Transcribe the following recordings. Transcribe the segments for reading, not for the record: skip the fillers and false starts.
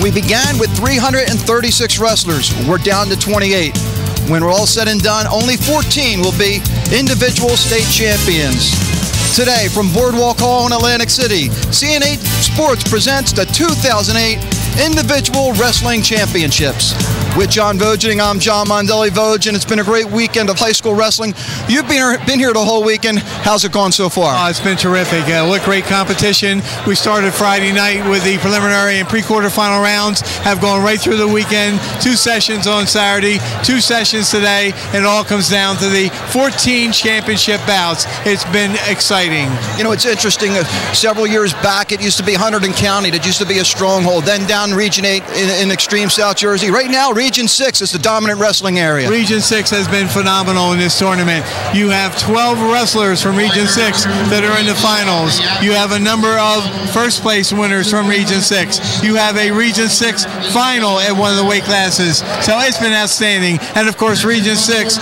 We began with 336 wrestlers. We're down to 28. When we're all said and done, only 14 will be individual state champions. Today, from Boardwalk Hall in Atlantic City, CN8 Sports presents the 2008 Individual Wrestling Championships. With John Vogening, I'm John Mondelli Voge, and it's been a great weekend of high school wrestling. You've been here the whole weekend. How's it gone so far? Oh, it's been terrific. What great competition. We started Friday night with the preliminary and pre-quarterfinal rounds, have gone right through the weekend, 2 sessions on Saturday, 2 sessions today, and it all comes down to the 14 championship bouts. It's been exciting. You know, it's interesting. Several years back, it used to be Hunterdon County that used to be a stronghold, then down Region 8 in extreme South Jersey. Right now, Region 6 is the dominant wrestling area. Region 6 has been phenomenal in this tournament. You have 12 wrestlers from Region 6 that are in the finals. You have a number of first place winners from Region 6. You have a Region 6 final at one of the weight classes. So it's been outstanding. And of course, Region 6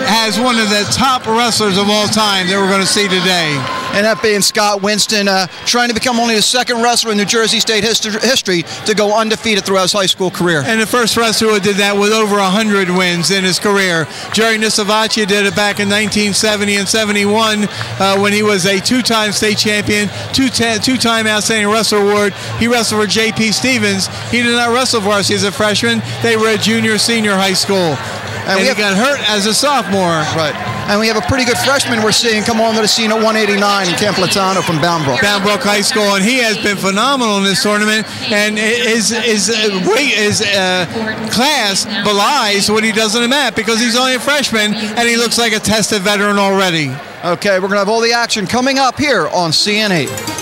has one of the top wrestlers of all time that we're going to see today. And that being Scott Winston, trying to become only the second wrestler in New Jersey State history to go undefeated throughout his high school career. And the first wrestler who did that with over 100 wins in his career. Jerry Nisavaccia did it back in 1970 and 71 when he was a 2-time state champion, 2-time Outstanding Wrestler Award. He wrestled for J.P. Stevens. He did not wrestle for us as a freshman. They were at junior, senior high school. And he got hurt as a sophomore. Right. And we have a pretty good freshman we're seeing come on to the scene at 189 in Camp Latano from Boundbrook. Boundbrook High School, and he has been phenomenal in this tournament. And his class belies what he does on the mat because he's only a freshman and he looks like a tested veteran already. Okay, we're going to have all the action coming up here on CN8.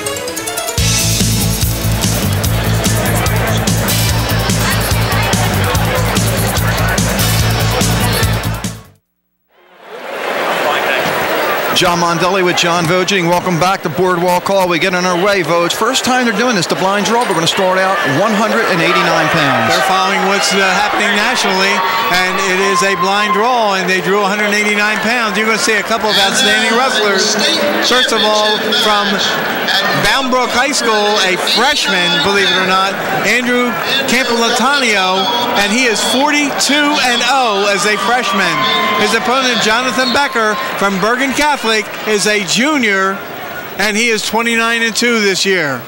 John Mondelli with John Vogening. Welcome back to Boardwalk Hall. We get on our way, Voge. First time they're doing this, the blind draw. We're going to start out 189 pounds. They're following what's happening nationally, and it is a blind draw, and they drew 189 pounds. You're going to see a couple of outstanding wrestlers. First of all, from Boundbrook High School, a freshman, believe it or not, Andrew Campolantonio, and he is 42-0 as a freshman. His opponent, Jonathan Becker from Bergen Catholic, is a junior, and he is 29-2 this year.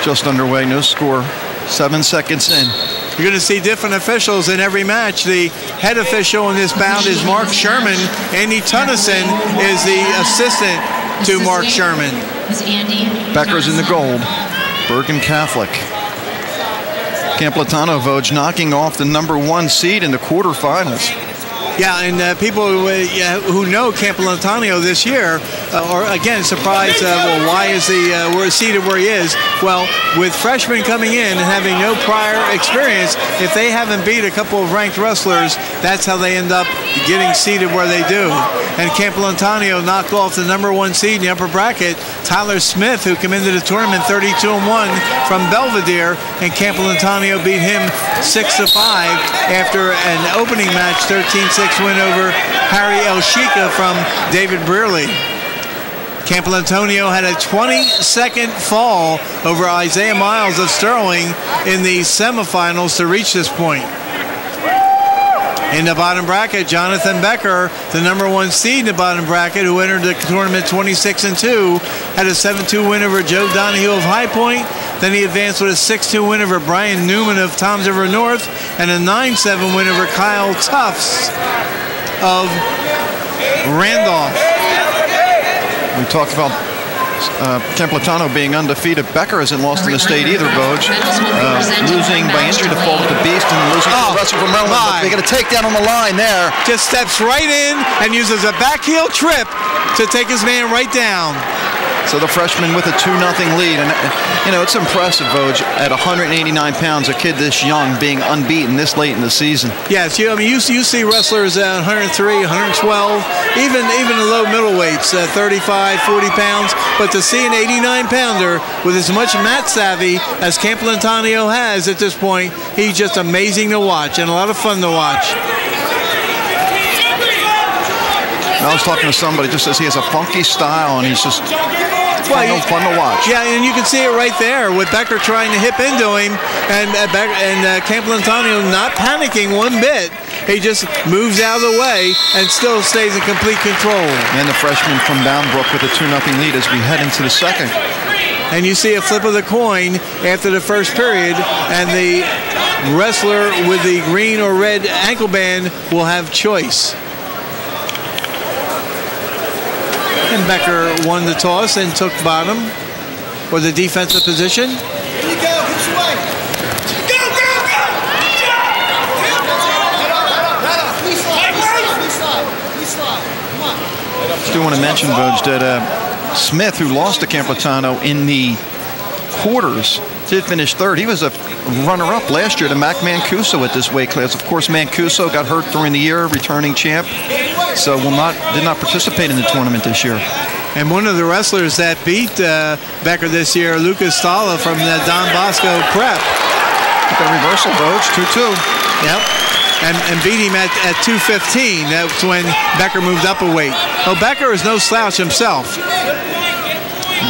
Just underway, no score, 7 seconds in. You're going to see different officials in every match. The head official in this bout is Mark Sherman. Andy Tunnison is the assistant to Mark Sherman. Becker's in the gold. Bergen Catholic. Camp Latano, Voge, knocking off the #1 seed in the quarterfinals. Yeah, and people who know Camp Latano this year are again surprised. Well, why is he seated where he is? Well, with freshmen coming in and having no prior experience, if they haven't beat a couple of ranked wrestlers, that's how they end up getting seated where they do. And Camp Latano knocked off the #1 seed in the upper bracket, Tyler Smith, who came into the tournament 32-1 from Belvedere, and Camp Latano beat him 6-5 after an opening match 13-6 win over Harry El Shika from David Brearley. Camp Latano had a 20-second fall over Isaiah Miles of Sterling in the semifinals to reach this point. In the bottom bracket, Jonathan Becker, the #1 seed in the bottom bracket, who entered the tournament 26-2, had a 7-2 win over Joe Donahue of High Point. Then he advanced with a 6-2 win over Brian Newman of Toms River North and a 9-7 win over Kyle Tufts of Randolph. We talked about Camp Latano being undefeated. Becker hasn't lost in the state either, Voge. Losing by injury default to Beast and losing to the wrestler from Maryland. They get a takedown on the line there. Just steps right in and uses a back heel trip to take his man right down. So the freshman with a 2-0 lead. And, you know, it's impressive, Voge, at 189 pounds, a kid this young being unbeaten this late in the season. Yes, you see wrestlers at 103, 112, even the low middleweights, 35, 40 pounds. But to see an 89-pounder with as much mat savvy as Camp Latano has at this point, he's just amazing to watch and a lot of fun to watch. I was talking to somebody, just says he has a funky style, and he's just fun to watch. Yeah, and you can see it right there with Becker trying to hip into him, and Campolantonio not panicking one bit. He just moves out of the way and still stays in complete control. And the freshman from Boundbrook with a 2-0 lead as we head into the second. And you see a flip of the coin after the first period, and the wrestler with the green or red ankle band will have choice. And Becker won the toss and took bottom or the defensive position. Here you go, hit your way. Go, go, go! Please slide. Come on. Just do want to mention, Voj, that Smith, who lost to Campolatano in the quarters, did finish third. He was a runner-up last year to Mac Mancuso at this weight class. Of course, Mancuso got hurt during the year, returning champ, so did not participate in the tournament this year. And one of the wrestlers that beat Becker this year, Lucas Stala from the Don Bosco Prep. Got a reversal, Voj, 2-2. Yep. And beat him at 215. That's when Becker moved up a weight. Oh, Becker is no slouch himself.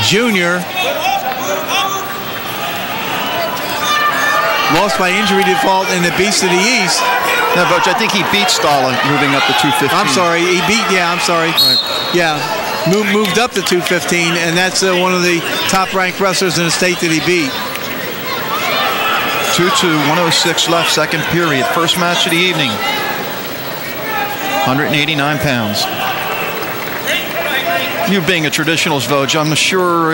Junior. Lost by injury default in the Beast of the East. No, Voj, I think he beat Stala moving up to 215. I'm sorry. I'm sorry. Right. Yeah. Moved up to 215, and that's one of the top-ranked wrestlers in the state that he beat. 2-2, 106 left, second period. First match of the evening. 189 pounds. You being a traditionalist, Voj, I'm sure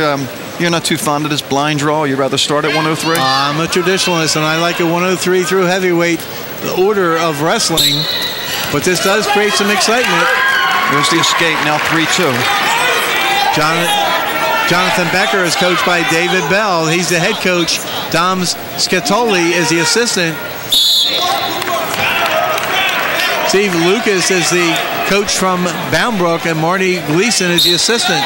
you're not too fond of this blind draw. You'd rather start at 103? I'm a traditionalist, and I like a 103 through heavyweight, the order of wrestling. But this does create some excitement. There's the escape, now 3-2. Jonathan Becker is coached by David Bell. He's the head coach. Dom Scatoli is the assistant. Steve Lucas is the coach from Boundbrook, and Marty Gleason is the assistant.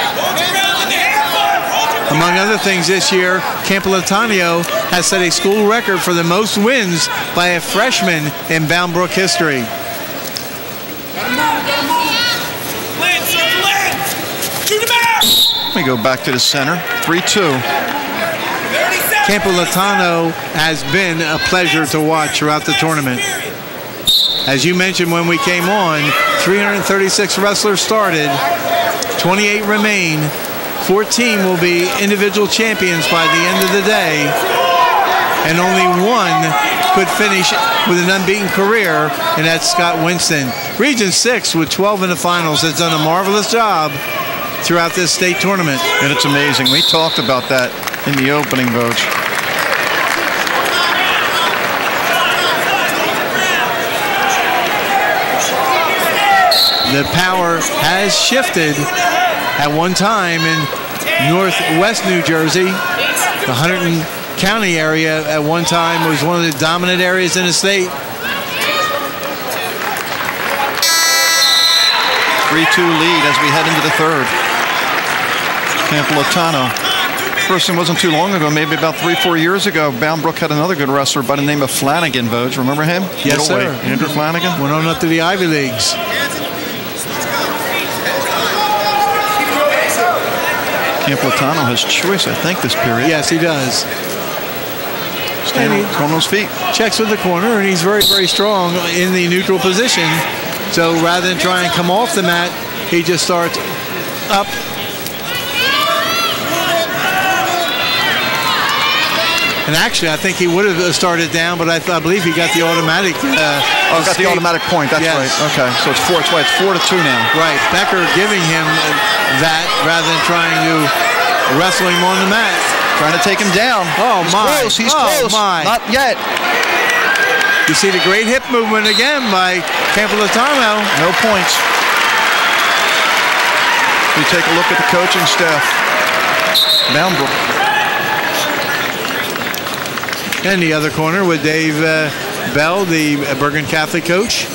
Among other things this year, Campolantonio has set a school record for the most wins by a freshman in Boundbrook history. We go back to the center, 3-2. Campolatano has been a pleasure to watch throughout the tournament. As you mentioned when we came on, 336 wrestlers started, 28 remain, 14 will be individual champions by the end of the day, and only one could finish with an unbeaten career, and that's Scott Winston. Region 6 with 12 in the finals has done a marvelous job throughout this state tournament. And it's amazing. We talked about that in the opening, Voj. The power has shifted. At one time in northwest New Jersey, the Hunterdon County area at one time was one of the dominant areas in the state. 3-2 lead as we head into the third. Campolatano. First one wasn't too long ago, maybe about 3-4 years ago. Boundbrook had another good wrestler by the name of Flanagan, Voj. Remember him? Yes, sir. Andrew Flanagan. Went on up to the Ivy Leagues. Campolatano has choice, I think, this period. Yes, he does. Standing on those feet. Checks with the corner, and he's very, very strong in the neutral position. So rather than try and come off the mat, he just starts up. And actually, I think he would have started down, but I believe he got the automatic. Got the automatic point. That's right. Okay, so it's 4-2 now. Right. Becker giving him that rather than trying to wrestle him on the mat. Trying to take him down. Oh, my. He's close. My. Not yet. You see the great hip movement again by Campolatano. No points. We take a look at the coaching staff. Boundbrook. And the other corner with Dave Bell, the Bergen Catholic coach.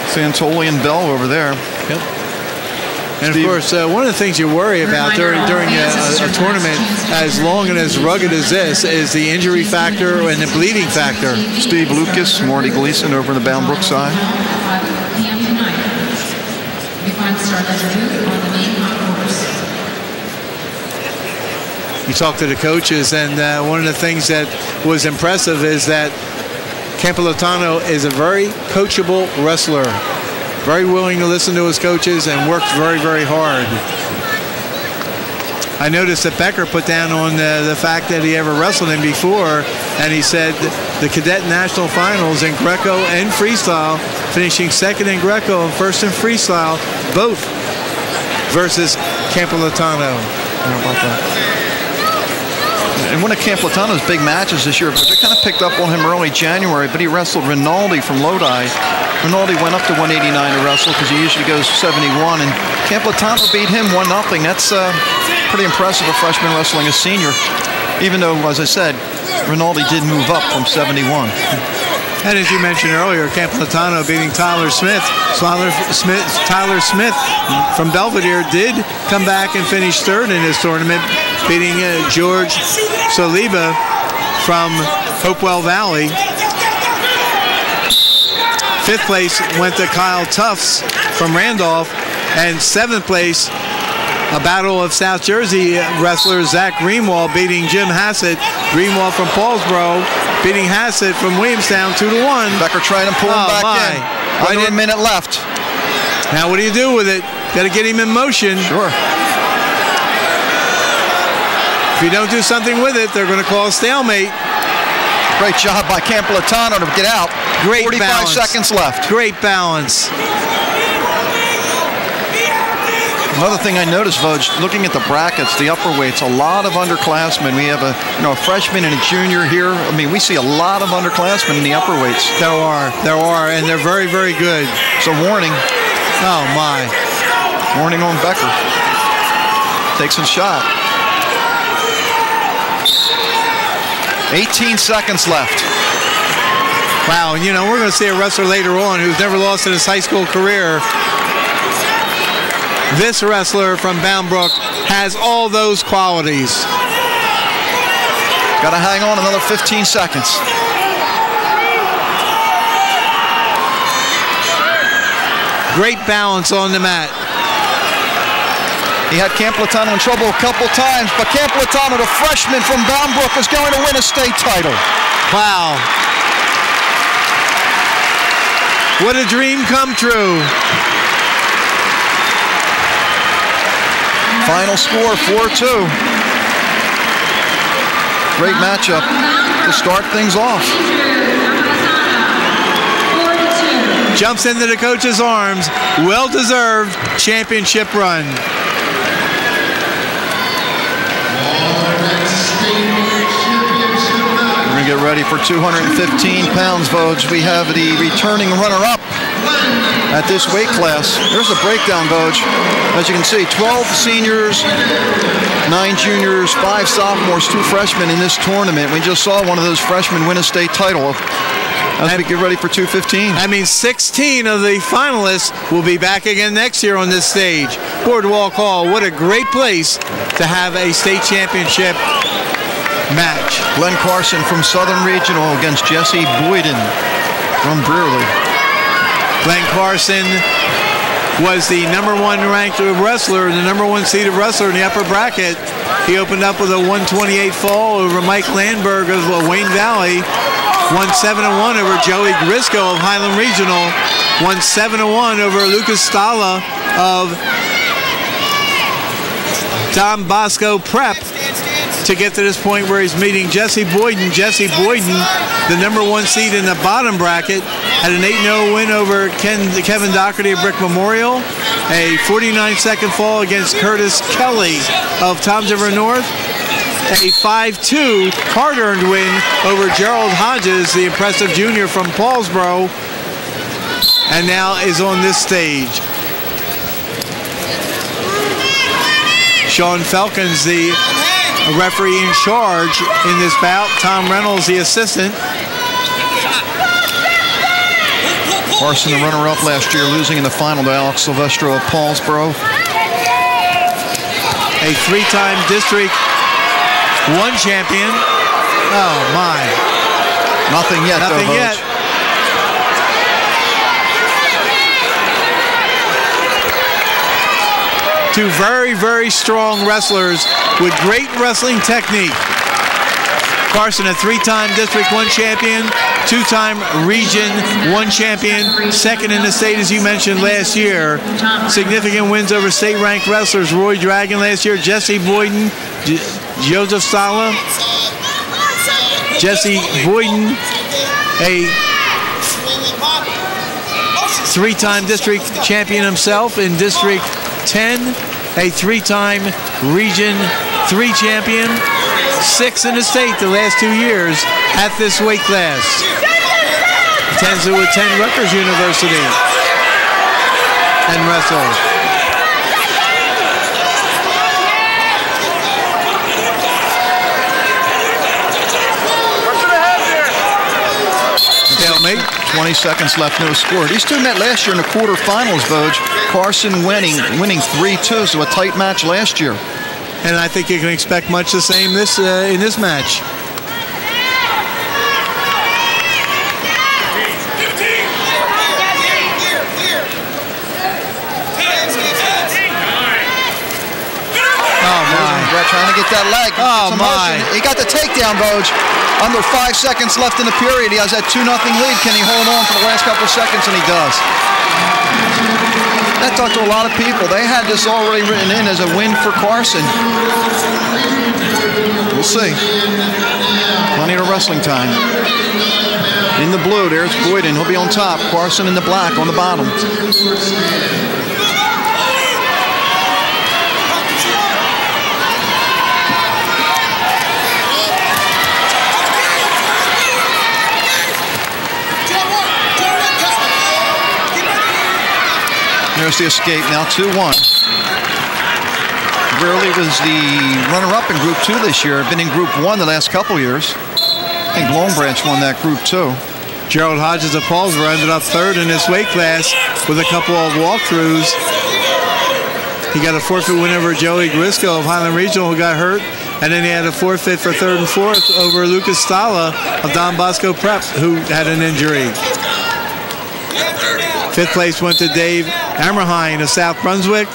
Santoli and Bell over there. Yep. And of course, one of the things you worry about during a tournament as long and as rugged as this is the injury factor and the bleeding factor. Steve Lucas, Marty Gleason over the Boundbrook side. tonight. We find start the debut on the main course. You talk to the coaches, and one of the things that was impressive is that Campilotano is a very coachable wrestler. Very willing to listen to his coaches and works very, very hard. I noticed that Becker put down on the fact that he ever wrestled him before, and he said the cadet national finals in Greco and freestyle, finishing second in Greco and first in freestyle, both versus Campilotano. How about that? And one of Campilotano's big matches this year, they kind of picked up on him early January, but he wrestled Rinaldi from Lodi. Rinaldi went up to 189 to wrestle because he usually goes 71, and Campilotano beat him 1-0. That's pretty impressive, a freshman wrestling a senior, even though, as I said, Rinaldi did move up from 71. And as you mentioned earlier, Campilotano beating Tyler Smith. Tyler Smith from Belvedere did come back and finish third in this tournament, beating George Saliba from Hopewell Valley. Fifth place went to Kyle Tufts from Randolph, and seventh place, a battle of South Jersey wrestlers, Zach Greenwald beating Jim Hassett. Greenwald from Paulsboro beating Hassett from Williamstown 2-1. Becker trying to pull him back in. Under a minute left. Now what do you do with it? Got to get him in motion. Sure. If you don't do something with it, they're going to call a stalemate. Great job by Campilotano to get out. Great 45 balance. seconds left. Great balance. Another thing I noticed, Voj, looking at the brackets, the upper weights, a lot of underclassmen. We have a freshman and a junior here. I mean, we see a lot of underclassmen in the upper weights. There are, and they're very, very good. So warning. Oh my. Warning on Becker. Takes a shot. 18 seconds left. Wow, and we're going to see a wrestler later on who's never lost in his high school career. This wrestler from Bound Brook has all those qualities. Got to hang on another 15 seconds. Great balance on the mat. He had Campilotano in trouble a couple times, but Campilotano, the freshman from Bound Brook, is going to win a state title. Wow. What a dream come true. Final score, 4-2. Great matchup to start things off. Jumps into the coach's arms. Well-deserved championship run. We're going to get ready for 215 pounds, Voj. We have the returning runner-up at this weight class. There's a breakdown, Voj. As you can see, 12 seniors, 9 juniors, 5 sophomores, 2 freshmen in this tournament. We just saw one of those freshmen win a state title as we get ready for 215. I mean, 16 of the finalists will be back again next year on this stage. Boardwalk Hall, what a great place to have a state championship match. Glenn Carson from Southern Regional against Jesse Boyden from Brearley. Glenn Carson was the #1 ranked wrestler, the #1 seeded wrestler in the upper bracket. He opened up with a 128 fall over Mike Landberg of Wayne Valley. Won 7-1 over Joey Grisco of Highland Regional. Won 7-1 over Lucas Stala of Don Bosco Prep to get to this point where he's meeting Jesse Boyden. Jesse Boyden, the #1 seed in the bottom bracket, had an 8-0 win over Kevin Doherty of Brick Memorial. A 49-second fall against Curtis Kelly of Toms River North. A 5-2 hard-earned win over Gerald Hodges, the impressive junior from Paulsboro, and now is on this stage. Sean Felkins, the referee in charge in this bout. Tom Reynolds, the assistant. Carson, the runner-up last year, losing in the final to Alex Silvestro of Paulsboro. A 3-time District 1 champion. Oh my. Nothing yet, Nothing though, yet. Two very, very strong wrestlers with great wrestling technique. Carson, a 3-time District 1 champion, 2-time Region 1 champion, second in the state, as you mentioned, last year. Significant wins over state-ranked wrestlers, Roy Dragon last year, Jesse Boyden, Joseph Sala. Jesse Boyden, a 3-time district champion himself in District 10, a 3-time Region 3 champion, 6 in the state the last 2 years at this weight class. Attends to attend Rutgers University and wrestle. Stalemate. 20 seconds left, no score. These two met last year in the quarterfinals, Voj. Carson winning 3-2, so a tight match last year. And I think you can expect much the same in this match. Trying to get that leg. Oh, my. He got the takedown, Voj. Under 5 seconds left in the period. He has that 2-0 lead. Can he hold on for the last couple of seconds? And he does. I talked to a lot of people. They had this already written in as a win for Carson. We'll see. Plenty of wrestling time. In the blue, there's Boyden. He'll be on top. Carson in the black on the bottom. There's the escape now, 2-1. Rarely was the runner-up in Group 2 this year. Been in Group 1 the last couple years. I think Long Branch won that Group 2. Gerald Hodges of Paulsboro ended up 3rd in this weight class with a couple of walkthroughs. He got a forfeit win over Joey Grisco of Highland Regional, who got hurt. And then he had a forfeit for 3rd and 4th over Lucas Stala of Don Bosco Prep, who had an injury. 5th place went to Dave Ammerheim of South Brunswick.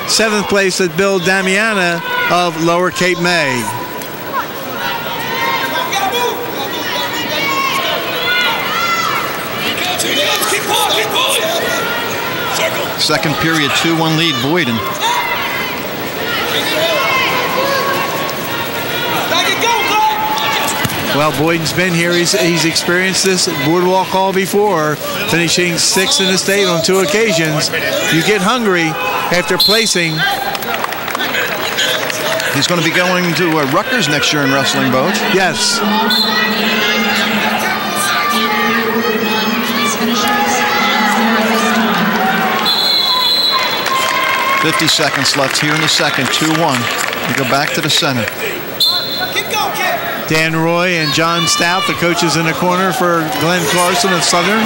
7th place at Bill Damiana of Lower Cape May. Second period, 2-1 lead, Boyden. Well, Boyden's been here. He's experienced this Boardwalk Hall before, finishing 6th in the state on 2 occasions. You get hungry after placing. He's going to be going to Rutgers next year in wrestling, Voj. Yes. 50 seconds left here in the second, 2-1. We go back to the center. Dan Roy and John Stout, the coaches in the corner for Glenn Carson of Southern.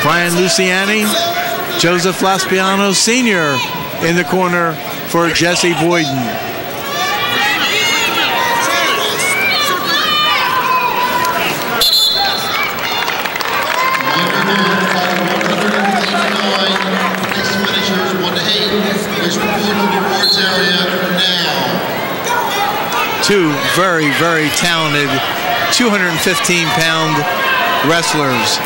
Brian Luciani, Joseph Laspiano Sr. in the corner for Jesse Boyden. Two very, very talented 215-pound wrestlers.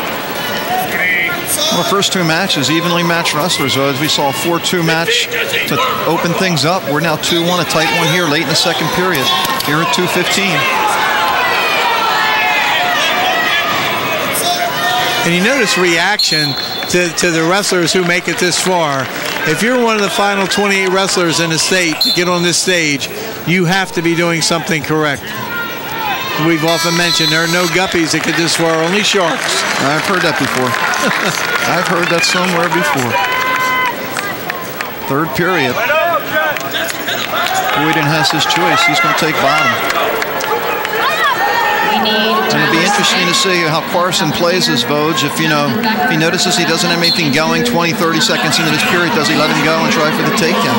Well, the first 2 matches, evenly matched wrestlers. As we saw a 4-2 match to open things up. We're now 2-1, a tight one here late in the second period. Here at 2:15. And you notice reaction to the wrestlers who make it this far. If you're one of the final 28 wrestlers in the state to get on this stage, you have to be doing something correct. We've often mentioned there are no guppies that get this far, only sharks. I've heard that before. I've heard that somewhere before. Third period. Boyden has his choice. He's going to take bottom. It'll be interesting to see how Carson plays his Voj. If he notices he doesn't have anything going 20, 30 seconds into this period, does he let him go and try for the takedown?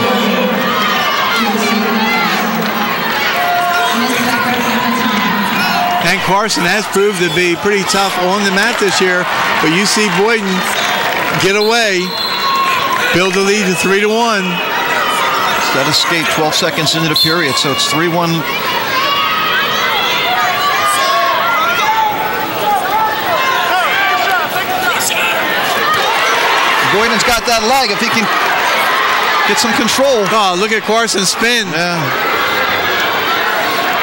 And Carson has proved to be pretty tough on the mat this year, but you see Boyden get away. build the lead to 3-1. That escape 12 seconds into the period, so it's 3-1. Boyden's got that leg. If he can get some control. Oh, look at Carson spin. Yeah.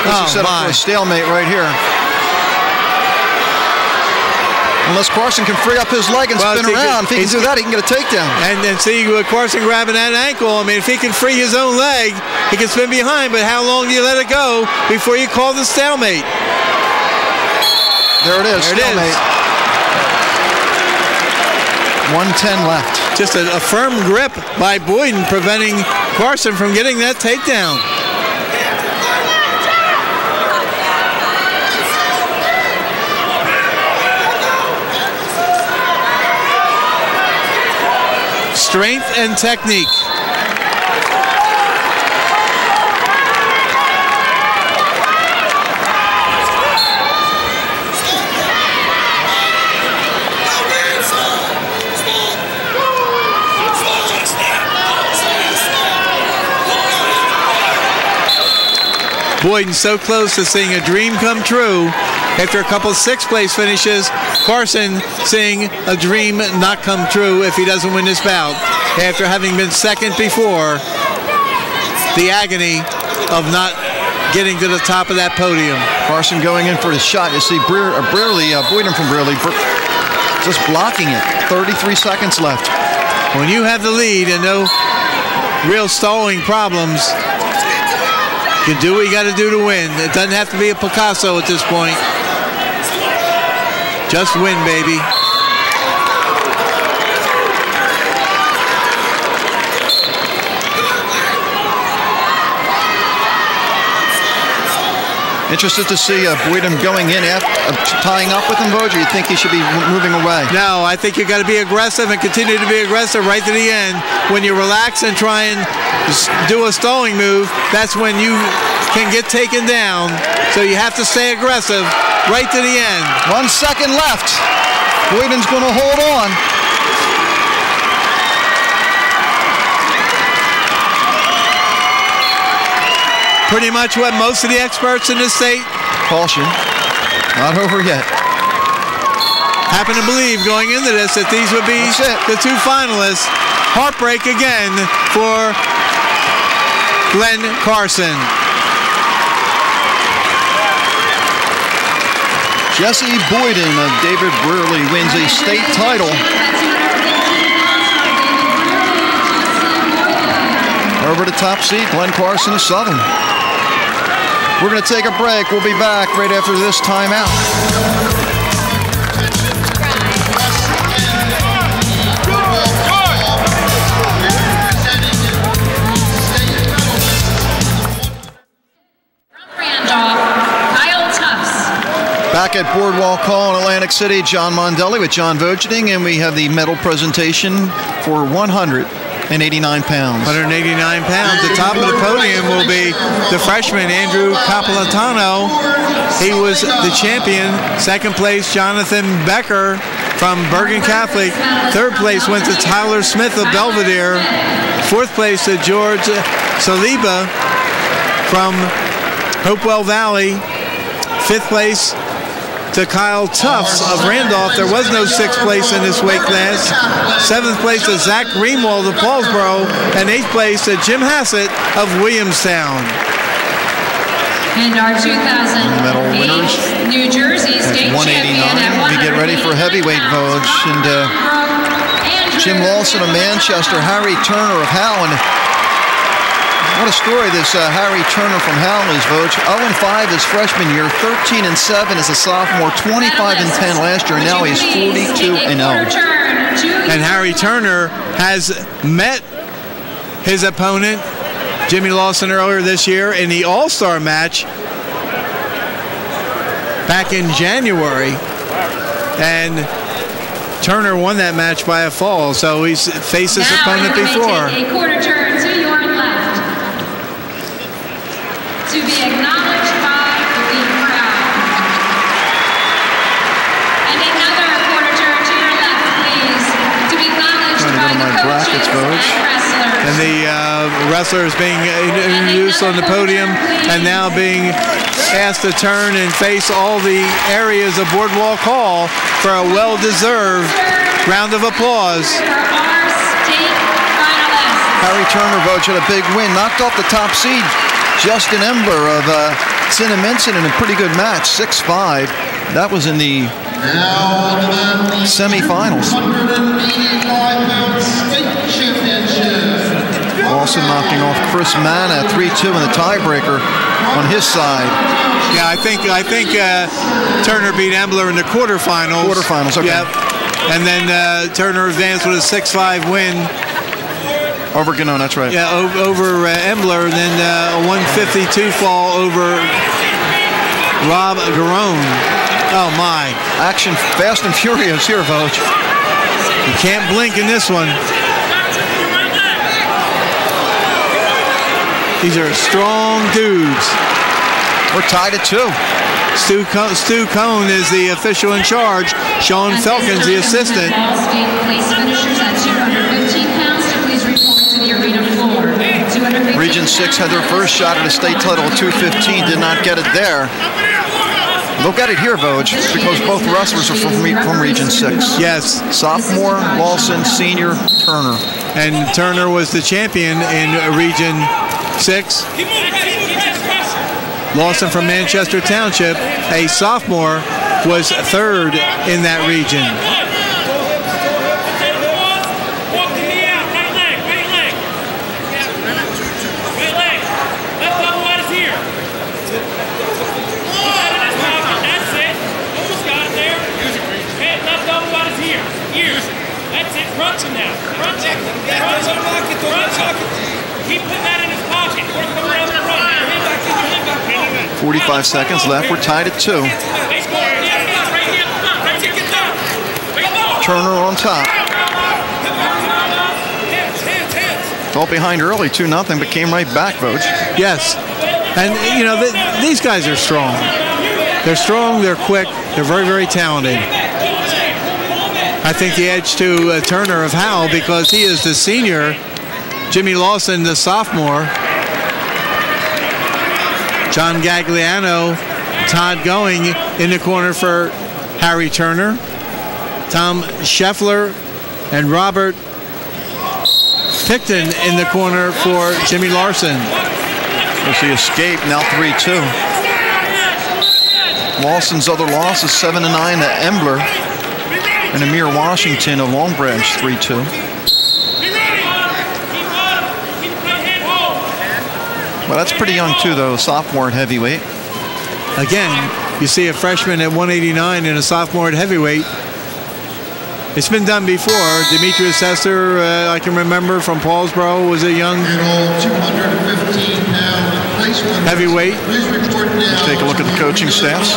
This is set up for a stalemate right here. Unless Carson can free up his leg and spin around. If he can do that, he can get a takedown. And see Carson grabbing that ankle. I mean, if he can free his own leg, he can spin behind. But how long do you let it go before you call the stalemate? There it is. There stalemate. it is. 1:10 left. Just a firm grip by Boyden, preventing Carson from getting that takedown. Strength and technique. Boyden so close to seeing a dream come true. After a couple sixth-place finishes, Carson seeing a dream not come true if he doesn't win this bout. After having been second before, the agony of not getting to the top of that podium. Carson going in for the shot. You see Boyden from Brearley just blocking it. 33 seconds left. When you have the lead and no real stalling problems, you do what you got to do to win. It doesn't have to be a Picasso at this point. Just win, baby. Interested to see Boyden going in after tying up with him, Vogue, or you think he should be moving away? No, I think you got to be aggressive and continue to be aggressive right to the end. When you relax and try and do a stalling move, that's when you can get taken down. So you have to stay aggressive right to the end. 1 second left. Boyden's going to hold on. Pretty much what most of the experts in this state. Caution. Not over yet. Happen to believe going into this that these would be the two finalists. Heartbreak again for Glenn Carson. Jesse Boyden of David Brearley wins a state title. Over the top seed, Glenn Carson of Southern. We're going to take a break. We'll be back right after this timeout. Back at Boardwalk Hall in Atlantic City, John Mondelli with John Vogeting, and we have the medal presentation for 189 pounds. 189 pounds. The top of the podium will be the freshman, Andrew Capolatano. He was the champion. Second place, Jonathan Becker from Bergen Catholic. Third place went to Tyler Smith of Belvedere. Fourth place to George Saliba from Hopewell Valley. Fifth place to Kyle Tufts of Randolph. There was no sixth place in this weight class. Seventh place to Zach Greenwald of Paulsboro. And eighth place to Jim Hassett of Williamstown. And our 2008 New Jersey State 189. Champion. We get ready for heavyweight votes. And Jim Lawson of Manchester, Harry Turner of Howland. What a story this Harry Turner from Howland is, Vogue. 0-5 his freshman year, 13-7 as a sophomore, 25-10 last year, and now he's 42-0. And Harry Turner has met his opponent, Jimmy Lawson, earlier this year in the All-Star match back in January. And Turner won that match by a fall, so he's faced his opponent before. A quarter turn to your left. To be acknowledged by the crowd. And another quarter turn to your left, please. To be acknowledged by the coaches brackets, Vogue. wrestlers being introduced on the podium and now being asked to turn and face all the areas of Boardwalk Hall for a well-deserved round of applause. Harry Turner, Vogt, had a big win, knocked off the top seed, Justin Embler of Cinnaminson, in a pretty good match, 6-5. That was in the semifinals. Also knocking off Chris Mann at 3-2 in the tiebreaker on his side. Yeah, I think Turner beat Embler in the quarterfinals. Quarterfinals, okay. Yep. And then Turner advanced with a 6-5 win. Over Gannon, that's right. Yeah, over Embler, and then a 152 fall over Rob Garone. Oh, my. Action fast and furious here, Vogt. You can't blink in this one. These are strong dudes. We're tied at 2. Stu Cohn is the official in charge. Sean Felkins, the assistant. Region 6 had their first shot at a state title at 2:15, did not get it there. They'll get it here, Vogt, because both wrestlers are from Region 6. Yes. Sophomore, Lawson, senior, Turner. And Turner was the champion in Region 6. Lawson from Manchester Township, a sophomore, was third in that region. Keep putting that in his pocket. 45 seconds left. We're tied at 2. Turner on top. Fell behind early, 2-0, but came right back, Vogt. Yes. And, you know, these guys are strong. They're strong, they're quick, they're very, very talented. I think the edge to Turner of Howell, because he is the senior, Jimmy Lawson, the sophomore, John Gagliano, Todd Going in the corner for Harry Turner, Tom Scheffler, and Robert Picton in the corner for Jimmy Larson. There's the escape, now 3-2. Lawson's other loss is 7-9 to Embler. And Amir Washington of Long Branch, 3-2. Well, that's pretty young, too, though. Sophomore at heavyweight. Again, you see a freshman at 189 and a sophomore at heavyweight. It's been done before. Demetrius Hester, I can remember from Paulsboro, was a young heavyweight. Take a look at the coaching staffs.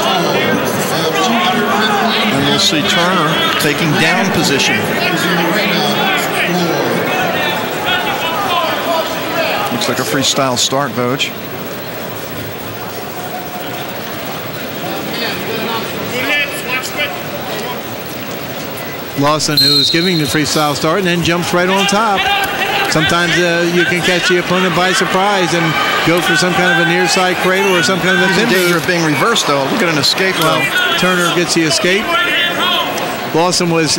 And we'll see Turner taking down position. Looks like a freestyle start, Vogt. Lawson, who is giving the freestyle start, and then jumps right on top. Sometimes you can catch the opponent by surprise and go for some kind of a near side cradle or some kind of a pin danger move. of being reversed, though. Look at an escape, though. Turner gets the escape. Lawson was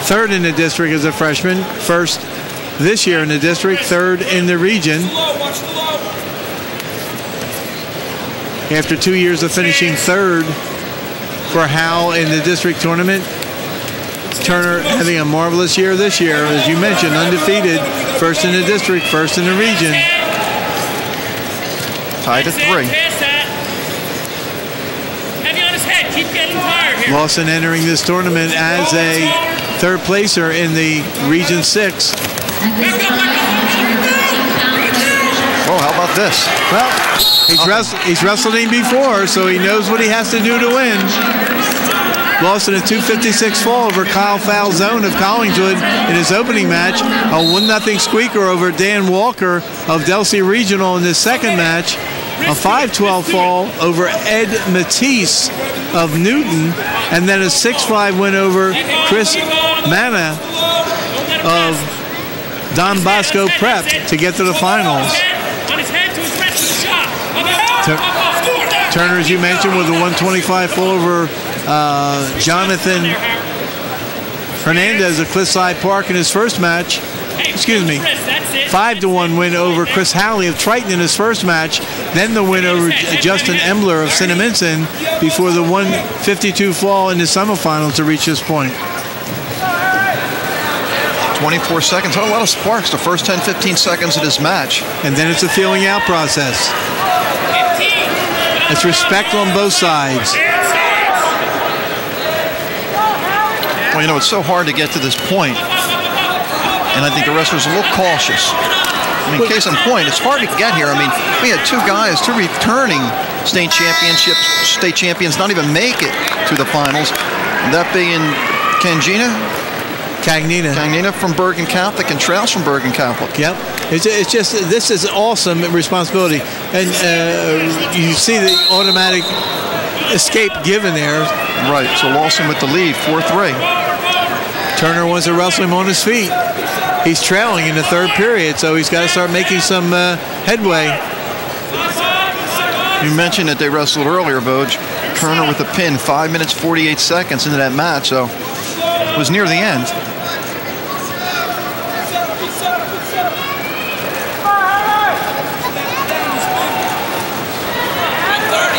third in the district as a freshman, first this year in the district, third in the region. After 2 years of finishing third for Howell in the district tournament, Turner having a marvelous year this year, as you mentioned, undefeated, first in the district, first in the region. Tied at 3. Lawson entering this tournament as a third placer in the Region 6. Oh, how about this? Well, he's wrestled him before, so he knows what he has to do to win. Lawson a 256 fall over Kyle Falzone of Collingswood in his opening match. A 1-0 squeaker over Dan Walker of Delsea Regional in his second match. A 5-12 fall over Ed Matisse of Newton. And then a 6-5 win over Chris Manna of Don Bosco Prep to get to the finals. Turner, as you mentioned, with a 125 full over Jonathan Hernandez of Cliffside Park in his first match. Excuse me, 5-1 win over Chris Halley of Triton in his first match. Then the win over Justin Embler of Cinnaminson before the 152 fall in the semifinals to reach this point. 24 seconds. Not a lot of sparks the first 10, 15 seconds of this match. And then it's a feeling out process. It's respect on both sides. Well, you know, it's so hard to get to this point, and I think the wrestlers are a little cautious. I mean, case in point, it's hard to get here. I mean, we had two returning state champions not even make it to the finals. That being Cagnina from Bergen Catholic and Trouse from Bergen Catholic. Yep. It's just, this is awesome responsibility. And you see the automatic escape given there. Right, so Lawson with the lead, 4-3. Turner wants to wrestle him on his feet. He's trailing in the third period, so he's got to start making some headway. You mentioned that they wrestled earlier, Voj. Turner with a pin, 5 minutes, 48 seconds into that match, so it was near the end.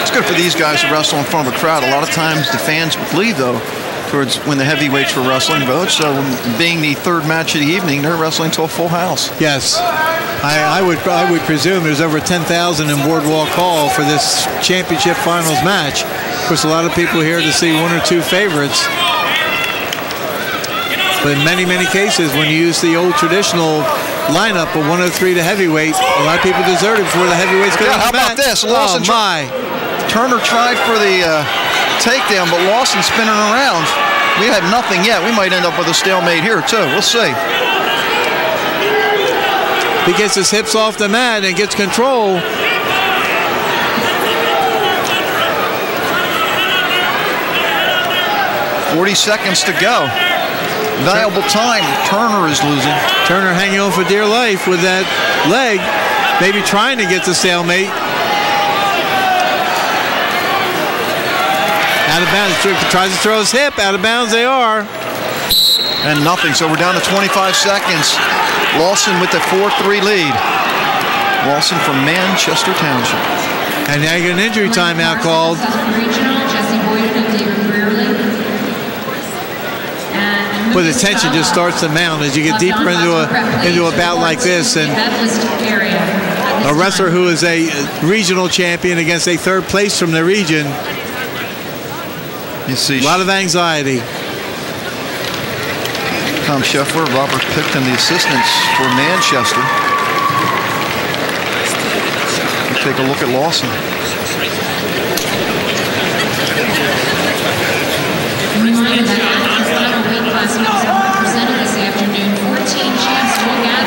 It's good for these guys to wrestle in front of a crowd. A lot of times the fans would leave, though, towards when the heavyweights were wrestling, Voj. So being the third match of the evening, they're wrestling to a full house. Yes. I would presume there's over 10,000 in Boardwalk Hall for this championship finals match. Of course, a lot of people here to see one or two favorites. But in many, many cases, when you use the old traditional lineup of 103 to heavyweight, a lot of people desert it before the heavyweights go to the mat. How about this? Lawson, oh, my. Turner tried for the takedown, but Lawson spinning around. We had nothing yet. We might end up with a stalemate here, too. We'll see. He gets his hips off the mat and gets control. "40 seconds to go. Valuable time. Turner is losing. Turner hanging on for dear life with that leg, maybe trying to get the stalemate. Out of bounds. Tries to throw his hip. Out of bounds they are. And nothing. So we're down to 25 seconds. Lawson with the 4-3 lead. Lawson from Manchester Township. And now you get an injury timeout called. But the tension just starts to mount as you get deeper into a bout like this. And a wrestler who is a regional champion against a third place from the region. You see a lot of anxiety. Tom Scheffler, Robert Picton, the assistants for Manchester. We'll take a look at Lawson.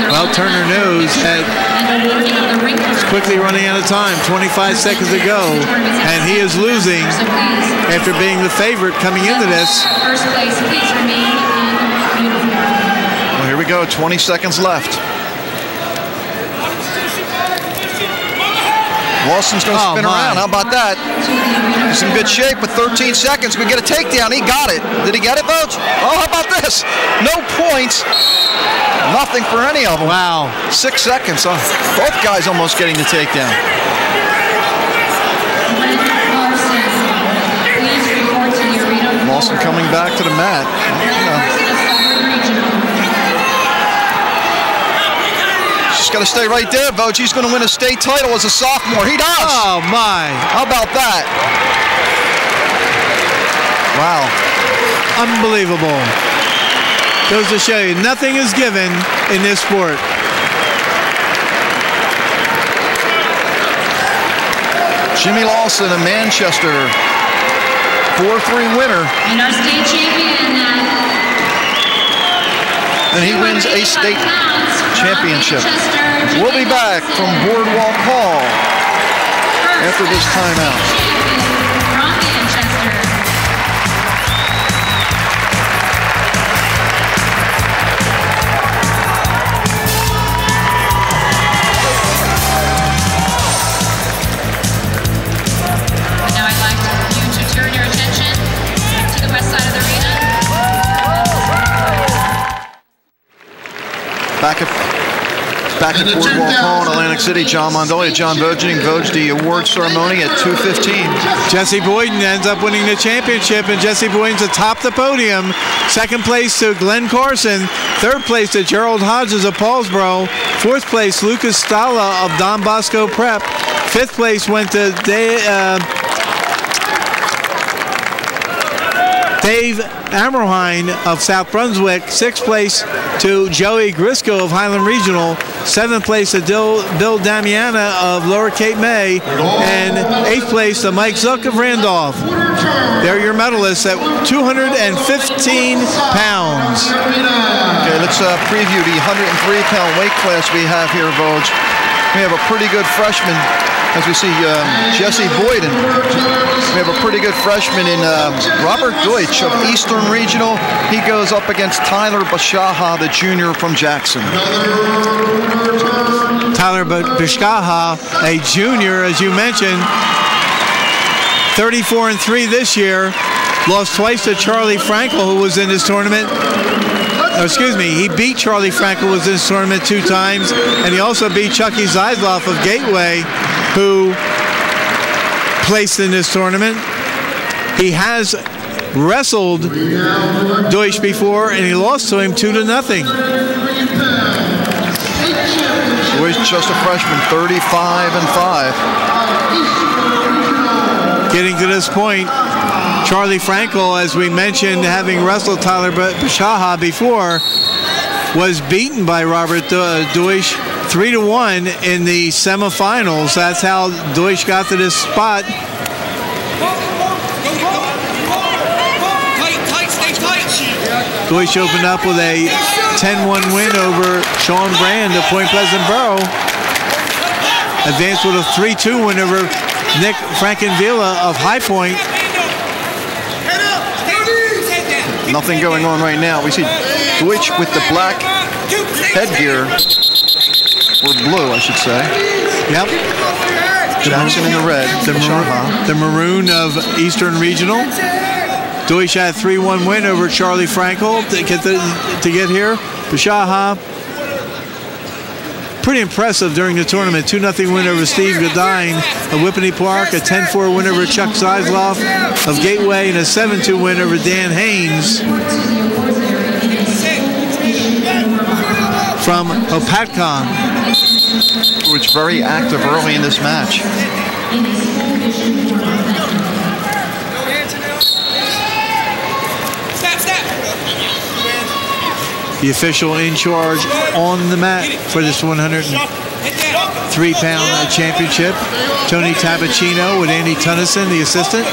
Well, Turner knows that it's quickly running out of time. 25 seconds to go, and he is losing after being the favorite coming into this. First place, please remain in uniform. Well, here we go. 20 seconds left. Lawson's going to spin around. How about that? He's in good shape with 13 seconds. We get a takedown. He got it. Did he get it, Voj? Oh, how about this? No points. Nothing for any of them. Wow. 6 seconds. Both guys almost getting the takedown. Lawson coming back to the mat. Just got to stay right there, Voj. He's going to win a state title as a sophomore. He does. Oh, my. How about that? Wow. Unbelievable. Goes to show you, nothing is given in this sport. Jimmy Lawson, a Manchester 4-3 winner. And our state champion. And he wins a state championship. We'll be back from Boardwalk Hall after this timeout. Back at Boardwalk Hall in Atlantic City, John Mondolia, John Vogening, the award ceremony at 2:15. Jesse Boyden ends up winning the championship, and Jesse Boyden's atop the podium. Second place to Glenn Carson. Third place to Gerald Hodges of Paulsboro. Fourth place, Lucas Stala of Don Bosco Prep. Fifth place went to Dave Ammerhein of South Brunswick. Sixth place to Joey Grisco of Highland Regional. Seventh place to Bill Damiana of Lower Cape May. And eighth place to Mike Zuck of Randolph. They're your medalists at 215 pounds. Okay, let's preview the 103-pound weight class we have here, Vogue. We have a pretty good freshman, as we see Jesse Boyden. We have a pretty good freshman in Robert Deutsch of Eastern Regional. He goes up against Tyler Bashaha, the junior from Jackson. Tyler Bashaha, a junior, as you mentioned, 34-3 this year. Lost twice to Charlie Frankel, who was in this tournament. Excuse me, he beat Charlie Frankel, who was in this tournament 2 times, and he also beat Chucky Zeisloff of Gateway, who placed in this tournament. He has wrestled Deutsch before, and he lost to him 2-0. Deutsch, just a freshman, 35-5. Getting to this point, Charlie Frankel, as we mentioned, having wrestled Tyler Bashaha before, was beaten by Robert Deutsch 3-1 in the semifinals. That's how Deutsch got to this spot. Deutsch opened up with a 10-1 win over Sean Brand of Point Pleasant Borough. Advanced with a 3-2 win over Nick Frankenvilla of High Point. Nothing going on right now. We see Deutsch with the black headgear, or blue, I should say. Yep. Jackson in the red. The maroon of Eastern Regional. Deutsch had a 3-1 win over Charlie Frankel to get here. Bashaha, pretty impressive during the tournament. 2-0 win over Steve Godine of Whippany Park, a 10-4 win over Chuck Zeisloff of Gateway, and a 7-2 win over Dan Haynes from Opatcon. Which very active early in this match. The official in charge on the mat for this 103-pound championship, Tony Tabacino with Andy Tunnison, the assistant.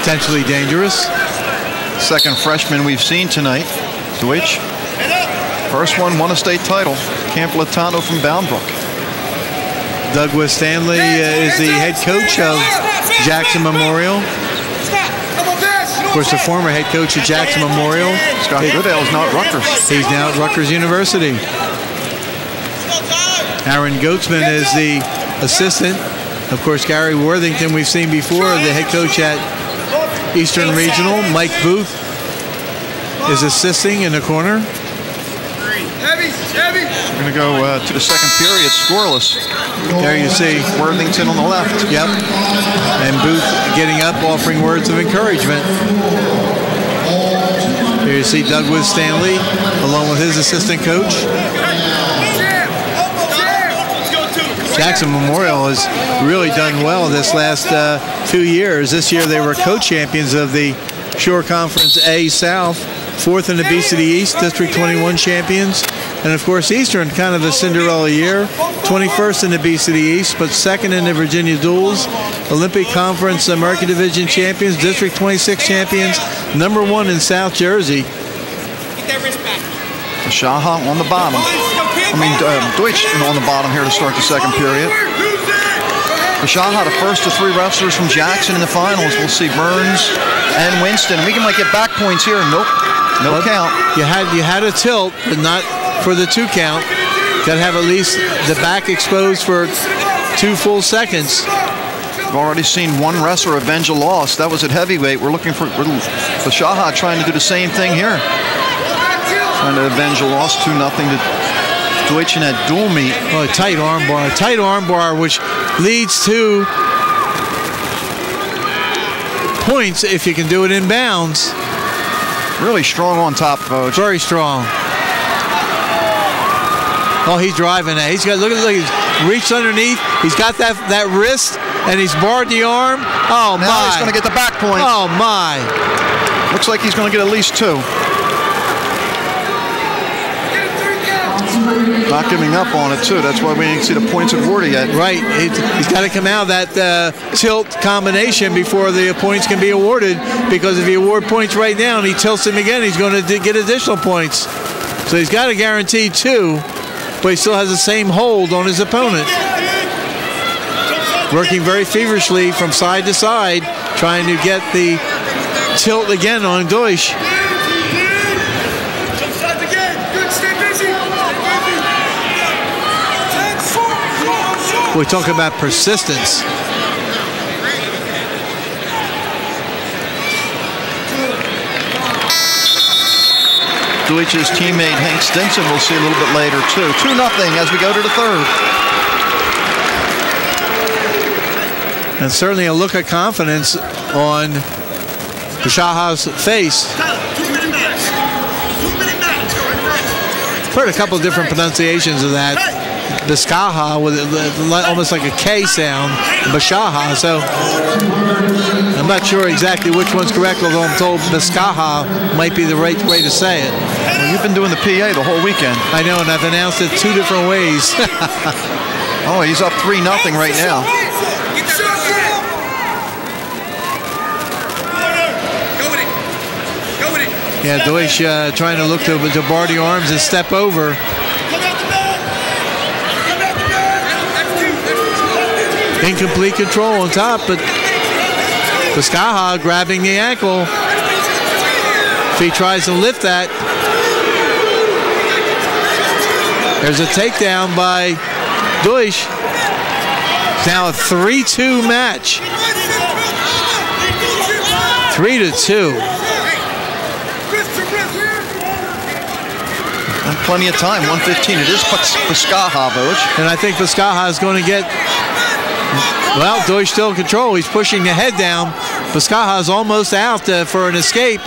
Potentially dangerous. Second freshman we've seen tonight, Deutsch. First one won a state title, Camp Latano from Boundbrook. Douglas Stanley is the head coach of Jackson Memorial. Of course, the former head coach of Jackson Memorial. Scott Goodale is now at Rutgers. He's now at Rutgers University. Aaron Goatsman is the assistant. Of course, Gary Worthington we've seen before, the head coach at Eastern Regional. Mike Booth is assisting in the corner. We're going to go to the second period, scoreless. There you see Worthington on the left. Yep. And Booth getting up, offering words of encouragement. Here you see Douglas Stanley along with his assistant coach. Jackson Memorial has really done well this last 2 years. This year they were co-champions of the Shore Conference A South, 4th in the BCD East, District 21 champions. And of course Eastern, kind of a Cinderella year, 21st in the BCD East, but 2nd in the Virginia Duels, Olympic Conference American Division champions, District 26 champions, #1 in South Jersey. Shaha on the bottom. Deutsch on the bottom here to start the second period. Bashaha, the first of 3 wrestlers from Jackson in the finals. We'll see Burns and Winston. We might get back points here. Nope. No count. You had a tilt, but not for the 2 count. Got to have at least the back exposed for 2 full seconds. We've already seen one wrestler avenge a loss. That was at heavyweight. We're looking for Bashaha trying to do the same thing here. Trying to avenge a loss, 2-0 to Deutsch in that dual meet. Oh, a tight armbar, which leads to points if you can do it in bounds. Really strong on top, Coach. Very strong. Oh, he's driving that. He's got look, he's reached underneath. He's got that wrist, and he's barred the arm. Oh my! Now he's going to get the back point. Oh my! Looks like he's going to get at least 2. Not giving up on it, too. That's why we didn't see the points awarded yet. Right. He's got to come out of that tilt combination before the points can be awarded, because if he award points right now and he tilts him again, he's going to get additional points. So he's got to guarantee 2, but he still has the same hold on his opponent. Working very feverishly from side to side, trying to get the tilt again on Deutsch. We're talking about persistence. Deutsch's teammate Hank Stinson we'll see a little bit later too. 2-0 as we go to the 3rd. And certainly a look of confidence on Bashaha's face. Heard a couple of different pronunciations of that. Bashaha with almost like a K sound, Bashaha. So I'm not sure exactly which one's correct, although I'm told Bashaha might be the right way to say it. Well, you've been doing the PA the whole weekend. I know, and I've announced it 2 different ways. Oh, he's up 3-0 right now. Yeah, Deutsch trying to look to bar the arms and step over. Incomplete control on top, but Bashaha grabbing the ankle. If he tries to lift that, there's a takedown by Deutsch. Now a 3-2 match. 3-2. And plenty of time, 1:15. It is Bashaha, Boach. And I think Bashaha is going to get, well, Deutsch still in control. He's pushing the head down. Bashaha is almost out for an escape.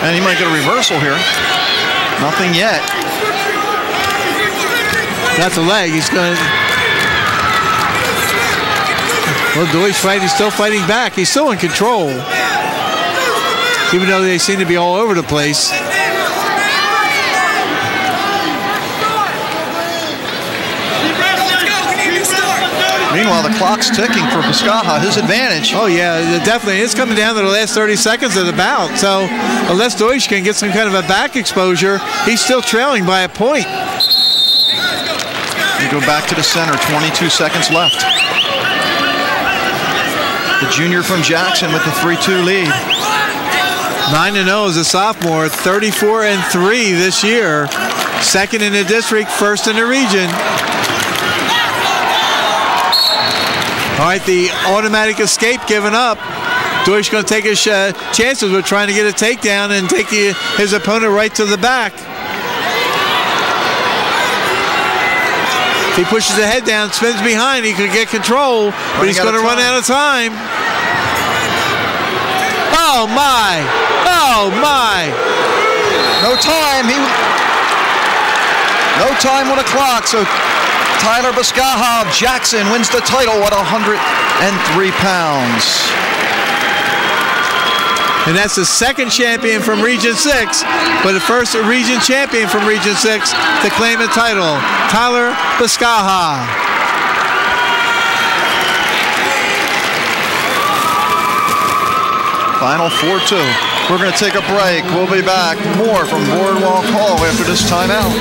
And he might get a reversal here. Nothing yet. That's a leg. He's going to... Well, Deutsch still fighting back. He's still in control, even though they seem to be all over the place. Meanwhile, the clock's ticking for Bashaha, his advantage. Oh, yeah, definitely. It's coming down to the last 30 seconds of the bout. So unless Deutsch can get some kind of a back exposure, he's still trailing by a point. We go back to the center, 22 seconds left. The junior from Jackson with the 3-2 lead. 9-0 as a sophomore, 34-3 this year. Second in the district, first in the region. All right, the automatic escape given up. Deutsch going to take his chances with trying to get a takedown and take his opponent right to the back. If he pushes the head down, spins behind, he could get control, but he's going to run out of time. Oh, my. Oh, my. No time. No time on the clock, so Tyler Bashaha of Jackson wins the title at 103 pounds. And that's the second champion from Region 6, but the first region champion from Region 6 to claim a title, Tyler Bashaha. Final 4-2. We're going to take a break. We'll be back. More from Boardwalk Hall after this timeout.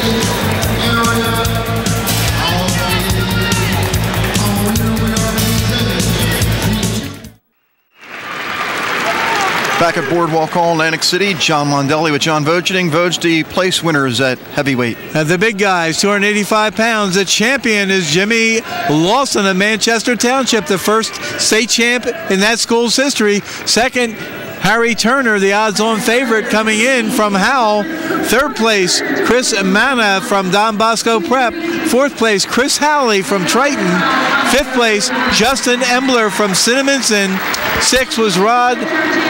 back at Boardwalk Hall, Atlantic City. John Mondelli with John Vogeting. Voge, the place winners at heavyweight. The big guys, 285 pounds. The champion is Jimmy Lawson of Manchester Township, the first state champ in that school's history. Second, Harry Turner, the odds-on favorite, coming in from Howell. Third place, Chris Manna from Don Bosco Prep. Fourth place, Chris Howley from Triton. Fifth place, Justin Embler from Cinnaminson. Sixth was Rod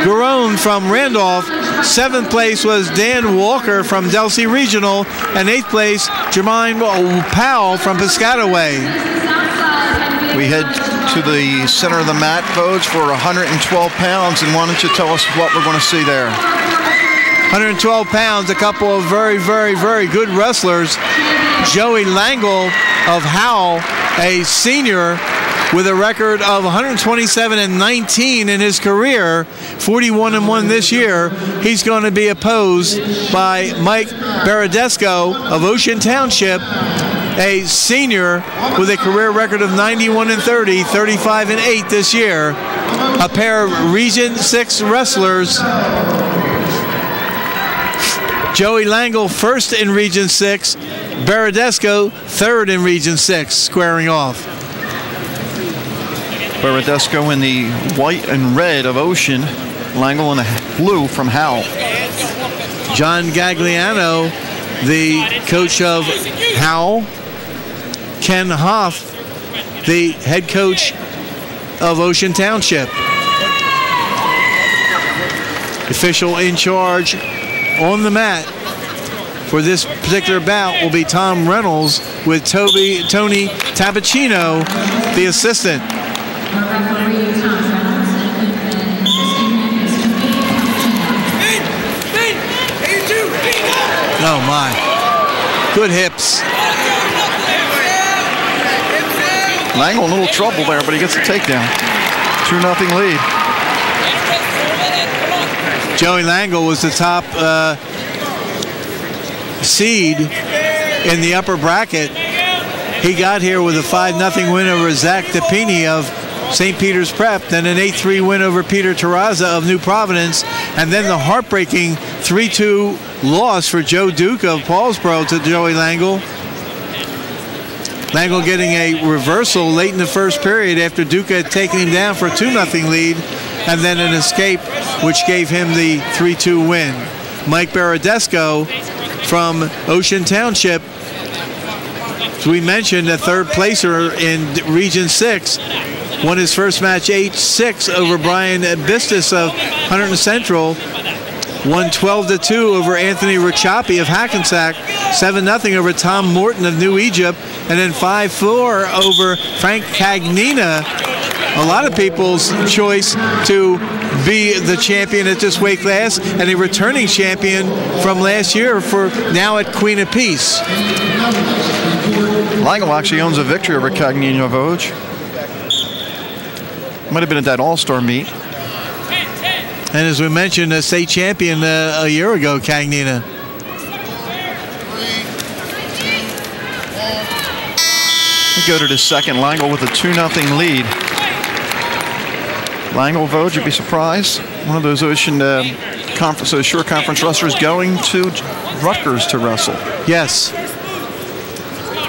Garone from Randolph. Seventh place was Dan Walker from Delsey Regional. And eighth place, Jermaine Powell from Piscataway. We head to the center of the mat, Voge, for 112 pounds. And why don't you tell us what we're going to see there? 112 pounds, a couple of very, very, very good wrestlers. Joey Langle of Howell, a senior with a record of 127-19 in his career, 41-1 this year. He's going to be opposed by Mike Baradesco of Ocean Township, a senior with a career record of 91-30, 35-8 this year. A pair of Region 6 wrestlers. Joey Langle first in Region 6, Baradesco third in Region 6, squaring off. Baradesco in the white and red of Ocean, Langle in the blue from Howell. John Gagliano, the coach of Howell. Ken Hoff, the head coach of Ocean Township. Official in charge on the mat for this particular bout will be Tom Reynolds, with Tony Tabacino, the assistant. Oh my, good hips. Langle in a little trouble there, but he gets the takedown. 2-0 lead. Joey Langle was the top seed in the upper bracket. He got here with a 5-0 win over Zach DePini of St. Peter's Prep, then an 8-3 win over Peter Terraza of New Providence, and then the heartbreaking 3-2 loss for Joe Duke of Paulsboro to Joey Langle. Langle getting a reversal late in the first period after Duke had taken him down for a 2-0 lead, and then an escape which gave him the 3-2 win. Mike Baradesco from Ocean Township, as we mentioned, a third placer in Region 6, won his first match 8-6 over Brian Bistis of Hunterdon Central, won 12-2 over Anthony Richapi of Hackensack, 7-0 over Tom Morton of New Egypt, and then 5-4 over Frank Cagnina. A lot of people's choice to be the champion at this weight class, and a returning champion from last year for now at Queen of Peace. Langle actually owns a victory over Cagnina Voge. Might have been at that All-Star meet. And as we mentioned, a state champion a year ago, Cagnina. We go to the second. Langle with a 2-0 lead. Langle, Voge, you'd be surprised. One of those Ocean Conference, Shore Conference wrestlers going to Rutgers to wrestle. Yes.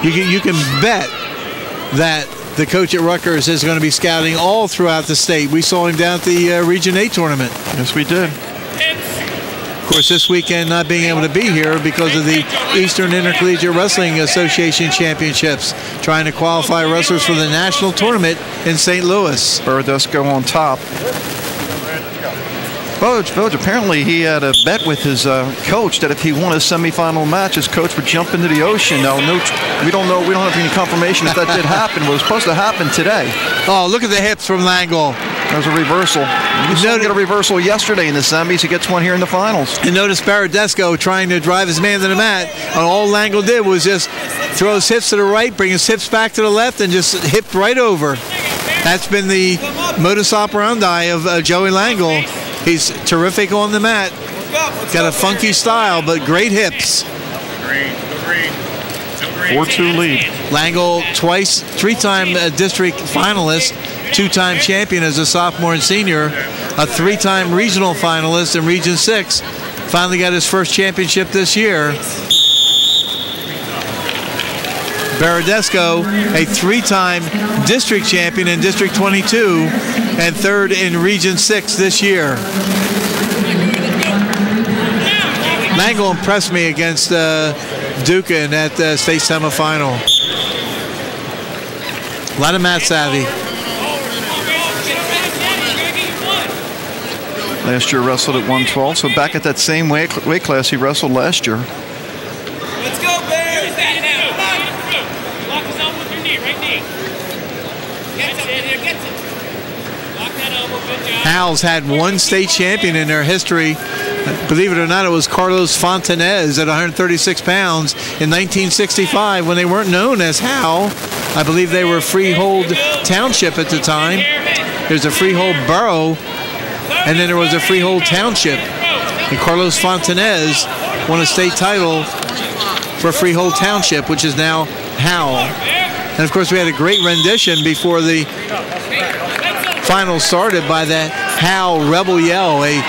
You can bet that the coach at Rutgers is going to be scouting all throughout the state. We saw him down at the Region 8 tournament. Yes, we did. Of course, this weekend not being able to be here because of the Eastern Intercollegiate Wrestling Association Championships, trying to qualify wrestlers for the national tournament in St. Louis. Baradesco on top. Voge, apparently he had a bet with his coach that if he won a semifinal match, his coach would jump into the ocean. Now, we don't know. We don't have any confirmation if that did happen. But it was supposed to happen today. Oh, look at the hips from Langle. There's a reversal. You saw him get a reversal yesterday in the semis. He gets one here in the finals. And notice Baradesco trying to drive his man to the mat. And all Langle did was just throw his hips to the right, bring his hips back to the left, and just hipped right over. That's been the modus operandi of Joey Langle. He's terrific on the mat. Got a funky style, but great hips. 4-2 lead. Langle twice, three-time district finalist. two-time champion as a sophomore and senior, a three-time regional finalist in Region 6. Finally got his first championship this year. Baradesco, a three-time district champion in District 22 and third in Region 6 this year. Langle impressed me against Duca in that state semifinal. A lot of mat savvy. Last year wrestled at 112, so back at that same weight class he wrestled last year. Let's go, Bear! Lock his elbow with your knee, right knee. Gets it. Lock that elbow, good job. Howell's had one state champion in their history. Believe it or not, it was Carlos Fontanez at 136 pounds in 1965 when they weren't known as Howell. I believe they were Freehold Township at the time. There's a Freehold Borough, and then there was a Freehold Township. And Carlos Fontanez won a state title for Freehold Township, which is now Howell. And of course, we had a great rendition before the final started by the Howell Rebel Yell, a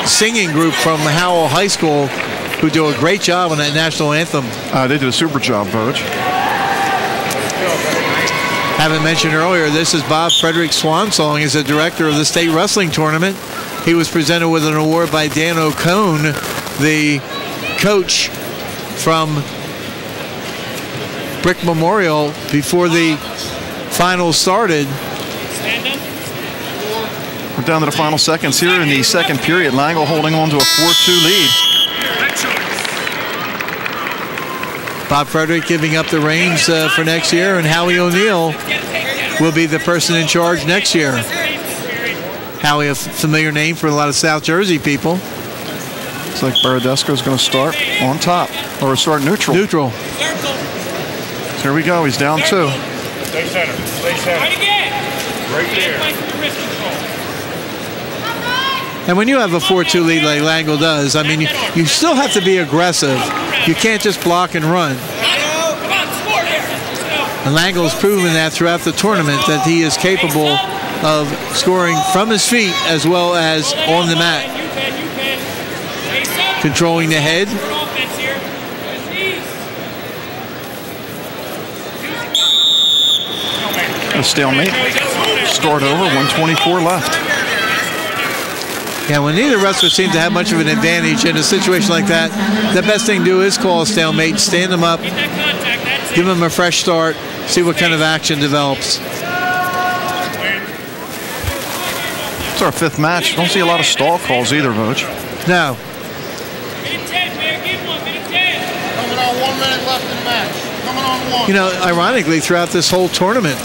singing group from Howell High School who do a great job on that national anthem. They did a super job, Coach. Haven't mentioned earlier, this is Bob Frederick Swansong. He's the director of the state wrestling tournament. He was presented with an award by Dan O'Cone, the coach from Brick Memorial, before the finals started. We're down to the final seconds here in the second period. Langle holding on to a 4-2 lead. Bob Frederick giving up the reins for next year, and Howie O'Neill will be the person in charge next year. Howie, a familiar name for a lot of South Jersey people. Looks like Baradesco is going to start on top, or start neutral. Neutral. So here we go. He's down 2. Stay center. Stay center. Right there. And when you have a 4-2 lead like Langle does, I mean, you still have to be aggressive. You can't just block and run. And Langle's proven that throughout the tournament, that he is capable of scoring from his feet as well as on the mat. Controlling the head. A stalemate. Start over, 124 left. Yeah, when neither wrestler seems to have much of an advantage in a situation like that, the best thing to do is call a stalemate, stand them up, give them a fresh start, see what kind of action develops. It's our 5th match. Don't see a lot of stall calls either, Voch. No. Coming on 1 minute left in the match. Coming on 1. You know, ironically, throughout this whole tournament,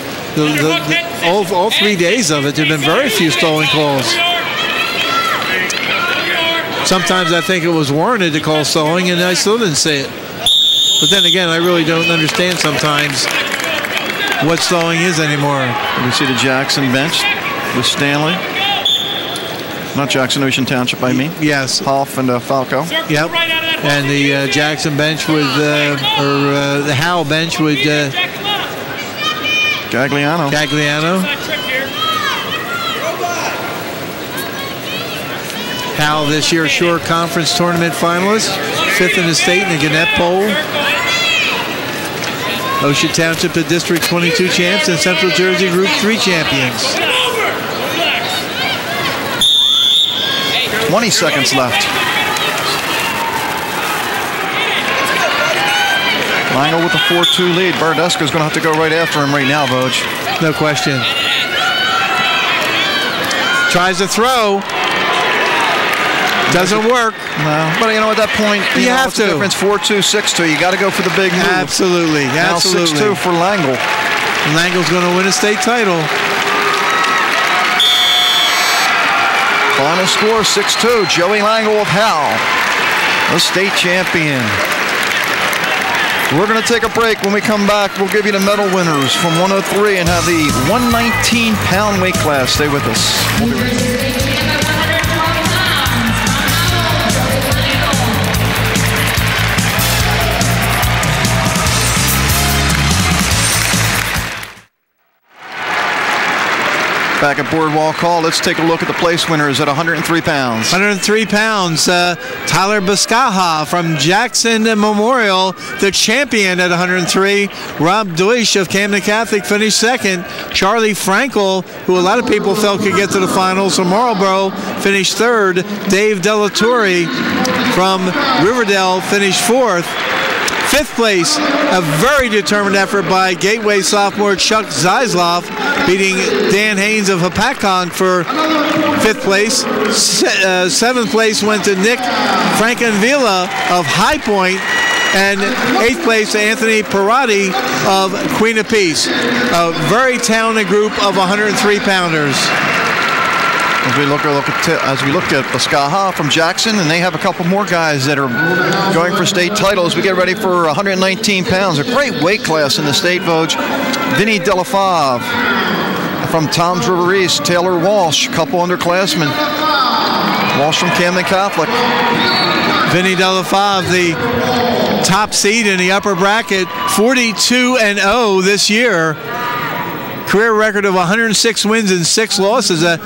all 3 days of it, there have been very few stalling calls. Sometimes I think it was warranted to call stalling, and I still didn't see it. But then again, I really don't understand sometimes what stalling is anymore. We see the Jackson bench with Stanley. Not Jackson, Ocean Township, I mean. Yes. Hoff and Falco. Yep. And the Jackson bench with, the Howell bench with Gagliano. Howell this year Shore Conference Tournament finalist, 5th in the state in the Gannett poll. Ocean Township, the District 22 champs, and Central Jersey Group 3 champions. 20 seconds left. Langle with a 4-2 lead. Baradesco is going to have to go right after him right now, Voch. No question. Tries to throw. Doesn't work. No. But you know, at that point, you have to. Difference 4-2, 6-2. You got to go for the big move. Absolutely. Now 6-2 for Langle. Langle's going to win a state title. Final score 6-2. Joey Langle of Howell, the state champion. We're going to take a break. When we come back, we'll give you the medal winners from 103 and have the 119-pound weight class. Stay with us. We'll be right back. Back at Boardwalk Hall, let's take a look at the place winners at 103 pounds. 103 pounds. Tyler Boscaja from Jackson Memorial, the champion at 103. Rob Deutsch of Camden Catholic finished second. Charlie Frankel, who a lot of people felt could get to the finals from Marlboro, finished third. Dave Delatorre from Riverdale finished fourth. Fifth place, a very determined effort by Gateway sophomore Chuck Zeisloff, beating Dan Haynes of Hapakon for fifth place. Seventh place went to Nick Frankenvilla of High Point, and eighth place to Anthony Parati of Queen of Peace. A very talented group of 103-pounders. As we look at Boscaja from Jackson, and they have a couple more guys that are going for state titles. We get ready for 119 pounds, a great weight class in the state, Voj. Vinny Delafave from Toms River East, Taylor Walsh, a couple underclassmen. Walsh from Camden Catholic. Vinny Delafave, the top seed in the upper bracket, 42-0 this year. Career record of 106 wins and 6 losses, a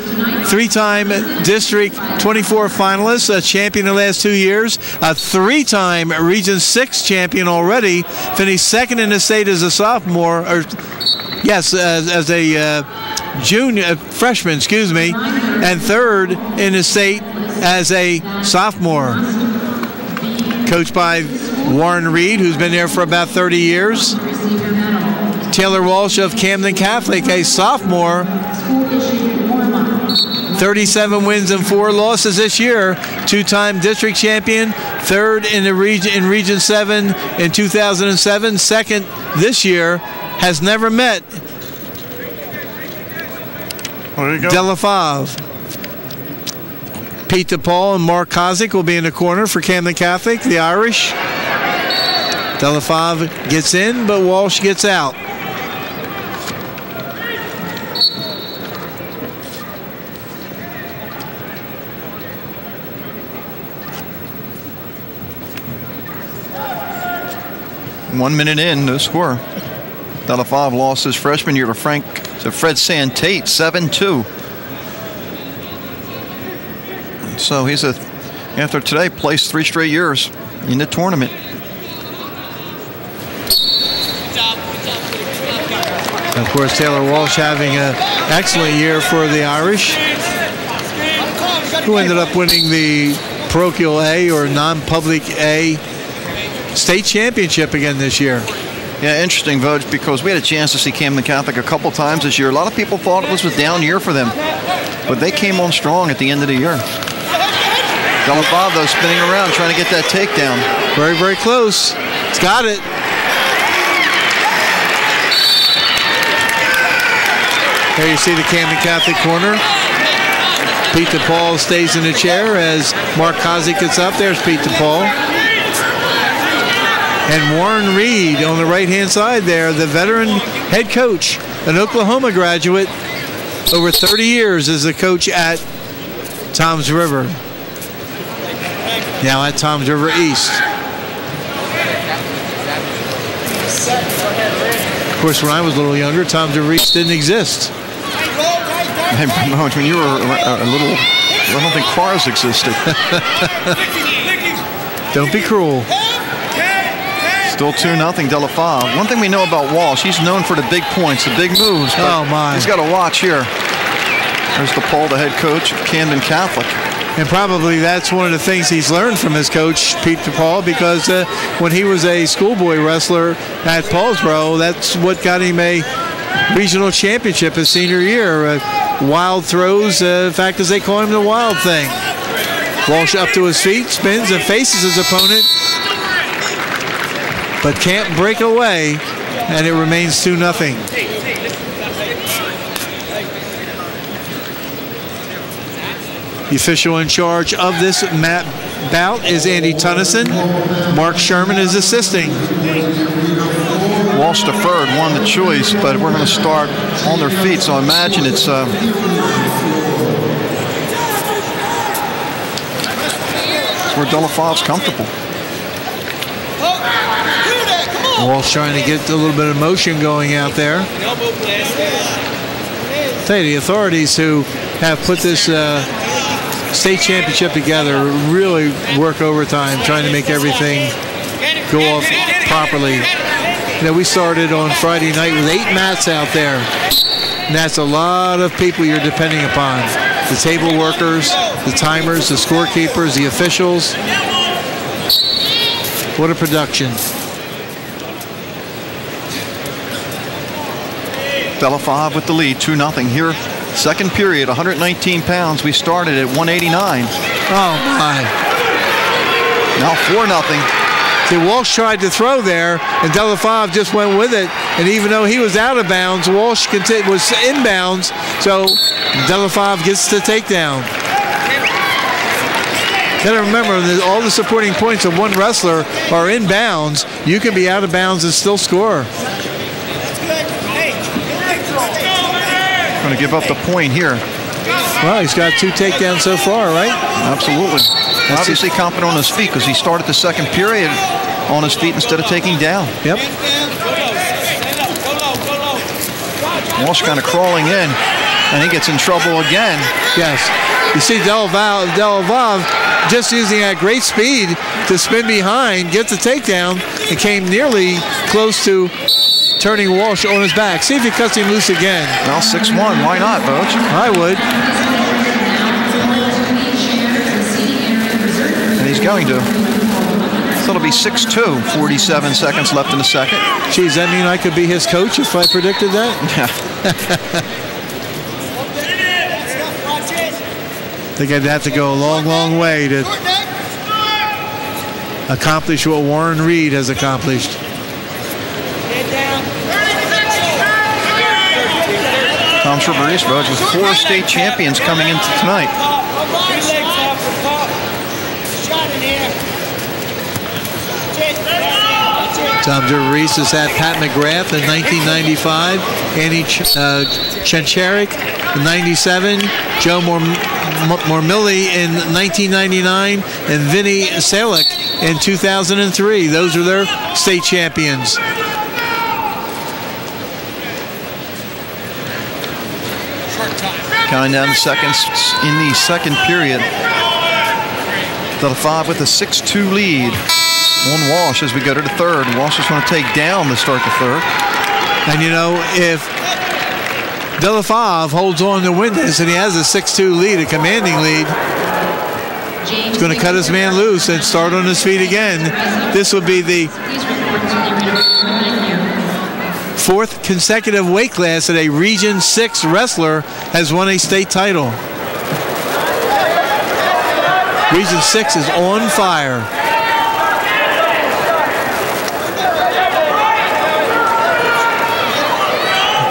three-time District 24 finalist, a champion in the last 2 years, a three-time Region 6 champion already, finished second in the state as a sophomore, as a freshman, and third in the state as a sophomore. Coached by Warren Reed, who's been there for about 30 years. Taylor Walsh of Camden Catholic, a sophomore, 37 wins and 4 losses this year, two-time district champion, third in the Region 7 in 2007, second this year, has never met Delafave. Pete DePaul and Mark Kozik will be in the corner for Camden Catholic, the Irish. Delafave gets in, but Walsh gets out. One minute in, no score. Delafave lost his freshman year to Fred Santate, 7-2. So he's after today, placed 3 straight years in the tournament. Of course, Taylor Walsh having an excellent year for the Irish, who ended up winning the parochial A or non-public A state championship again this year. Yeah, interesting, Voj, because we had a chance to see Camden Catholic a couple times this year. A lot of people thought it was a down year for them, but they came on strong at the end of the year. Delafave, though, spinning around, trying to get that takedown. Very, very close. He's got it. There you see the Camden Catholic corner. Pete DePaul stays in the chair as Mark Kozik gets up. There's Pete DePaul. And Warren Reed on the right-hand side there, the veteran head coach, an Oklahoma graduate, over 30 years as a coach at Toms River. Now at Toms River East. Of course, when I was a little younger, Toms River East didn't exist. When you were a little, I don't think cars existed. Don't be cruel. Still 2-0 Delafave. One thing we know about Walsh, he's known for the big points, the big moves. Oh, my. He's got to watch here. There's DePaul, the head coach of Camden Catholic. And probably that's one of the things he's learned from his coach, Pete DePaul, because when he was a schoolboy wrestler at Paulsboro, that's what got him a regional championship his senior year. Wild throws, in fact, as they call him, the wild thing. Walsh up to his feet, spins and faces his opponent, but can't break away, and it remains 2-0. The official in charge of this bout is Andy Tunnison. Mark Sherman is assisting. Walsh deferred, won the choice, but we're going to start on their feet, so I imagine it's where Delafave's comfortable. Walsh trying to get a little bit of motion going out there. Tell you, the authorities who have put this state championship together really work overtime trying to make everything go off properly. You know, we started on Friday night with 8 mats out there. And that's a lot of people you're depending upon. The table workers, the timers, the scorekeepers, the officials. What a production. Delafive with the lead, 2-0 here. Second period, 119 pounds. We started at 189. Oh, my. Now 4-0. See, Walsh tried to throw there, and Delafive just went with it. And even though he was out of bounds, Walsh was inbounds, so Delafive gets the takedown. Got to remember that all the supporting points of one wrestler are inbounds. You can be out of bounds and still score. Going to give up the point here. Well, he's got 2 takedowns so far, right? Absolutely. Obviously confident on his feet because he started the second period on his feet instead of taking down. Yep. Walsh kind of crawling in, and he gets in trouble again. Yes. You see Delafive just using that great speed to spin behind, get the takedown, and came nearly close to turning Walsh on his back. See if he cuts him loose again. Well, 6-1. Why not, Boach? I would. And he's going to. So it'll be 6-2. 47 seconds left in the second. Geez, that mean I could be his coach if I predicted that? Yeah. I think I'd have to go a long, long way to accomplish what Warren Reed has accomplished. Tom Treverius, Boach, with 4 state champions coming into tonight. Tom Treverius has had Pat McGrath in 1995, Annie Chencharik in 97, Joe Mormilli in 1999, and Vinny Salick in 2003. Those are their state champions. Counting down the seconds in the second period. Delafive with a 6-2 lead on Walsh as we go to the third. Walsh is going to take down to start the third. And you know, if Delafive holds on to win this and he has a 6-2 lead, a commanding lead, he's going to cut his man loose and start on his feet again. This would be the 4th consecutive weight class that a Region 6 wrestler has won a state title. Region 6 is on fire.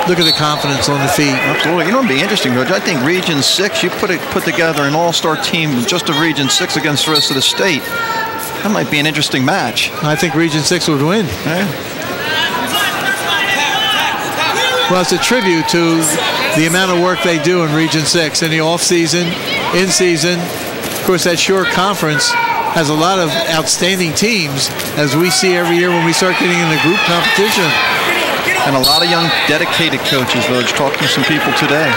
Look at the confidence on the feet. Absolutely. You know, it'd be interesting, Coach. I think Region 6, you put together an all-star team just of Region 6 against the rest of the state. That might be an interesting match. I think Region 6 would win. Yeah. Well, it's a tribute to the amount of work they do in Region 6 in the off-season, in-season. Of course, that short conference has a lot of outstanding teams, as we see every year when we start getting into group competition. And a lot of young, dedicated coaches, Vogue. Talked to some people today.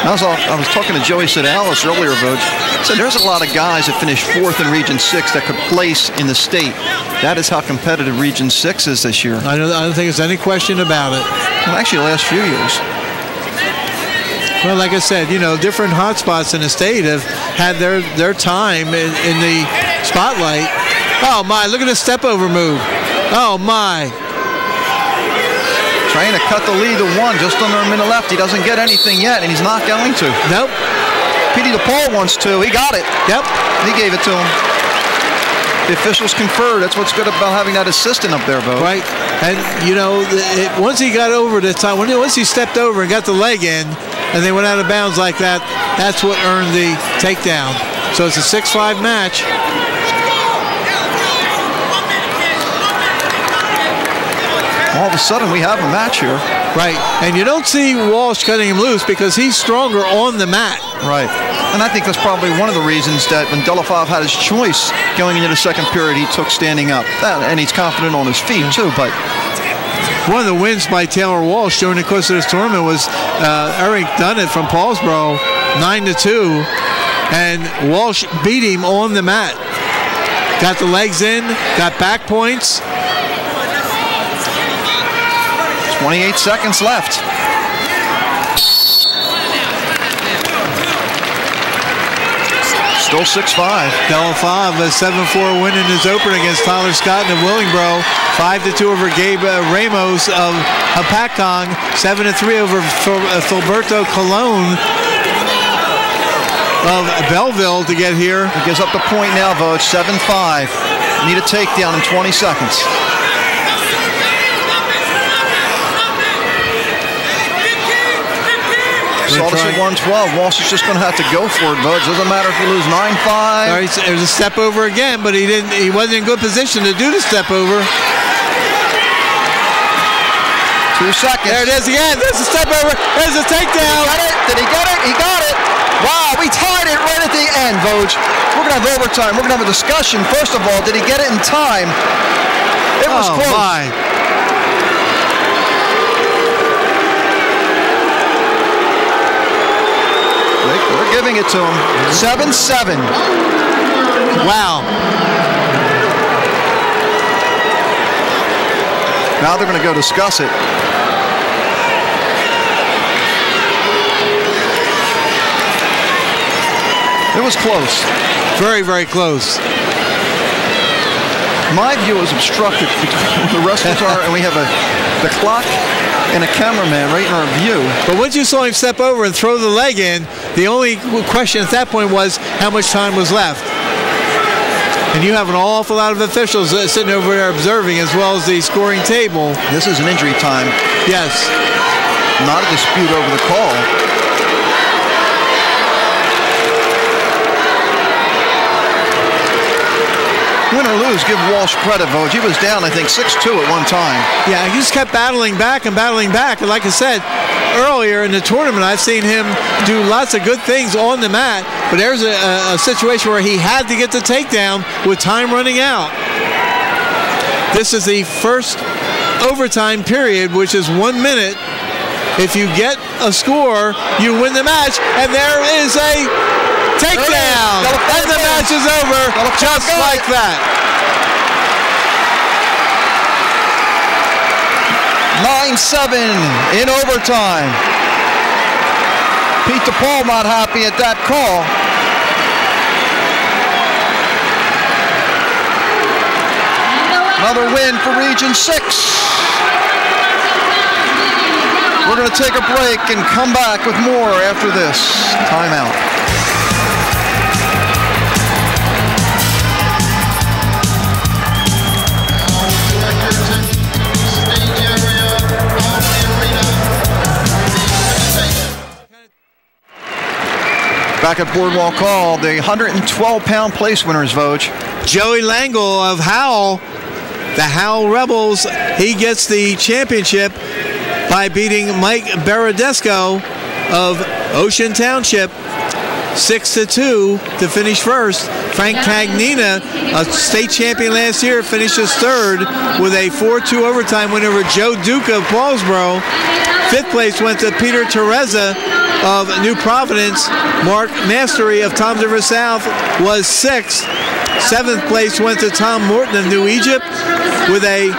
I was talking to Joey Sedalis earlier, Vogue. Said there's a lot of guys that finished 4th in Region 6 that could place in the state. That is how competitive Region 6 is this year. I don't think there's any question about it. Well, actually, the last few years. Well, like I said, you know, different hotspots in the state have had their time in the spotlight. Oh, my, look at the step-over move. Oh, my. Trying to cut the lead to 1, just under a minute left. He doesn't get anything yet, and he's not going to. Nope. Petey DePaul wants to. He got it. Yep. He gave it to him. The officials conferred. That's what's good about having that assistant up there, Bo. Right. And, you know, once he got over the top, once he stepped over and got the leg in, and they went out of bounds like that, that's what earned the takedown. So it's a 6-5 match. All of a sudden, we have a match here. Right. And you don't see Walsh cutting him loose because he's stronger on the mat. Right. And I think that's probably one of the reasons that when Delafive had his choice going into the second period, he took standing up. And he's confident on his feet, too. But One of the wins by Taylor Walsh during the course of this tournament was Eric Dunnett from Paulsboro, 9-2, and Walsh beat him on the mat. Got the legs in, got back points. 28 seconds left. Still 6-5. Delafav, a 7-4 win in his opener against Tyler Scott of Willingboro. 5-2 over Gabe Ramos of Hapakong. 7-3 over Filberto Colon of Belleville to get here. He gives up the point now, Vogt. 7-5. Need a takedown in 20 seconds. Saw this at 112. Walsh is just going to have to go for it, Vogt. Doesn't matter if you lose 9-5. Right, there's a step over again, but he wasn't in good position to do the step over. 2 seconds. There it is again. There's a step over. There's a takedown. Did he get it? He got it. Wow, we tied it right at the end, Vogt. We're going to have overtime. We're going to have a discussion. First of all, did he get it in time? It was close. My. We're giving it to him. 7-7. Wow. Now they're going to go discuss it. It was close. Very, very close. My view is obstructed between the wrestlers are, and we have the clock and a cameraman right in our view. But once you saw him step over and throw the leg in, the only question at that point was how much time was left. And you have an awful lot of officials sitting over there observing, as well as the scoring table. This is an injury time. Yes. Not a dispute over the call. Win or lose, give Walsh credit, Vogt. He was down, I think, 6-2 at one time. Yeah, he just kept battling back and battling back. And like I said, earlier in the tournament, I've seen him do lots of good things on the mat, but there's a situation where he had to get the takedown with time running out. This is the first overtime period, which is 1 minute. If you get a score, you win the match, and there is a takedown, and the match is over just like that. 9-7 in overtime. Pete DePaul not happy at that call. Another win for Region 6. We're going to take a break and come back with more after this timeout. Back at Boardwalk Hall, the 112-pound place winners, Vogt. Joey Langle of Howell, the Howell Rebels, he gets the championship by beating Mike Baradesco of Ocean Township 6-2 to finish first. Frank Cagnina, a state champion last year, finishes third with a 4-2 overtime win over Joe Duca of Paulsboro. Fifth place went to Peter Teresa of New Providence. Mark Mastery of Toms River South was sixth. Seventh place went to Tom Morton of New Egypt with a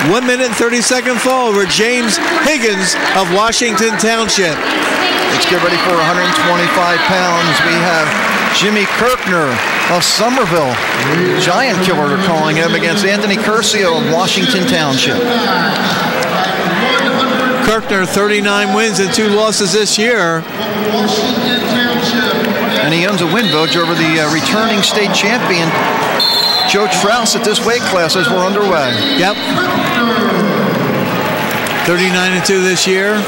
1 minute and 30-second fall over James Higgins of Washington Township. Let's get ready for 125 pounds. We have Jimmy Kirkner of Somerville. Giant Killer, they're calling him, against Anthony Curcio of Washington Township. Kirkner, 39 wins and 2 losses this year. And he owns a win, Vogt, over the returning state champion, Joe Trouse, at this weight class as we're underway. Yep. 39-2 this year.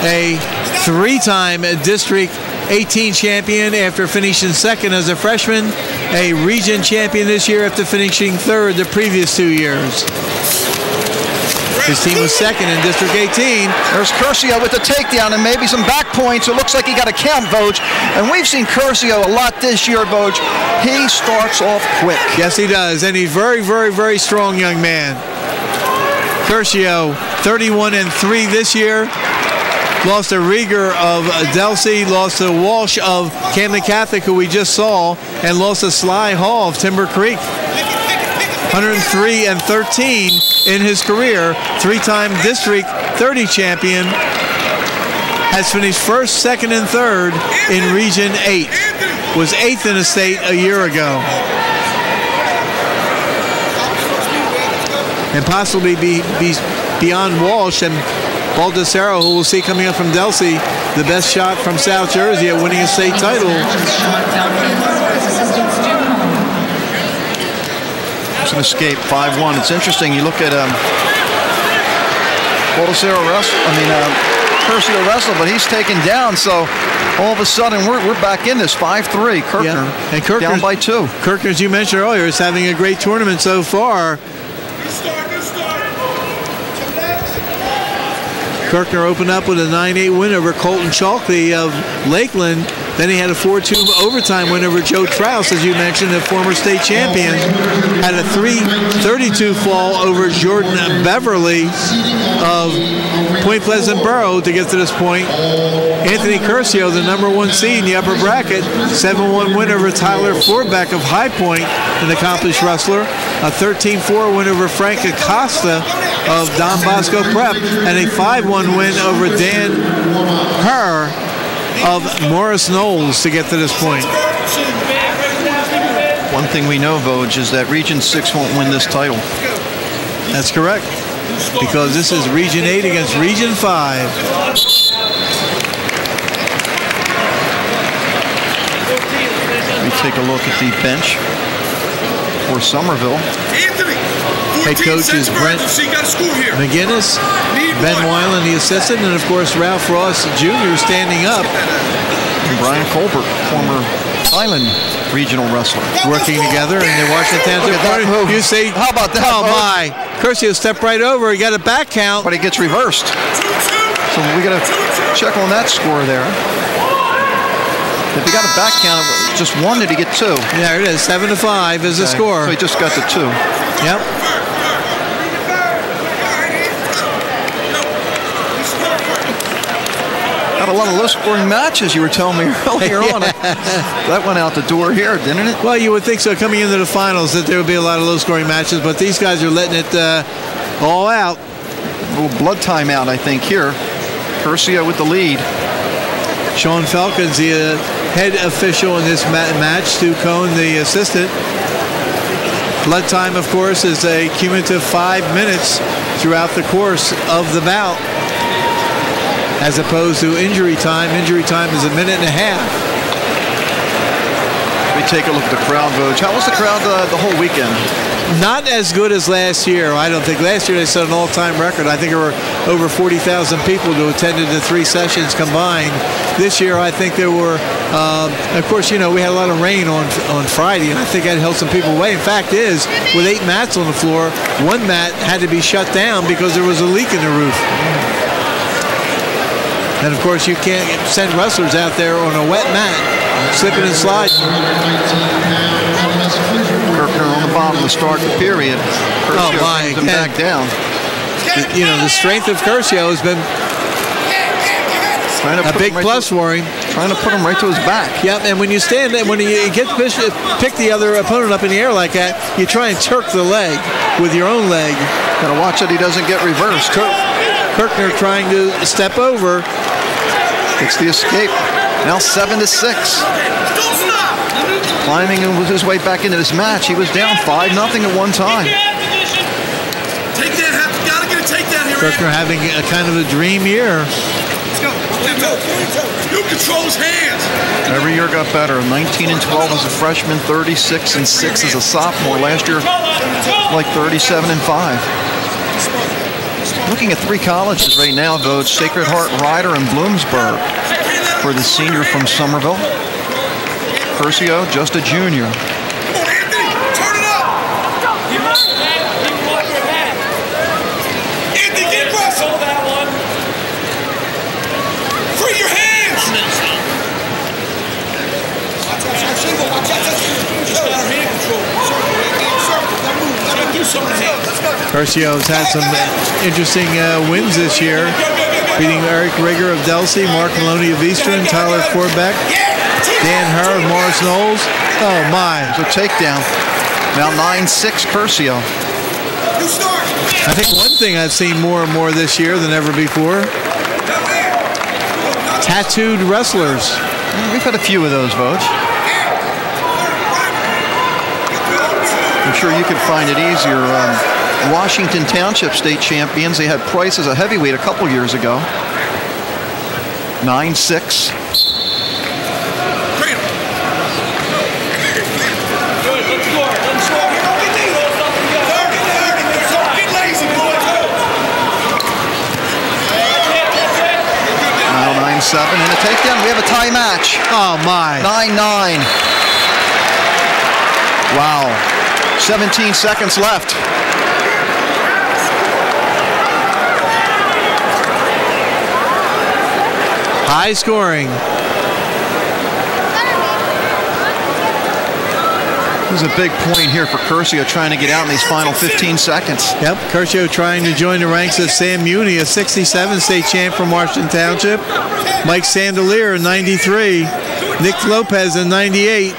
A 3-time District 18 champion after finishing second as a freshman. A region champion this year after finishing third the previous 2 years. His team was second in District 18. There's Curcio with the takedown and maybe some back points. It looks like he got a count, Vogt. And we've seen Curcio a lot this year, Vogt. He starts off quick. Yes, he does. And he's very, very, very strong young man. Curcio, 31-3 this year. Lost to Rieger of Delsey, lost to Walsh of Camden Catholic, who we just saw, and lost to Sly Hall of Timber Creek. 103-13 in his career. Three-time District 30 champion. Has finished first, second, and third in Region 8. Was 8th in the state a year ago. And possibly be beyond Walsh and Baldessaro, who we'll see coming up from Delsey, the best shot from South Jersey at winning a state title. It's an escape, 5-1. It's interesting. You look at Baldessaro Curcio wrestle, but he's taken down. So all of a sudden, we're back in this 5-3. Kirkner, yeah. And Kirkner down by 2. Kirkner, as you mentioned earlier, is having a great tournament so far. Kirkner opened up with a 9-8 win over Colton Chalkley of Lakeland. Then he had a 4-2 overtime win over Joe Trouse, as you mentioned, the former state champion. Had a 3-32 fall over Jordan Beverly of Point Pleasant Borough to get to this point. Anthony Curcio, the #1 seed in the upper bracket, 7-1 win over Tyler Forbeck of High Point, an accomplished wrestler. A 13-4 win over Frank Acosta of Don Bosco Prep, and a 5-1 win over Dan Herr of Morris Knowles to get to this point. One thing we know, Voj, is that Region 6 won't win this title. That's correct, because this is Region 8 against Region 5. We take a look at the bench for Somerville. Head coach is Brent McGinnis, Ben Weiland, the assistant, and of course Ralph Ross Jr. standing up. And Brian Colbert, former Highland regional wrestler. Working together in the Washington Township. You say, how about that? Oh my! Curcio stepped right over. He got a back count. But he gets reversed. So we got to check on that score there. If he got a back count, just 1, did he get 2? Yeah, it is. 7-5 is the score. So he just got the 2. Yep. Had a lot of low-scoring matches, you were telling me earlier on. That went out the door here, didn't it? Well, you would think so coming into the finals that there would be a lot of low-scoring matches, but these guys are letting it all out. A little blood timeout, I think, here. Curcio with the lead. Sean Falcons, the head official in this match. Stu Cohn, the assistant. Blood time, of course, is a cumulative 5 minutes throughout the course of the bout, as opposed to injury time. Injury time is 1.5 minutes. We take a look at the crowd, Voj. How was the crowd the whole weekend? Not as good as last year, I don't think. Last year they set an all-time record. I think there were over 40,000 people who attended the 3 sessions combined. This year I think there were, of course, you know, we had a lot of rain on Friday, and I think that held some people away. In fact is, with 8 mats on the floor, 1 mat had to be shut down because there was a leak in the roof. And of course you can't send wrestlers out there on a wet mat, slipping and sliding. Kirkner on the bottom to start the period. Curcio brings him back down. You know, the strength of Curcio has been a big plus for him. Trying to put him right to his back. Yep, and when you stand there, when you get pick the other opponent up in the air like that, you try and turk the leg with your own leg. Gotta watch that he doesn't get reversed. Kirkner trying to step over. Gets the escape. Now 7-6. Climbing his way back into this match. He was down 5-0 at one time. Kirkner having a kind of a dream year. You control his hands. Every year got better. 19-12 as a freshman, 36-6 as a sophomore. Last year, like 37-5. Looking at 3 colleges right now, though, it's Sacred Heart, Ryder, and Bloomsburg for the senior from Somerville. Curcio, just a junior. Come on, Anthony, turn it up. Anthony, get wrestle that one. Free your hands. Curcio's had some interesting wins this year, beating Eric Rigger of Delsey, Mark Maloney of Eastern, Tyler Forbeck, Dan Herr of Morris Knowles. Oh my. It's a takedown. Now 9-6 Curcio. I think one thing I've seen more and more this year than ever before, tattooed wrestlers. We've had a few of those, Votes. I'm sure you could find it easier. Washington Township state champions, they had Price as a heavyweight a couple years ago. 9-6. Now 9-7 and a takedown. We have a tie match. Oh my. 9-9. Wow. 17 seconds left. High scoring. This is a big point here for Curcio, trying to get out in these final 15 seconds. Yep, Curcio trying to join the ranks of Sam Muni, a 67 state champ from Washington Township. Mike Sandelier in 93. Nick Lopez in 98.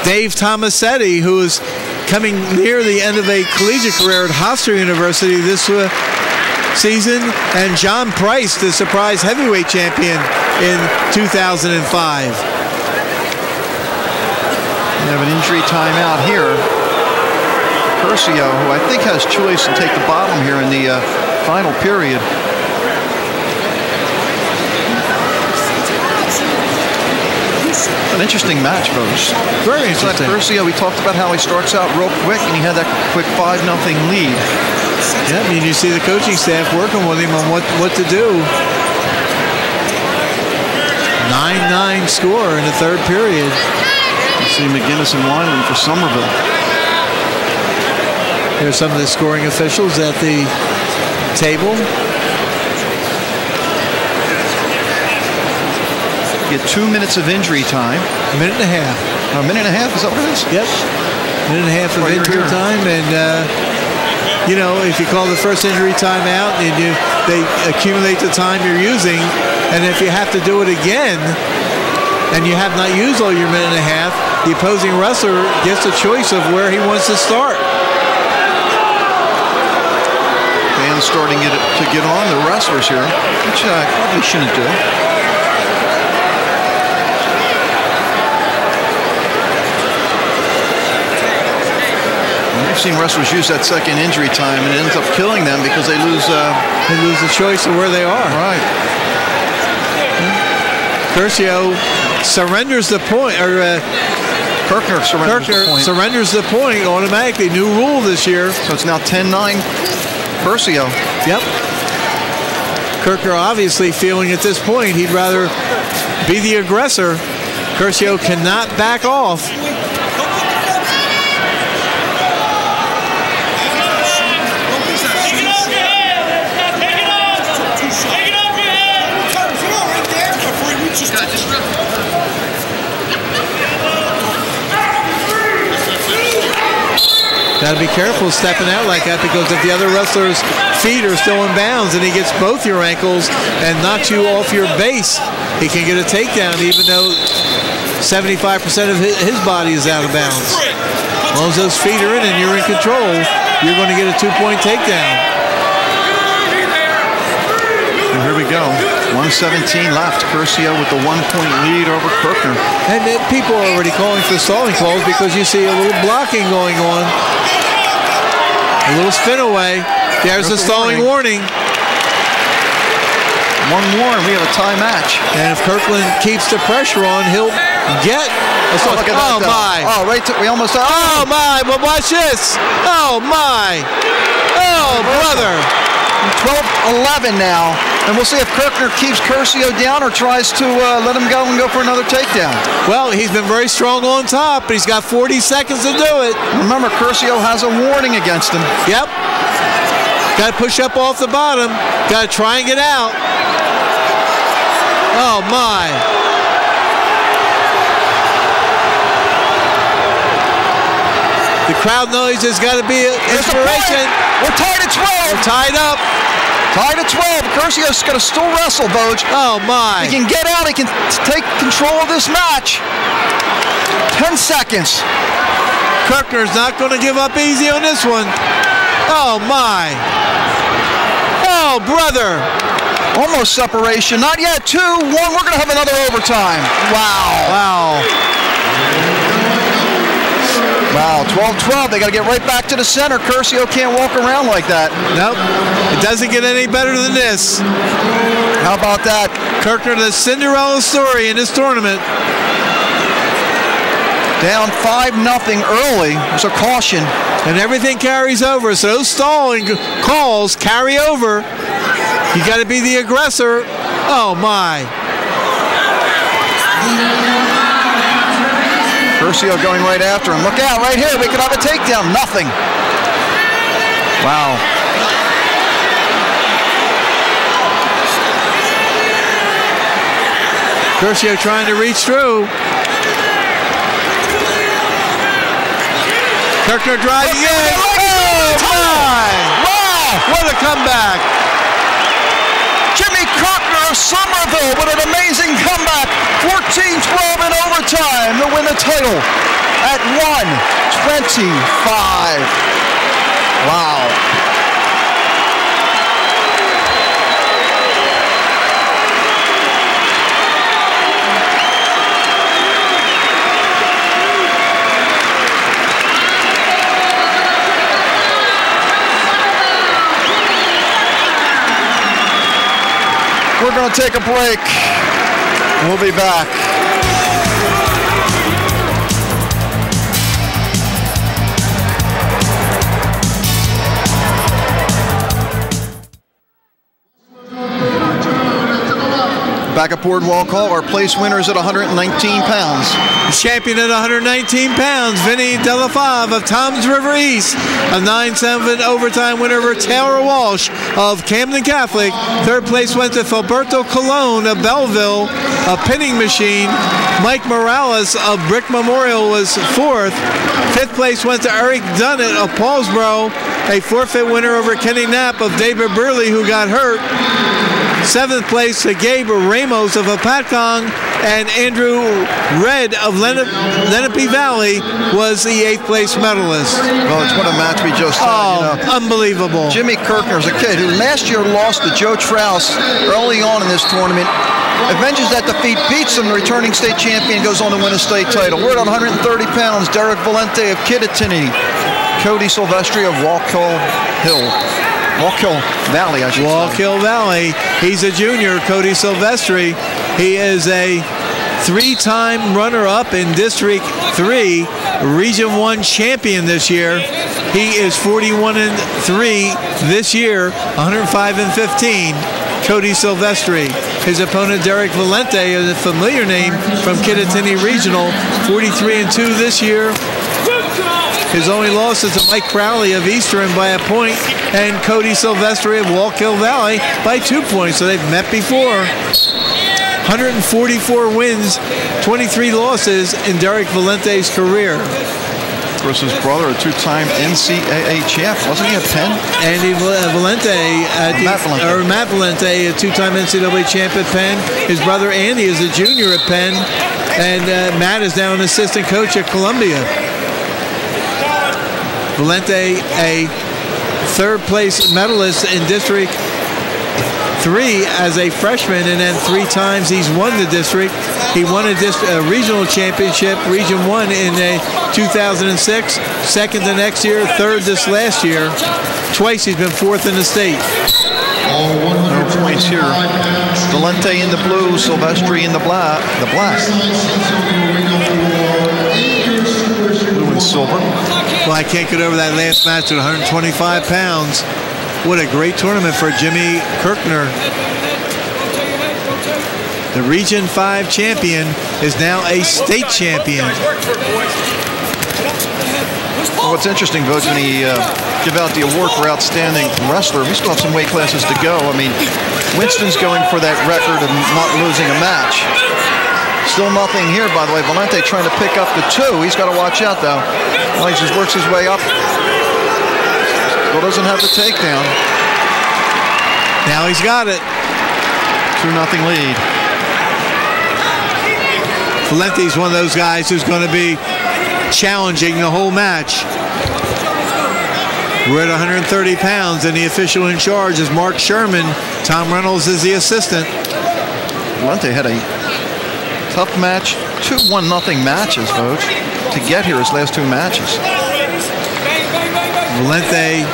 Dave Tomasetti, who is coming near the end of a collegiate career at Hofstra University this season, and John Price, the surprise heavyweight champion in 2005. We have an injury timeout here. Curcio, who I think has choice to take the bottom here in the final period. An interesting match, folks. Very interesting. Curcio, we talked about how he starts out real quick, and he had that quick 5-0 lead. Yeah, I mean, you see the coaching staff working with him on what to do. 9-9 score in the third period. You see McGinnis and Wineland for Somerville. Here's some of the scoring officials at the table. Get 2 minutes of injury time. A minute and a half. A minute and a half, is that what it is? Yep. Minute and a half of injury time, and you know, if you call the first injury time out, and they accumulate the time you're using, and if you have to do it again, and you have not used all your minute and a half, the opposing wrestler gets a choice of where he wants to start. Fans starting to get on the wrestlers here, which I probably shouldn't do. I've seen wrestlers use that second injury time, and it ends up killing them because they lose the choice of where they are. Right. Curcio surrenders the point, or Kirkner surrenders the point automatically. New rule this year. So it's now 10-9 Curcio. Yep. Kirkner obviously feeling at this point he'd rather be the aggressor. Curcio cannot back off. Got to be careful stepping out like that, because if the other wrestler's feet are still in bounds and he gets both your ankles and knocks you off your base, he can get a takedown even though 75% of his body is out of bounds. As long as those feet are in and you're in control, you're going to get a 2-point takedown. And here we go. 1:17 left. Curcio with the 1-point lead over Kirkner. And people are already calling for stalling calls because you see a little blocking going on. A little spin away. There's a stalling warning. One more, and we have a tie match. And if Kirkland keeps the pressure on, he'll get a look at that. Oh, my. Oh, right. We almost. Oh, my. But watch this. Oh, my. Oh, brother. 12-11 now. And we'll see if Kirkner keeps Curcio down or tries to let him go and go for another takedown. Well, he's been very strong on top, but he's got 40 seconds to do it. Remember, Curcio has a warning against him. Yep. Got to push up off the bottom. Got to try and get out. Oh, my. The crowd noise has got to be inspiration. We're tied at 12. We're tied up. Tied at 12. Curcio's going to still wrestle, Boj. Oh, my. He can get out. He can take control of this match. 10 seconds. Kirkner's not going to give up easy on this one. Oh, my. Oh, brother. Almost separation. Not yet. 2-1. We're going to have another overtime. Wow. Wow, 12-12. They got to get right back to the center. Curcio can't walk around like that. Nope. It doesn't get any better than this. How about that? Kirkner, the Cinderella story in this tournament. Down 5-0 early. There's a caution. And everything carries over. So those stalling calls carry over. You got to be the aggressor. Oh, my. Curcio going right after him. Look out, right here. We could have a takedown. Nothing. Wow. Curcio trying to reach through. Kirkner driving in. Oh, my. Wow. What a comeback. Jimmy Kirkner of Somerville with an amazing comeback. 14-12 in overtime to win the title at 125. Wow. We're going to take a break. We'll be back. Back at Boardwalk Hall, our place winners at 119 pounds. The champion at 119 pounds, Vinny Delafave of Toms River East. A 9-7 overtime winner over Taylor Walsh of Camden Catholic. Third place went to Filberto Colon of Belleville, a pinning machine. Mike Morales of Brick Memorial was fourth. Fifth place went to Eric Dunnett of Paulsboro, a forfeit winner over Kenny Knapp of David Burley, who got hurt. Seventh place to Gabe Ramos of Apatcong, and Andrew Red of Lenape Valley was the 8th place medalist. Well, it's what a match we just had. Oh, you know. Unbelievable. Jimmy Kirkner is a kid who last year lost to Joe Trouse early on in this tournament. Avenges that defeat, beats him, the returning state champion, goes on to win a state title. We're at 130 pounds. Derek Valente of Kittatinny. Cody Silvestri of Wallkill Valley, I should say. Wallkill Valley. He's a junior, Cody Silvestri. He is a 3-time runner-up in District 3, Region 1 champion this year. He is 41-3 this year, 105-15. Cody Silvestri. His opponent, Derek Valente, is a familiar name from Kittatinny Regional, 43-2 this year. His only loss is to Mike Crowley of Eastern by a point, and Cody Silvestri of Wallkill Valley by 2 points. So they've met before. 144 wins, 23 losses in Derek Valente's career. Of course, his brother, a 2-time NCAA champ. Wasn't he at Penn? Andy Valente, Matt Valente, a 2-time NCAA champ at Penn. His brother Andy is a junior at Penn, and Matt is now an assistant coach at Columbia. Valente, a 3rd place medalist in District 3 as a freshman, and then 3 times he's won the district. He won a regional championship, Region 1 in 2006, 2nd the next year, 3rd this last year. Twice he's been 4th in the state. No points here. Valente in the blue, Silvestri in the black. Blue and silver. Well, I can't get over that last match at 125 pounds. What a great tournament for Jimmy Kirkner. The Region 5 champion is now a state champion. Well, what's interesting, Vogt, when he give out the award for outstanding wrestler, we still have some weight classes to go. I mean, Winston's going for that record of not losing a match. Still nothing here, by the way. Valente trying to pick up the 2. He's got to watch out, though. Well, he just works his way up. Still doesn't have the takedown. Now he's got it. 2-0 lead. Valente's one of those guys who's going to be challenging the whole match. We're at 130 pounds, and the official in charge is Mark Sherman. Tom Reynolds is the assistant. Valente had a tough match, 2 1-0 matches, folks, to get here his last 2 matches. Valente,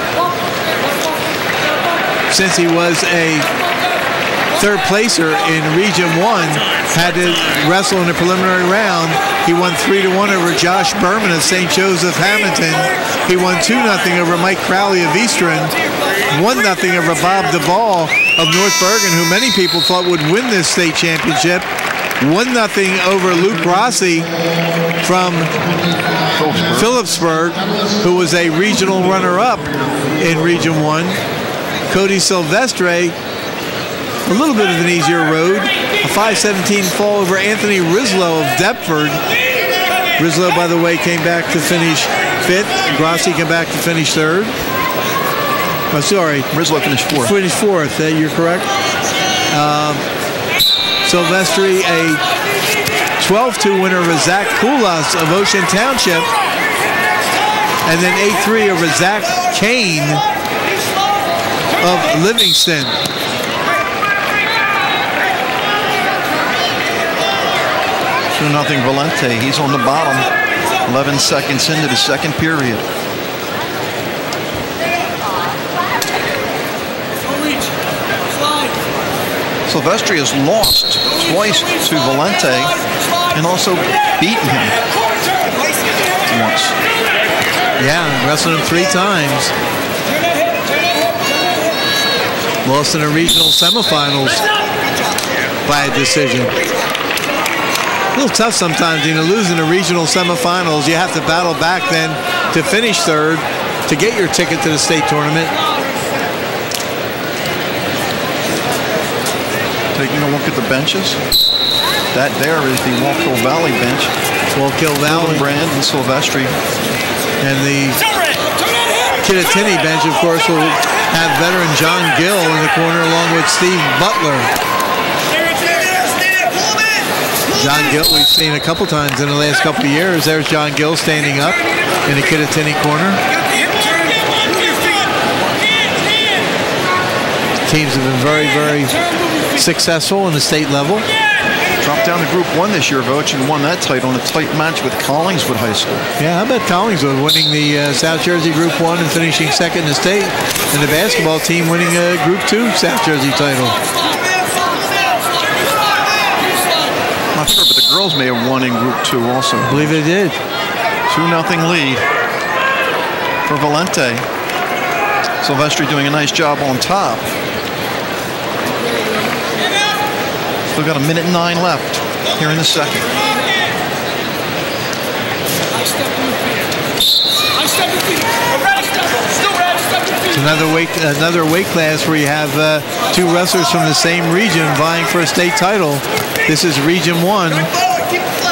since he was a third placer in Region 1, had to wrestle in the preliminary round. He won 3-1 over Josh Berman of St. Joseph Hamilton. He won 2-0 over Mike Crowley of Eastern. 1-0 over Bob Duvall of North Bergen, who many people thought would win this state championship. 1-0 over Luke Rossi from Phillipsburg, who was a regional runner-up in Region 1. Cody Silvestre, a little bit of an easier road. A 5-17 fall over Anthony Rislow of Deptford. Rislow, by the way, came back to finish 5th. Grossi came back to finish 3rd. Oh, sorry. Rislow finished 4th. Finished 4th, you're correct. Silvestre, a 12-2 winner over Zach Koulas of Ocean Township. And then 8-3 over Zach Kane of Livingston. Nothing Valente. He's on the bottom. 11 seconds into the second period. Silvestre has lost twice to Valente and also beaten him once. Yeah, wrestled him 3 times. Lost in the regional semifinals by a decision. A little tough sometimes, losing the regional semifinals. You have to battle back then to finish 3rd to get your ticket to the state tournament. Taking a look at the benches. That there is the Wallkill Valley bench. Wallkill Valley. Brand and Silvestre. And the Kittatinny bench, of course, will have veteran John Gill in the corner along with Steve Butler. John Gill, we've seen a couple times in the last couple of years. There's John Gill standing up in the Kittatinny corner. Teams have been very, very successful in the state level. Dropped down to Group 1 this year, Voch, and won that title in a tight match with Collingswood High School. Yeah, how about Collingswood winning the South Jersey Group 1 and finishing 2nd in the state, and the basketball team winning a Group 2 South Jersey title. Not sure, but the girls may have won in Group 2 also. I believe they did. 2-0 lead for Valente. Silvestre doing a nice job on top. Still got 1:09 left here in the second. It's another weight class where you have 2 wrestlers from the same region vying for a state title. This is Region 1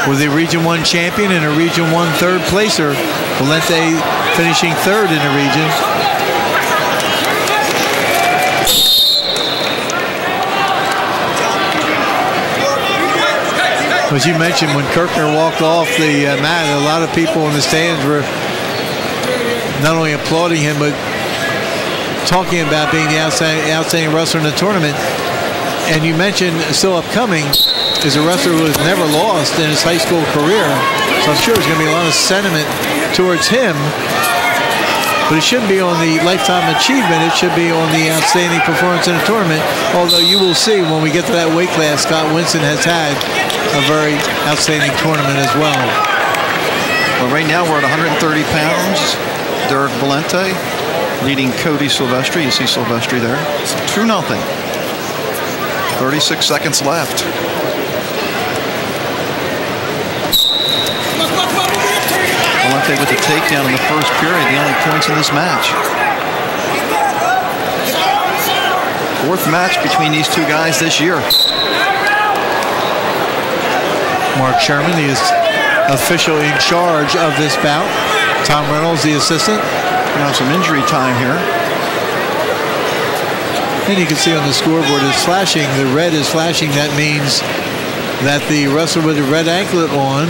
with a Region 1 champion and a Region 1 third placer. Valente finishing 3rd in the region. As you mentioned, when Kirkner walked off the mat, a lot of people in the stands were not only applauding him, but talking about being the outstanding wrestler in the tournament. And you mentioned still upcoming is a wrestler who has never lost in his high school career. So I'm sure there's going to be a lot of sentiment towards him. But it shouldn't be on the lifetime achievement. It should be on the outstanding performance in the tournament. Although you will see when we get to that weight class, Scott Winston has had a very outstanding tournament as well. Well, right now we're at 130 pounds. Derek Valente leading Cody Silvestre. You see Silvestre there. 2-0. 36 seconds left. Valente with the takedown in the first period, the only points in this match. 4th match between these 2 guys this year. Mark Sherman, the official in charge of this bout. Tom Reynolds, the assistant. Now some injury time here. And you can see on the scoreboard it's flashing. The red is flashing. That means that the wrestler with the red anklet on,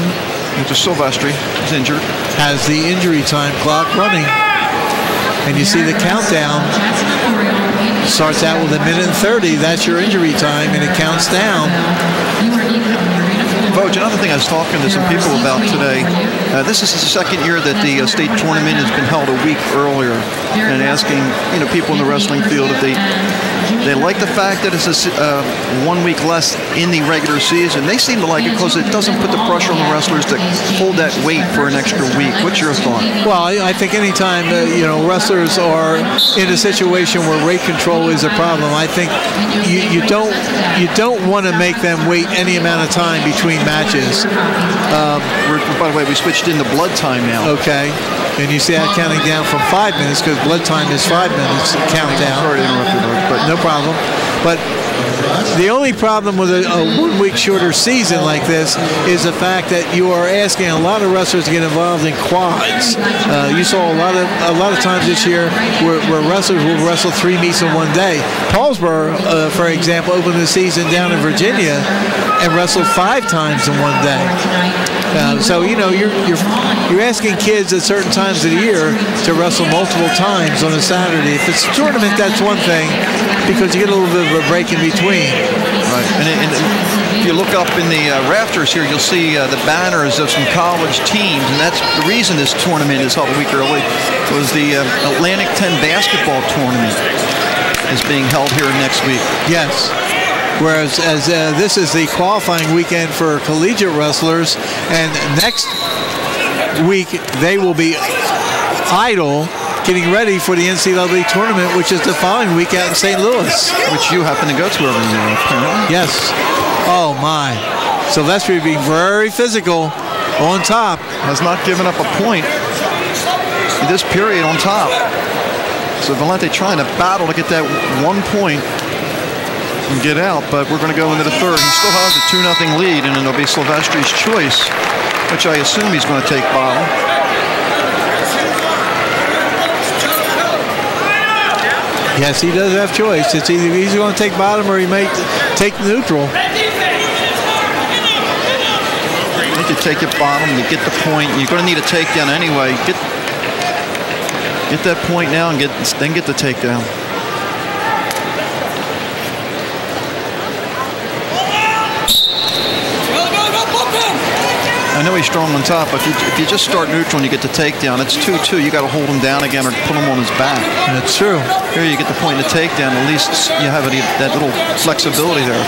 Mr. Silvestri, is injured, has the injury time clock running. And you see the countdown starts out with 1:30. That's your injury time, and it counts down. Vogue, another thing I was talking to some people about today, this is the second year that the state tournament has been held a week earlier, and asking people in the wrestling field if they like the fact that it's 1 week less in the regular season. They seem to like it because it doesn't put the pressure on the wrestlers to hold that weight for an extra week. What's your thought? Well, I think anytime wrestlers are in a situation where weight control is a problem, I think you don't want to make them wait any amount of time between matches. By the way, we switched into blood time now. Okay. And you see that counting down from 5 minutes because blood time is 5 minutes countdown. Sorry to interrupt you, but no problem. But the only problem with a 1 week shorter season like this is the fact that you are asking a lot of wrestlers to get involved in quads. You saw a lot of times this year where wrestlers will wrestle 3 meets in 1 day. Paulsboro, for example, opened the season down in Virginia and wrestled 5 times in 1 day. So you're asking kids at certain times of the year to wrestle multiple times on a Saturday. If it's a tournament, that's one thing because you get a little bit of a break in between. Right. And if you look up in the rafters here, you'll see the banners of some college teams, and that's the reason this tournament is held a week early. Was the Atlantic 10 basketball tournament is being held here next week. Yes. Whereas this is the qualifying weekend for collegiate wrestlers, and next week they will be idle getting ready for the NCAA tournament, which is the following week out in St. Louis. Which you happen to go to every year, apparently. Yes. Oh, my. Silvestri being very physical on top. Has not given up a point in this period on top. So Valente trying to battle to get that 1 point and get out, but we're going to go into the third. He still has a 2-0 lead, and it'll be Silvestri's choice, which I assume he's going to take bottom. Yes, he does have choice. It's either he's going to take bottom or he may take neutral. I think you take it bottom, you get the point. You're going to need a takedown anyway. Get that point now and then get the takedown. I know he's strong on top, but if you just start neutral and you get the takedown, it's 2-2. You got to hold him down again or put him on his back. That's true. Here you get the point in the takedown. At least you have that little flexibility there.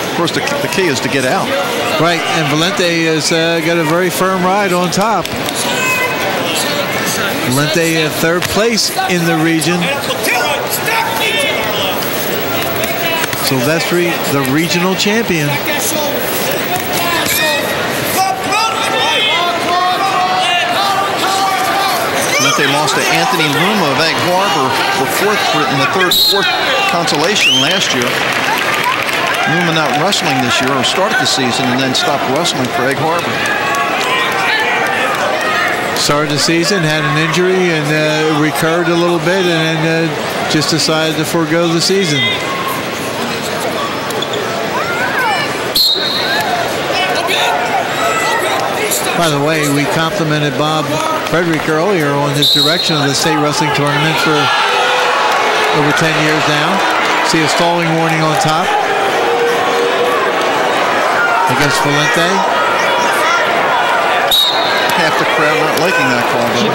Of course, the key is to get out. Right, and Valente has got a very firm ride on top. Valente third place in the region. Silvestri, the regional champion. They lost to Anthony Luma of Egg Harbor in the fourth consolation last year. Luma not wrestling this year, or started the season and then stopped wrestling for Egg Harbor. Started the season, had an injury, and recurred a little bit, and then just decided to forego the season. By the way, we complimented Bob Frederick earlier on his direction of the state wrestling tournament for over 10 years now. See a stalling warning on top against Valente. Half the crowd not liking that call, though.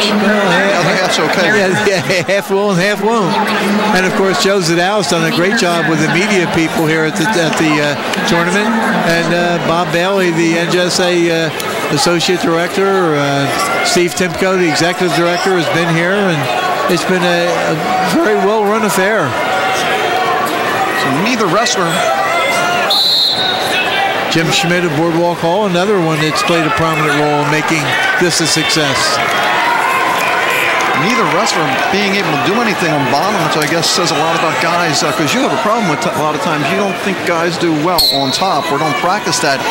Half's okay. Yeah, half will and half won't. And of course, Joe Zidow's done a great job with the media people here at the tournament. And Bob Bailey, the NJSA Associate Director, Steve Timko, the Executive Director, has been here, and it's been a very well-run affair. So neither wrestler. Jim Schmidt of Boardwalk Hall, another one that's played a prominent role in making this a success. neither wrestler being able to do anything on bottom, which I guess says a lot about guys, because you have a problem with a lot of times you don't think guys do well on top or don't practice that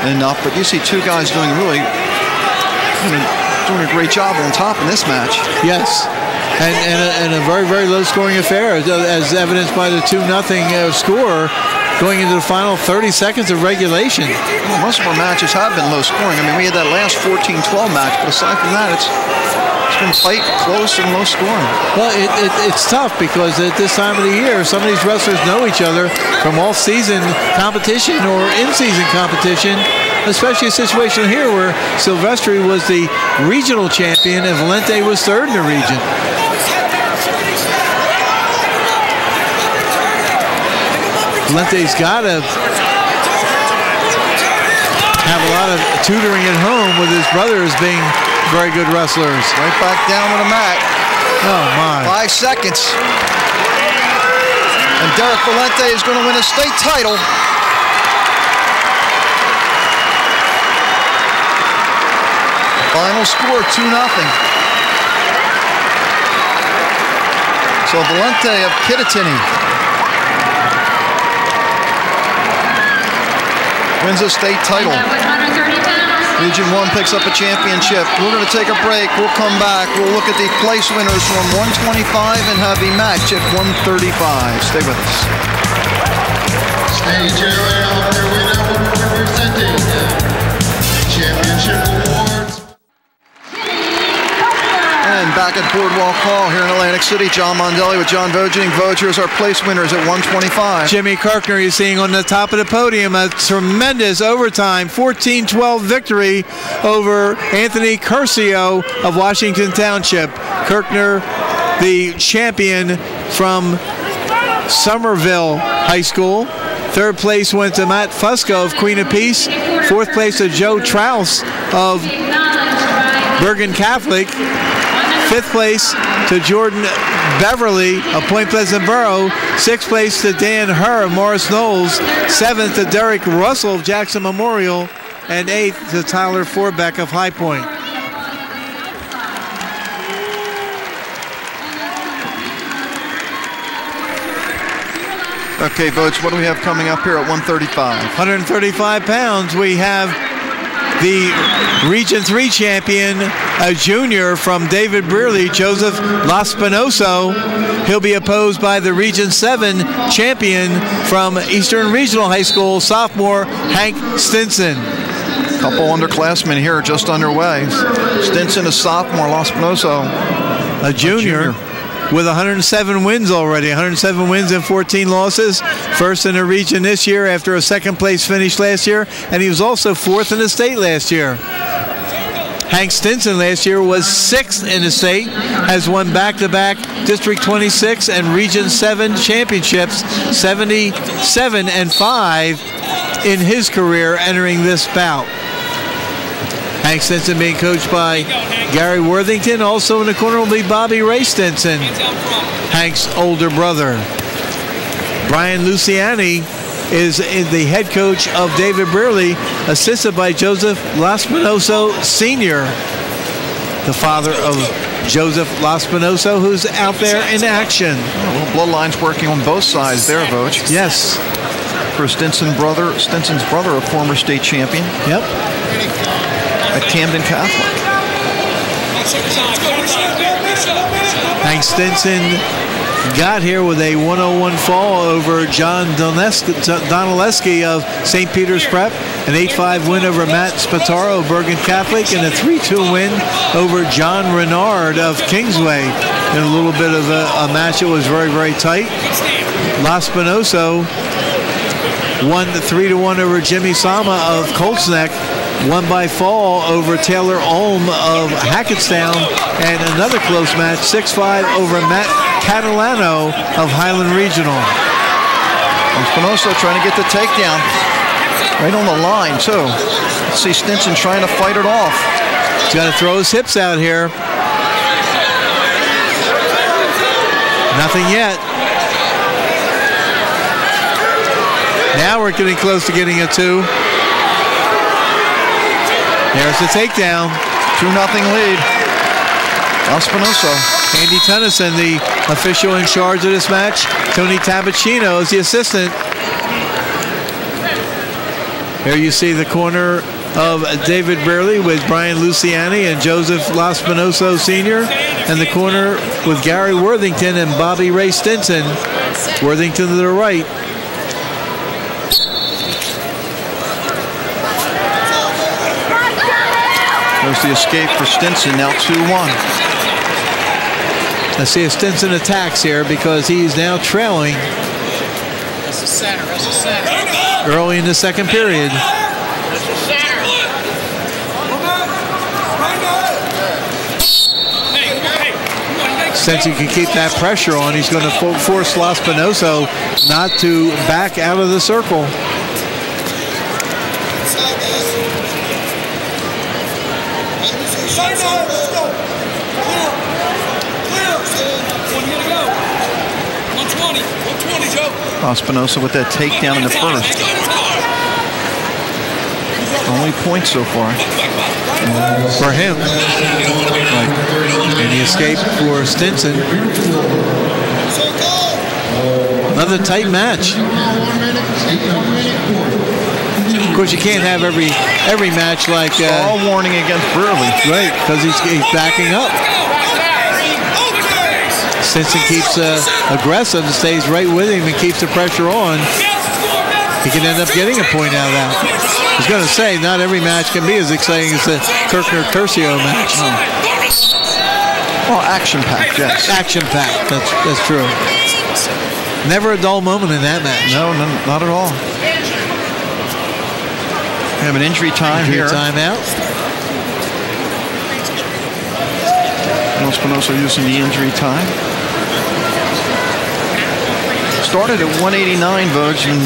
enough, but you see two guys doing doing a great job on top in this match. Yes, and a very, very low-scoring affair, as evidenced by the 2-0 score going into the final 30 seconds of regulation. Well, most of our matches have been low-scoring. I mean, we had that last 14-12 match, but aside from that, it's been tight, close, and low-scoring. Well, it's tough because at this time of the year, some of these wrestlers know each other from all-season competition or in-season competition, especially a situation here where Silvestri was the regional champion and Valente was third in the region. Valente's got to have a lot of tutoring at home with his brothers being very good wrestlers. Right back down on the mat. Oh, my. 5 seconds. And Derek Valente is going to win a state title. Final score, 2-0. So Valente of Kittatinny wins a state title. Region 1 picks up a championship. We're going to take a break. We'll come back. We'll look at the place winners from 125 and have a match at 135. Stay with us. Stage area of their winner representing championship awards. And back at Boardwalk Hall here in Atlantic City, John Mondelli with John Vogening. Voge, here's our place winners at 125. Jimmy Kirkner, you're seeing on the top of the podium, a tremendous overtime 14-12 victory over Anthony Curcio of Washington Township. Kirkner, the champion from Somerville High School. Third place went to Matt Fusco of Queen of Peace. Fourth place to Joe Trouse of Bergen Catholic. Fifth place to Jordan Beverly of Point Pleasant Borough. Sixth place to Dan Herr of Morris Knowles. Seventh to Derek Russell of Jackson Memorial. And eighth to Tyler Forbeck of High Point. Okay, Votes, what do we have coming up here at 135? 135 pounds, we have the Region 3 champion, a junior from David Brearley, Joseph Laspinoso. He'll be opposed by the Region 7 champion from Eastern Regional High School, sophomore Hank Stinson. Couple underclassmen here just underway. Stinson, a sophomore, Laspinoso, a junior. With 107 wins already, 107 wins and 14 losses. First in the region this year after a second place finish last year, and he was also fourth in the state last year. Hank Stinson last year was sixth in the state, has won back-to-back District 26 and Region 7 championships, 77-5 in his career entering this bout. Hank Stinson being coached by Gary Worthington. Also in the corner will be Bobby Ray Stinson, Hank's older brother. Brian Luciani is the head coach of David Brearley, assisted by Joseph Laspinoso Sr., the father of Joseph Laspinoso, who's out there in action. Well, bloodlines working on both sides there, Voge. Yes. For Stinson's brother, a former state champion. Yep. At Camden Catholic. Hank Stinson got here with a 101 fall over John Donaleski of St. Peter's Prep, an 8-5 win over Matt Spataro of Bergen Catholic, and a 3-2 win over John Renard of Kingsway in a little bit of a match that was very, very tight. Laspinoso won the 3-1 over Jimmy Sama of Colts Neck. Won by fall over Taylor Olm of Hackettstown, and another close match, 6-5 over Matt Catalano of Highland Regional. Espinosa trying to get the takedown right on the line, too. Let's see Stinson trying to fight it off. He's got to throw his hips out here. Nothing yet. Now we're getting close to getting a 2. There's the takedown. 2-0 lead. Espinosa. Andy Tennyson, the official in charge of this match. Tony Tabacino is the assistant. Here you see the corner of David Brearley with Brian Luciani and Joseph Laspinoso Sr. And the corner with Gary Worthington and Bobby Ray Stinson. Worthington to the right. There's the escape for Stinson, now 2-1. I see if Stinson attacks here because he's now trailing That's the center. That's the center. early in the second period. That's the center. Hey. Stinson can keep that pressure on. He's going to force Laspinoso not to back out of the circle. Espinosa with that takedown in the first. Only point so far. For him. And the escape for Stinson. Another tight match. Of course, you can't have every match like... All warning against Brearley. Right, because he's backing up. Stinson keeps aggressive and stays right with him and keeps the pressure on. He can end up getting a point out of that. I was going to say, not every match can be as exciting as the Kirkner-Curcio match. Well, action-packed, yes. Action-packed, that's true. Never a dull moment in that match. No, not at all. We have an injury time here. Timeout. Espinosa using the injury time. Started at 189, Vogue, and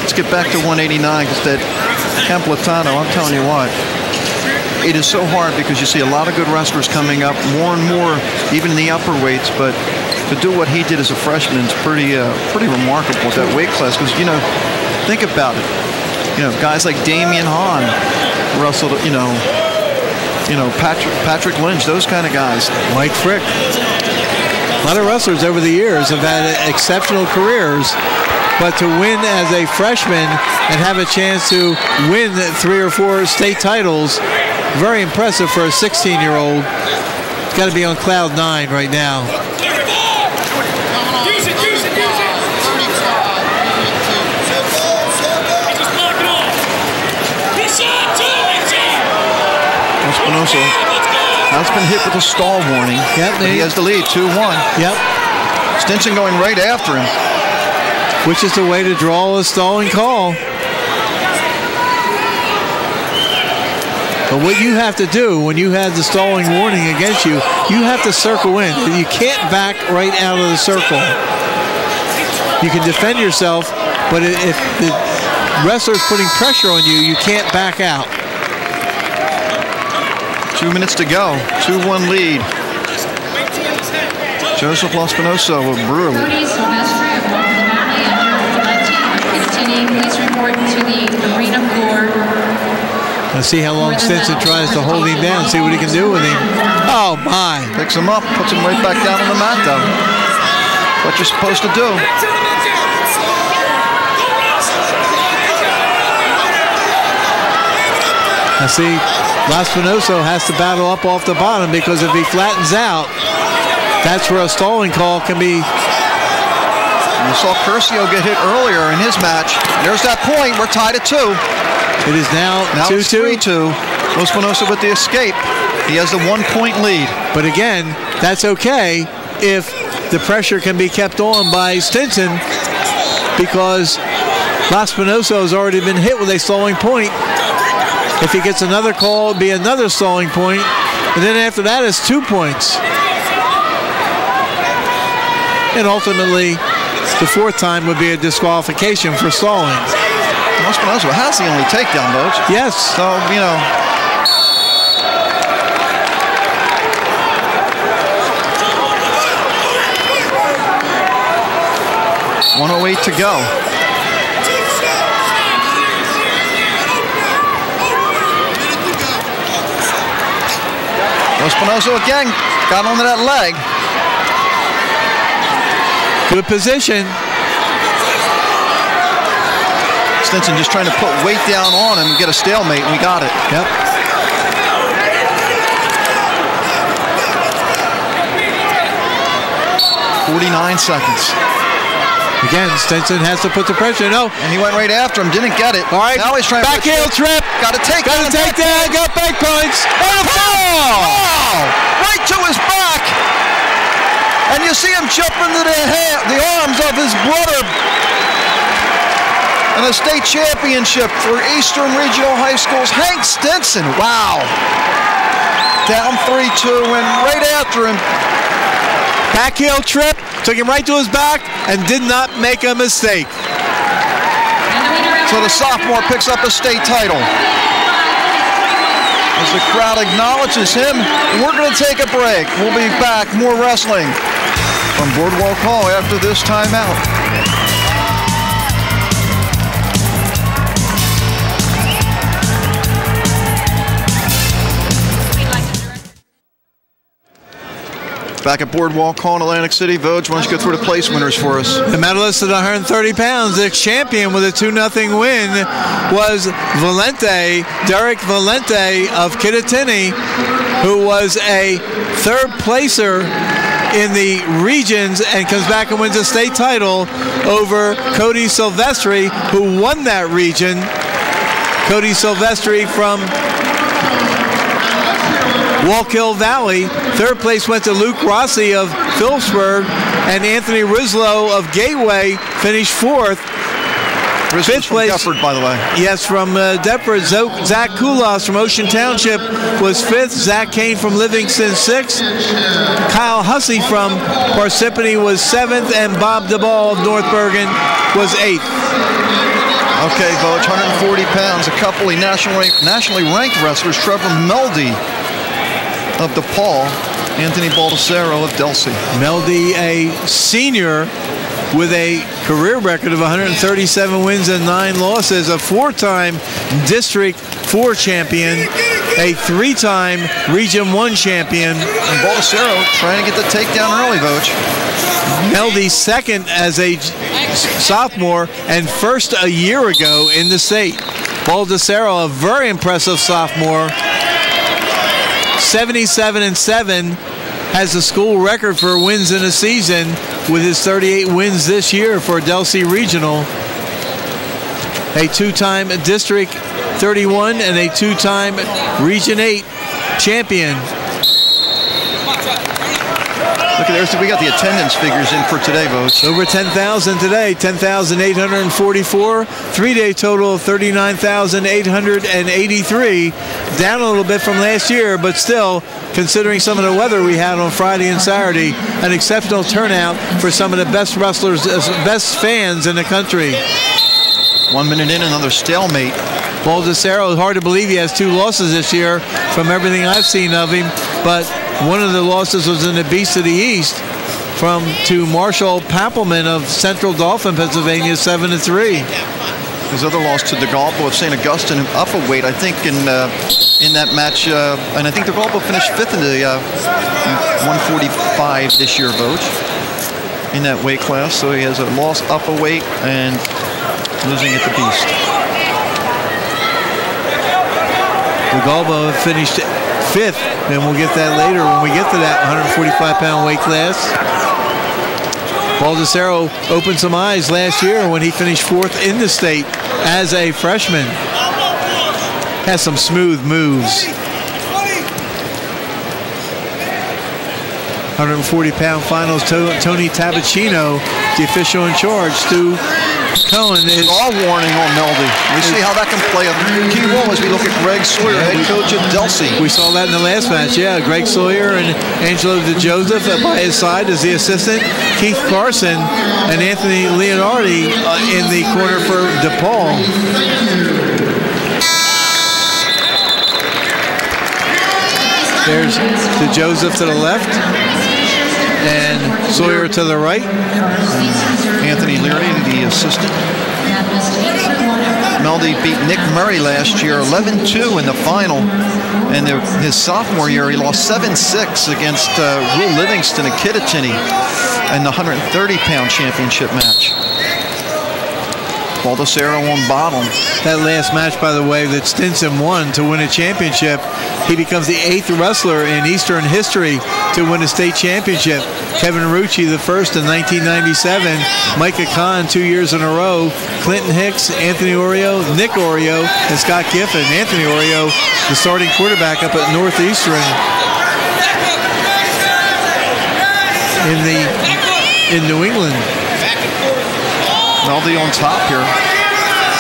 let's get back to 189 because that Camplatano, I'm telling you what, it is so hard because you see a lot of good wrestlers coming up, more and more, even in the upper weights, but to do what he did as a freshman is pretty remarkable with that weight class because, you know, think about it. You know, guys like Damian Hahn wrestled, you know, Patrick Lynch, those kind of guys. Mike Frick. A lot of wrestlers over the years have had exceptional careers, but to win as a freshman and have a chance to win 3 or 4 state titles, very impressive for a 16-year-old. He's got to be on cloud 9 right now. Espinosa has been hit with a stall warning. Yep, he has the lead, 2-1. Yep. Stinson going right after him. Which is the way to draw a stalling call. But what you have to do when you have the stalling warning against you, you have to circle in. You can't back right out of the circle. You can defend yourself, but if the wrestler's putting pressure on you, you can't back out. 2 minutes to go. 2-1 lead. Joseph Laspinosa of Brearley. Please report to the arena floor. Let's see how long Stinson tries to hold him down, see what he can do with him. Oh, my. Picks him up, puts him right back down on the mat, though. What you're supposed to do. Now see, Laspinosa has to battle up off the bottom because if he flattens out, that's where a stalling call can be. You saw Curcio get hit earlier in his match. There's that point. We're tied at 2. It is now 2-2. 3-2. Laspinosa with the escape. He has the 1-point lead. But again, that's okay if the pressure can be kept on by Stinson because Laspinosa has already been hit with a stalling point. If he gets another call, it'll be another stalling point. And then after that, it's 2 points. And ultimately, the 4th time would be a disqualification for stalling. Laspinosa has the only takedown, Boach. Yes. So, you know. .108 to go. Espinosa again got onto that leg. Good position. Stinson just trying to put weight down on him and get a stalemate, and we got it. Yep. "49 seconds. Again, Stinson has to put the pressure. No. And he went right after him, didn't get it. All right. Now he's trying back to heel trip. Got to take down. Got back points. And a fall. Wow! Right to his back. And you see him jump into the arms of his brother. And a state championship for Eastern Regional High Schools. Hank Stinson. Wow. Down 3-2 and right after him. Back heel trip. Took him right to his back and did not make a mistake. So the sophomore picks up a state title. As the crowd acknowledges him, we're going to take a break. We'll be back. More wrestling from Boardwalk Hall after this timeout. Back at Boardwalk Hall in Atlantic City. Vogue, why don't you go through the place winners for us? The medalist at 130 pounds, the champion with a 2-0 win, was Valente, Derek Valente of Kittatinny, who was a third placer in the regions and comes back and wins a state title over Cody Silvestri, who won that region. Cody Silvestri from Wallkill Valley. Third place went to Luke Rossi of Phillipsburg, and Anthony Rislow of Gateway finished fourth. Fifth place, Deptford, by the way. Yes, from Deptford. Zach Kulas from Ocean Township was fifth. Zach Kane from Livingston, sixth. Kyle Hussey from Parsippany was seventh, and Bob DeBall of North Bergen was eighth. Okay, Vogue, 140 pounds. A couple of nationally ranked wrestlers, Trevor Meldy of DePaul, Anthony Baldessaro of Delsey. Meldy, a senior with a career record of 137 wins and 9 losses, a 4-time District 4 champion, a 3-time Region 1 champion. And Baldessaro trying to get the takedown early, Vogue. Meldy second as a sophomore and first a year ago in the state. Baldessaro, a very impressive sophomore, 77-7, has the school record for wins in a season with his 38 wins this year for Delsey Regional. A 2-time District 31 and a 2-time Region 8 champion. Look at there, we got the attendance figures in for today, Vogue. Over 10,000 today, 10,844. 3-day total of 39,883. Down a little bit from last year, but still, considering some of the weather we had on Friday and Saturday, an exceptional turnout for some of the best wrestlers, best fans in the country. 1 minute in, another stalemate. Baldessaro, hard to believe he has 2 losses this year from everything I've seen of him, but one of the losses was in the Beast of the East to Marshall Pappelman of Central Dauphin, Pennsylvania, 7-3. His other loss to DeGalpo of St. Augustine, upper weight, I think, in that match. And I think DeGalpo finished 5th in the 145 this year, Vogue, in that weight class. So he has a loss upper weight and losing at the Beast. DeGalpo finished 5th, and we'll get that later when we get to that 145-pound weight class. Baldessaro opened some eyes last year when he finished 4th in the state as a freshman. Has some smooth moves. 140-pound finals, Tony Tabacino, the official in charge. Stu Cohen is all warning on Meldy. We see how that can play a key role as we look at Greg Sawyer, head coach at Delsey. We saw that in the last match, yeah. Greg Sawyer and Angelo DeJoseph by his side as the assistant. Keith Carson and Anthony Leonardi in the corner for DePaul. There's DeJoseph to the left and Sawyer to the right. Anthony Leary, the assistant. Meldy beat Nick Murray last year, 11-2 in the final. And his sophomore year, he lost 7-6 against Will Livingston and Kittatinny in the 130-pound championship match. Baldessaro on bottom. That last match, by the way, that Stinson won to win a championship, he becomes the 8th wrestler in Eastern history to win a state championship. Kevin Rucci, the first in 1997. Micah Kahn, 2 years in a row. Clinton Hicks, Anthony Oreo, Nick Oreo, and Scott Giffen. Anthony Oreo, the starting quarterback up at Northeastern in New England. Meldy on top here,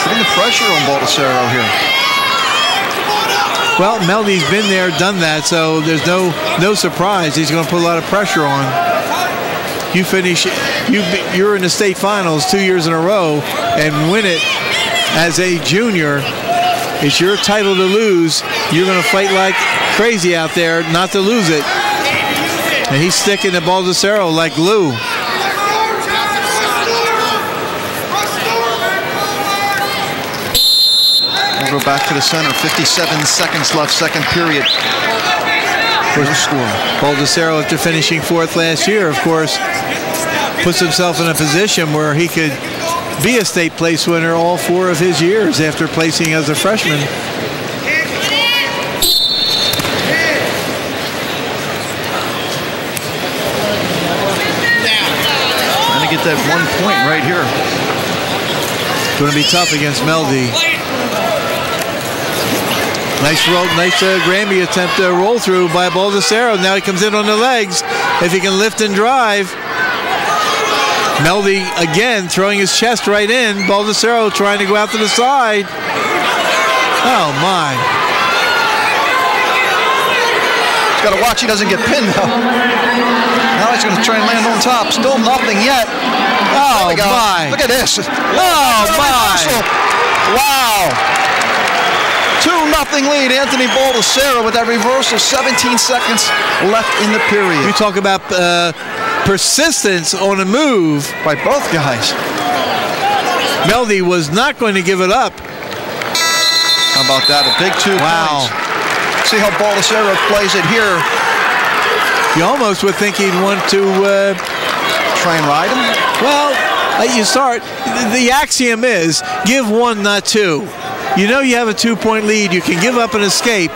putting the pressure on Baldessaro here. Well, Meldy's been there, done that, so there's no surprise. He's going to put a lot of pressure on. You're in the state finals 2 years in a row and win it as a junior. It's your title to lose. You're going to fight like crazy out there not to lose it. And he's sticking to Baldessaro like glue. We'll go back to the center. 57 seconds left, second period. First score. Baldessaro, after finishing 4th last year, of course, puts himself in a position where he could be a state place winner all 4 of his years after placing as a freshman. Trying to get that 1 point right here. Going to be tough against Meldy. Nice roll, nice Granby attempt to roll through by Baldessaro. Now he comes in on the legs. If he can lift and drive. Meldy again throwing his chest right in. Baldessaro trying to go out to the side. Oh my. He's got to watch he doesn't get pinned though. Now he's going to try and land on top. Still nothing yet. Oh my. Look at this. Oh my. Wow. 2-0 lead. Anthony Baldessaro with that reversal. 17 seconds left in the period. You talk about persistence on a move by both guys. Meldy was not going to give it up. How about that? A big 2 points. See how Baldessaro plays it here. You almost would think he'd want to try and ride him. Well, you start. The axiom is give 1, not 2. You know you have a 2-point lead. You can give up and escape.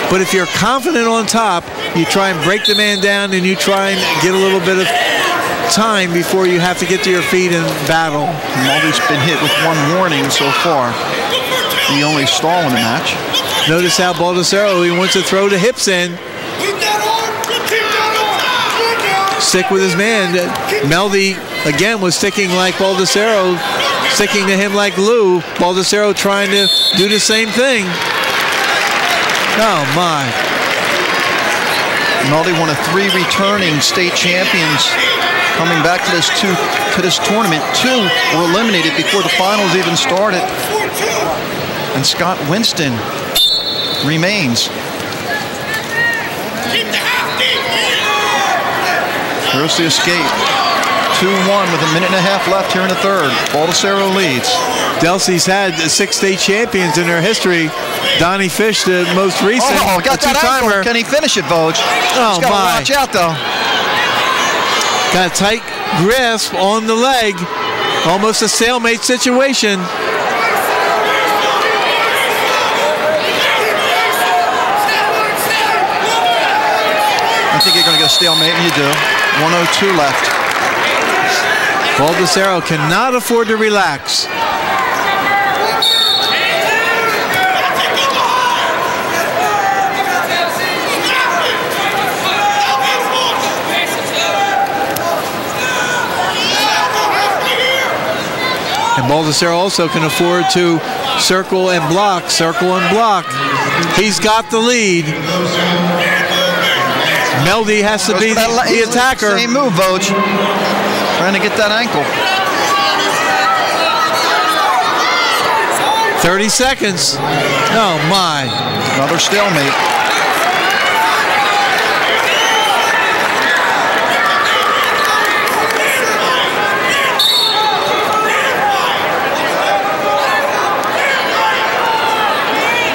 But if you're confident on top, you try and break the man down and you try and get a little bit of time before you have to get to your feet and battle. Meldy's been hit with 1 warning so far. The only stall in the match. Notice how Baldessaro, he wants to throw the hips in. Stick with his man. Meldy, again, was sticking like Baldessaro, sticking to him like glue. Baldessaro trying to do the same thing. Oh, my. Meldy, one of 3 returning state champions coming back to this tournament. 2 were eliminated before the finals even started. And Scott Winston remains. Here's the escape. 2-1 with a minute and a half left here in the third. Baldessaro leads. Delsey's had 6 state champions in their history. Donnie Fish, the most recent. Oh, got that ankle. Can he finish it, Vogue? Oh, He's got to watch out, though. Got a tight grasp on the leg. Almost a stalemate situation. I think you're going to get a stalemate, and you do. 1:02 left. Baldessaro cannot afford to relax. And Baldessaro also can afford to circle and block, circle and block. He's got the lead. Meldy has to be the attacker. Same move, Vogue. Trying to get that ankle. 30 seconds. Oh, my. Another stalemate.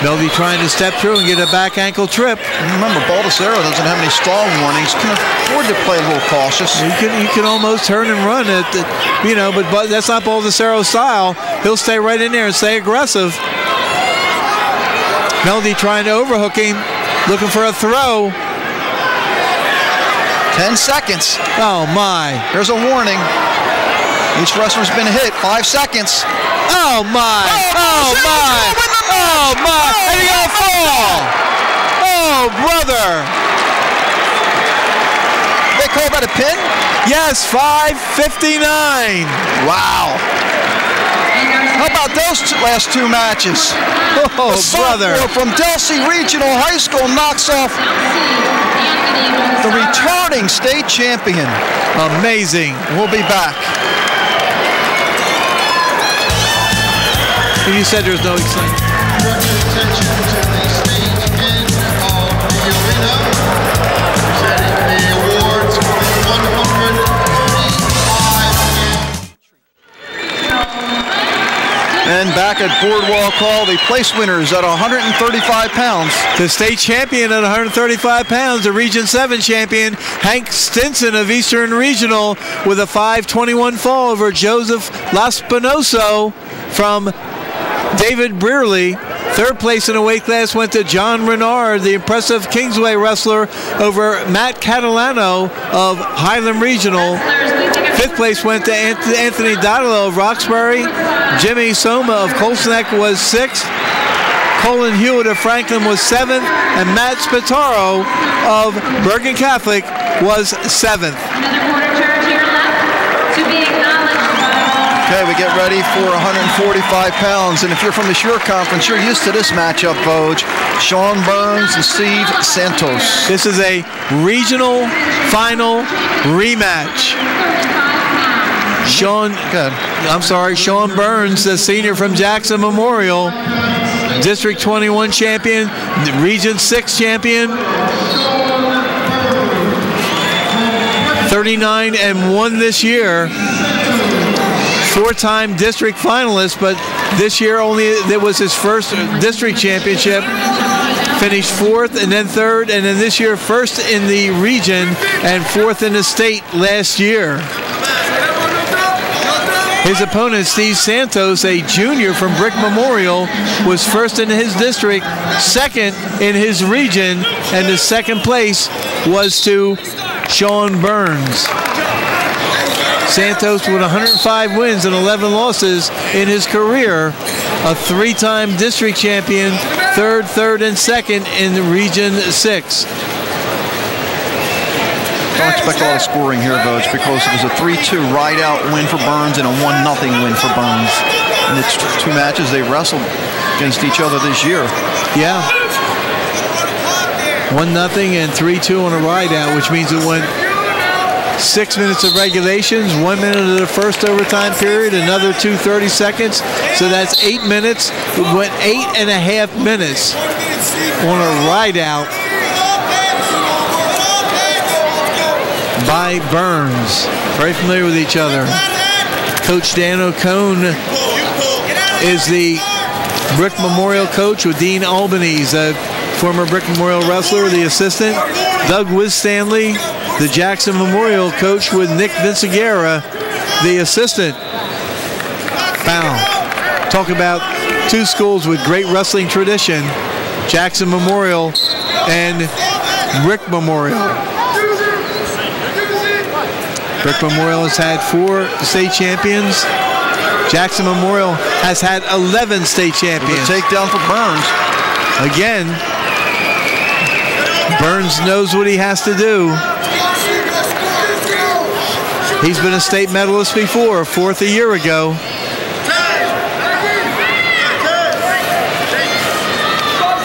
Melody trying to step through and get a back ankle trip. And remember, Baldessaro doesn't have any stall warnings. Can afford to play a little cautious. You can almost turn and run it, you know, but that's not Baldessaro's style. He'll stay right in there and stay aggressive. Melody trying to overhook him, looking for a throw. 10 seconds. Oh my! There's a warning. Each wrestler's been hit. 5 seconds. Oh my! Oh my! Oh my! And he got a fall! Oh brother! They call that a pin? Yes, 5:59. Wow. How about those last two matches? Oh brother! From Delsey Regional High School knocks off the returning state champion. Amazing. We'll be back. And you said there's no excitement. Attention to the stage end of the arena. Presenting the awards for the 135. And back at Boardwalk Hall, the place winners at 135 pounds. The state champion at 135 pounds, the Region 7 champion, Hank Stinson of Eastern Regional, with a 5:21 fall over Joseph Laspinoso from David Brearley. Third place in the weight class went to John Renard, the impressive Kingsway wrestler, over Matt Catalano of Highland Regional. Fifth place went to Anthony Dotolo of Roxbury. Jimmy Soma of Colsneck was sixth. Colin Hewitt of Franklin was seventh. And Matt Spataro of Bergen Catholic was seventh. Another quarter turn to your left to be acknowledged by Okay, we get ready for 145 pounds. And if you're from the Shure Conference, you're used to this matchup, Voj. Sean Burns and Steve Santos. This is a regional final rematch. Sean Burns, the senior from Jackson Memorial, District 21 champion, Region 6 champion, 39-1 this year. Four-time district finalist, but this year only it was his first district championship. Finished fourth and then third, and then this year first in the region and fourth in the state last year. His opponent, Steve Santos, a junior from Brick Memorial, was first in his district, second in his region, and the second place was to Sean Burns. Santos with 105 wins and 11 losses in his career, a three-time district champion, third, and second in the Region 6. Don't expect a lot of scoring here, Voj, because it was a 3-2 ride-out win for Burns and a 1-0 win for Burns. And it's two matches they wrestled against each other this year. Yeah. 1-0 and 3-2 on a ride-out, which means it went 6 minutes of regulations, 1 minute of the first overtime period, another 2 30 seconds. So that's 8 minutes. It went 8.5 minutes on a ride-out by Burns. Very familiar with each other. Coach Dan O'Cone is the Brick Memorial coach with Dean Albanese, a former Brick Memorial wrestler, the assistant. Doug Stanley, the Jackson Memorial coach with Nick Vinciguerra, the assistant. Wow. Talk about two schools with great wrestling tradition, Jackson Memorial and Brick Memorial. Brick Memorial has had 4 state champions. Jackson Memorial has had 11 state champions. The takedown for Burns. Again, Burns knows what he has to do. He's been a state medalist before, 4th a year ago.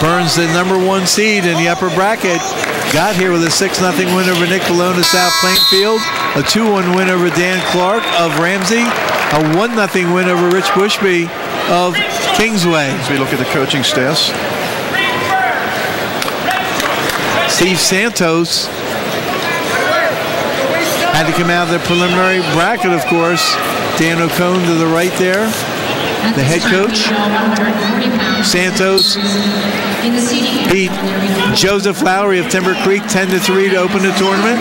Burns, the #1 seed in the upper bracket, got here with a 6-0 win over Nick Malone of South Plainfield, a 2-1 win over Dan Clark of Ramsey, a 1-0 win over Rich Bushby of Kingsway. As we look at the coaching staffs. Steve Santos had to come out of the preliminary bracket, of course. Dan O'Cone to the right there. the head coach. Santos beat Joseph Lowry of Timber Creek 10-3 to open the tournament.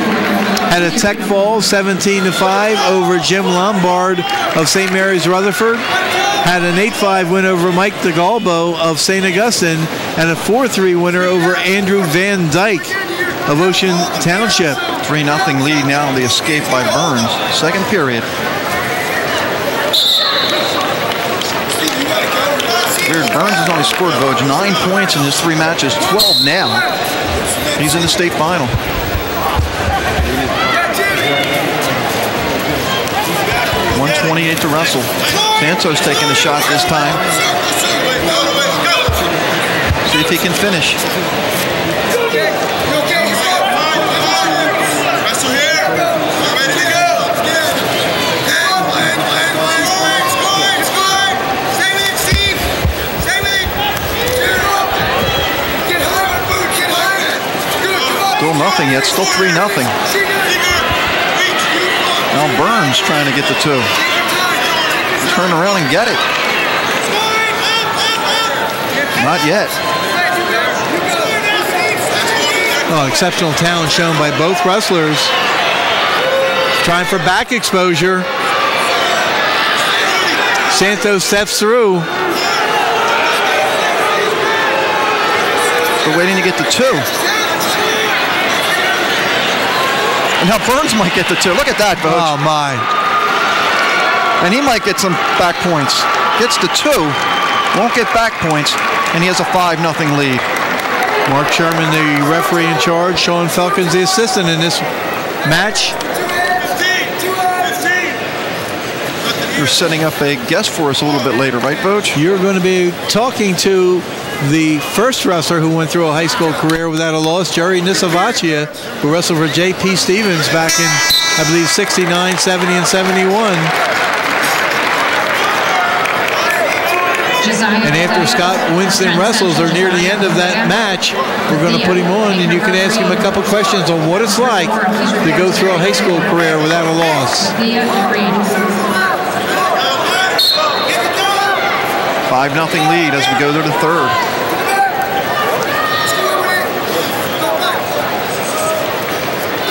Had a tech fall 17-5 over Jim Lombard of St. Mary's Rutherford. Had an 8-5 win over Mike DeGalbo of St. Augustine, and a 4-3 winner over Andrew Van Dyke of Ocean Township. 3-0 lead now, the escape by Burns. Second period. Weird, Burns has only scored, Voj, 9 points in his 3 matches, 12 now. He's in the state final. .128 to wrestle. Santos taking a shot this time. See if he can finish. Still nothing yet, still 3-0. Now Burns trying to get the 2. Turn around and get it. Not yet. Oh, exceptional talent shown by both wrestlers. Trying for back exposure. Santos steps through. We're waiting to get the 2. And now Burns might get the 2. Look at that, Voj. Oh, my. And he might get some back points. Gets the 2, won't get back points, and he has a 5-0 lead. Mark Sherman, the referee in charge. Sean Felkins, the assistant in this match. You're setting up a guest for us a little bit later, right, Voj? You're going to be talking to the first wrestler who went through a high school career without a loss, Jerry Nisavachia, who wrestled for J.P. Stevens back in, I believe, 69, 70, and 71. And after Scott Winston wrestles, or near the end of that match, we're going to put him on, and you can ask him a couple questions on what it's like to go through a high school career without a loss. 5-0 lead as we go to the 3rd.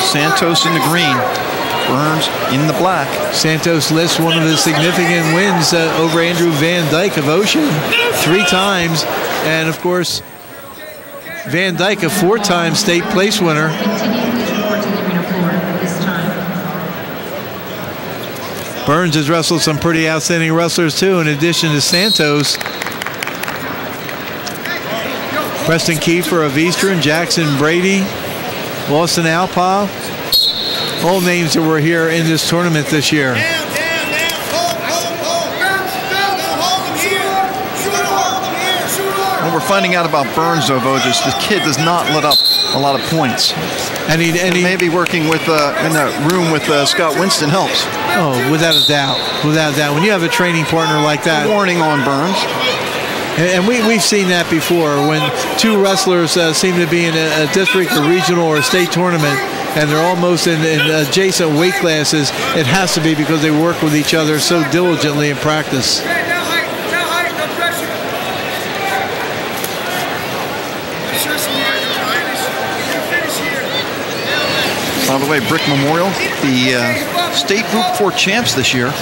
Santos in the green. Burns in the black. Santos lists one of his significant wins over Andrew Van Dyke of Ocean 3 times. And, of course, Van Dyke, a 4-time state place winner. Burns has wrestled some pretty outstanding wrestlers, too, in addition to Santos. Preston Kiefer of Eastern, Jackson Brady, Austin Alpa. All names that were here in this tournament this year. What we're finding out about Burns, though, Voj, is the kid does not let up a lot of points. And he maybe working with in that room with Scott Winston helps. Oh, without a doubt. Without a doubt. When you have a training partner like that. Warning on Burns. And we've seen that before when 2 wrestlers seem to be in a district or regional or a state tournament, and they're almost in adjacent weight classes. It has to be because they work with each other so diligently in practice. By the way, Brick Memorial, the state Group 4 champs this year.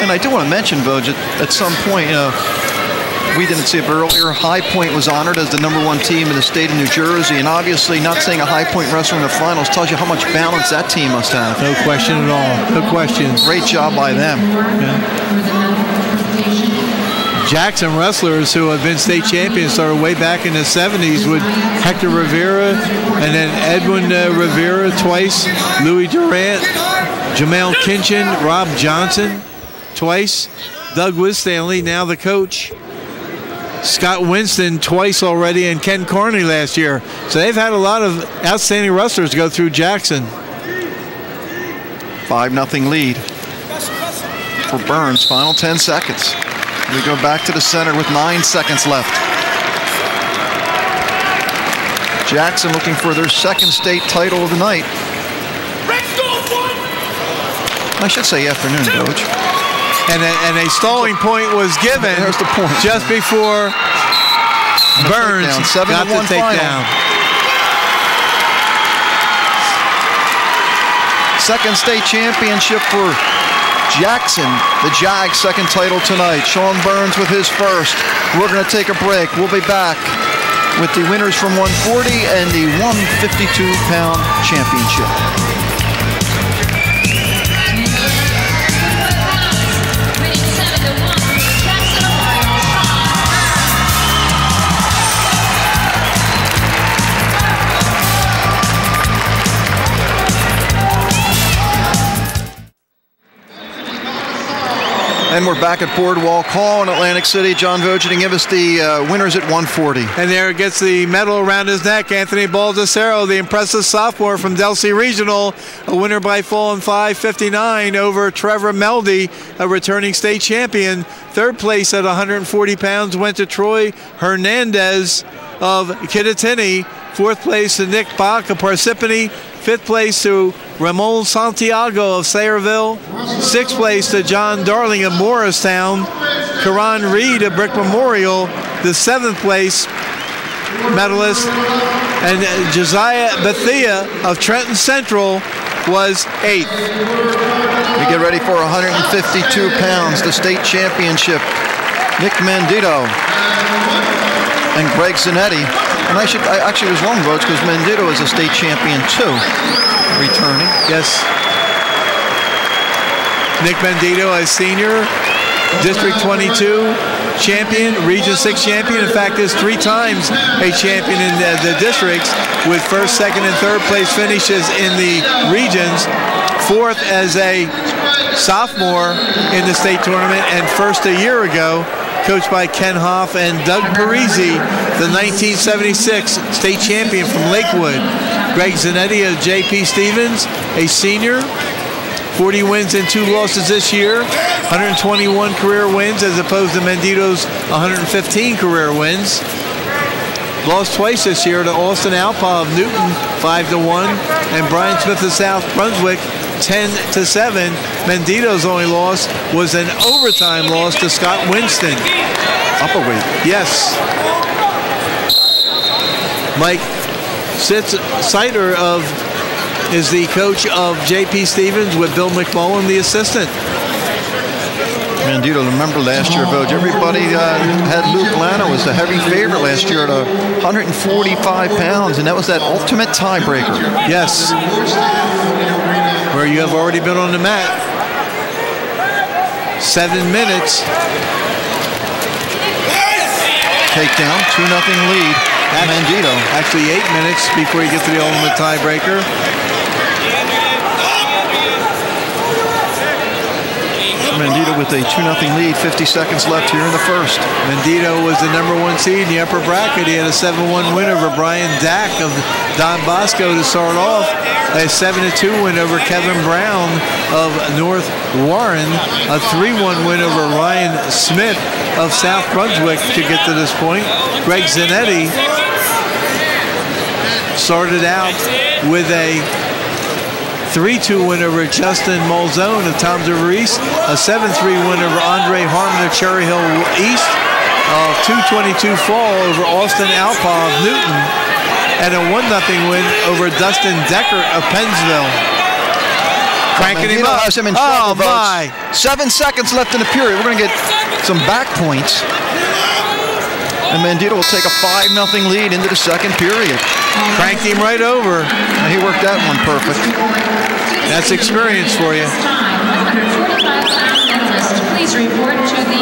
And I do want to mention, Voj, at some point, we didn't see it earlier, High Point was honored as the #1 team in the state of New Jersey, and obviously not seeing a High Point wrestler in the finals tells you how much balance that team must have. No question at all. No question. Great job by them. Yeah. Jackson wrestlers who have been state champions started way back in the 70s with Hector Rivera, and then Edwin Rivera twice, Louis Durant, Jamel Kinchin, Rob Johnson twice, Doug Wisstanley, now the coach, Scott Winston twice already, and Ken Carney last year. So they've had a lot of outstanding wrestlers go through Jackson. 5-0 lead for Burns. Final 10 seconds. We go back to the center with 9 seconds left. Jackson looking for their 2nd state title of the night. I should say afternoon, Coach. And a stalling point was given. There's the point. Just before Burns got the takedown. Second state championship for Jackson, the Jags' second title tonight. Sean Burns with his first. We're going to take a break. We'll be back with the winners from 140 and the 152-pound championship. And we're back at Boardwalk Hall in Atlantic City. John Vogt to give us the winners at 140. And there gets the medal around his neck. Anthony Baldessaro, the impressive sophomore from Delsea Regional, a winner by fall in 5:59 over Trevor Meldy, a returning state champion. Third place at 140 pounds went to Troy Hernandez of Kittatinny. Fourth place to Nick Bach of Parsippany. Fifth place to Ramon Santiago of Sayreville. Sixth place to John Darling of Morristown. Karan Reed of Brick Memorial, the seventh place medalist. And Josiah Bethia of Trenton Central was eighth. We get ready for 152 pounds, the state championship. Nick Mandito and Greg Zanetti. And I actually was wrong, Votes, because Mandito is a state champion too, returning. Yes. Nick Mandito, a senior, District 22 champion, Region 6 champion. In fact, is 3 times a champion in the districts, with first, second, and third place finishes in the regions. Fourth as a sophomore in the state tournament, and first a year ago, coached by Ken Hoff and Doug Parisi, the 1976 state champion from Lakewood. Greg Zanetti of J.P. Stevens, a senior, 40 wins and 2 losses this year, 121 career wins as opposed to Mandito's 115 career wins. Lost twice this year to Austin Alpa of Newton, 5-1, and Brian Smith of South Brunswick, 10-7. Mandito's only loss was an overtime loss to Scott Winston. Upper weight. Yes. Mike Sider is the coach of J.P. Stevens, with Bill McMullen, the assistant. Mandito, remember last year, Vogt, everybody had Luke Lano as the heavy favorite last year at 145 pounds, and that was that ultimate tiebreaker. Yes. Where you have already been on the mat. 7 minutes. Takedown, 2-0 lead. Mandito. Actually 8 minutes before you get to the ultimate tiebreaker. Mandito with a 2-0 lead, 50 seconds left here in the first. Mandito was the #1 seed in the upper bracket. He had a 7-1 win over Brian Dack of Don Bosco to start off. A 7-2 win over Kevin Brown of North Warren. A 3-1 win over Ryan Smith of South Brunswick to get to this point. Greg Zanetti started out with a 3-2 win over Justin Malzone of Tom DeVries, a 7-3 win over Andre Harmon of Cherry Hill East, a 2-22 fall over Austin Alpa of Newton, and a 1-0 win over Dustin Decker of Pennsville. Cranking him up. Has him in trouble, oh my! 7 seconds left in the period. We're going to get some back points. And Mandito will take a 5-0 lead into the second period. Cranked him right over. And he worked that one perfect. That's experience for you.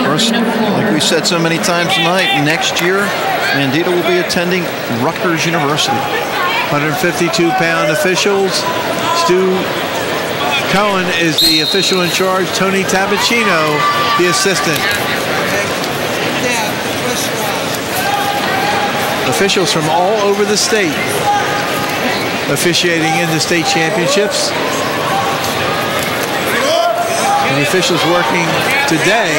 First, like we said so many times tonight, next year, Mandito will be attending Rutgers University. 152-pound officials. Stu Cohen is the official in charge. Tony Tabacino, the assistant. Officials from all over the state officiating in the state championships. And the officials working today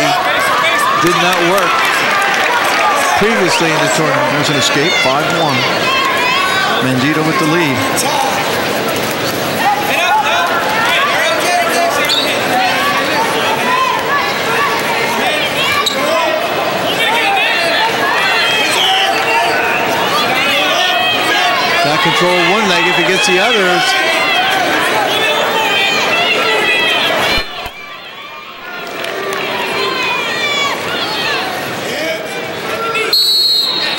did not work previously in the tournament. There's an escape, 5-1. Mandito with the lead. control one leg. If he gets the other,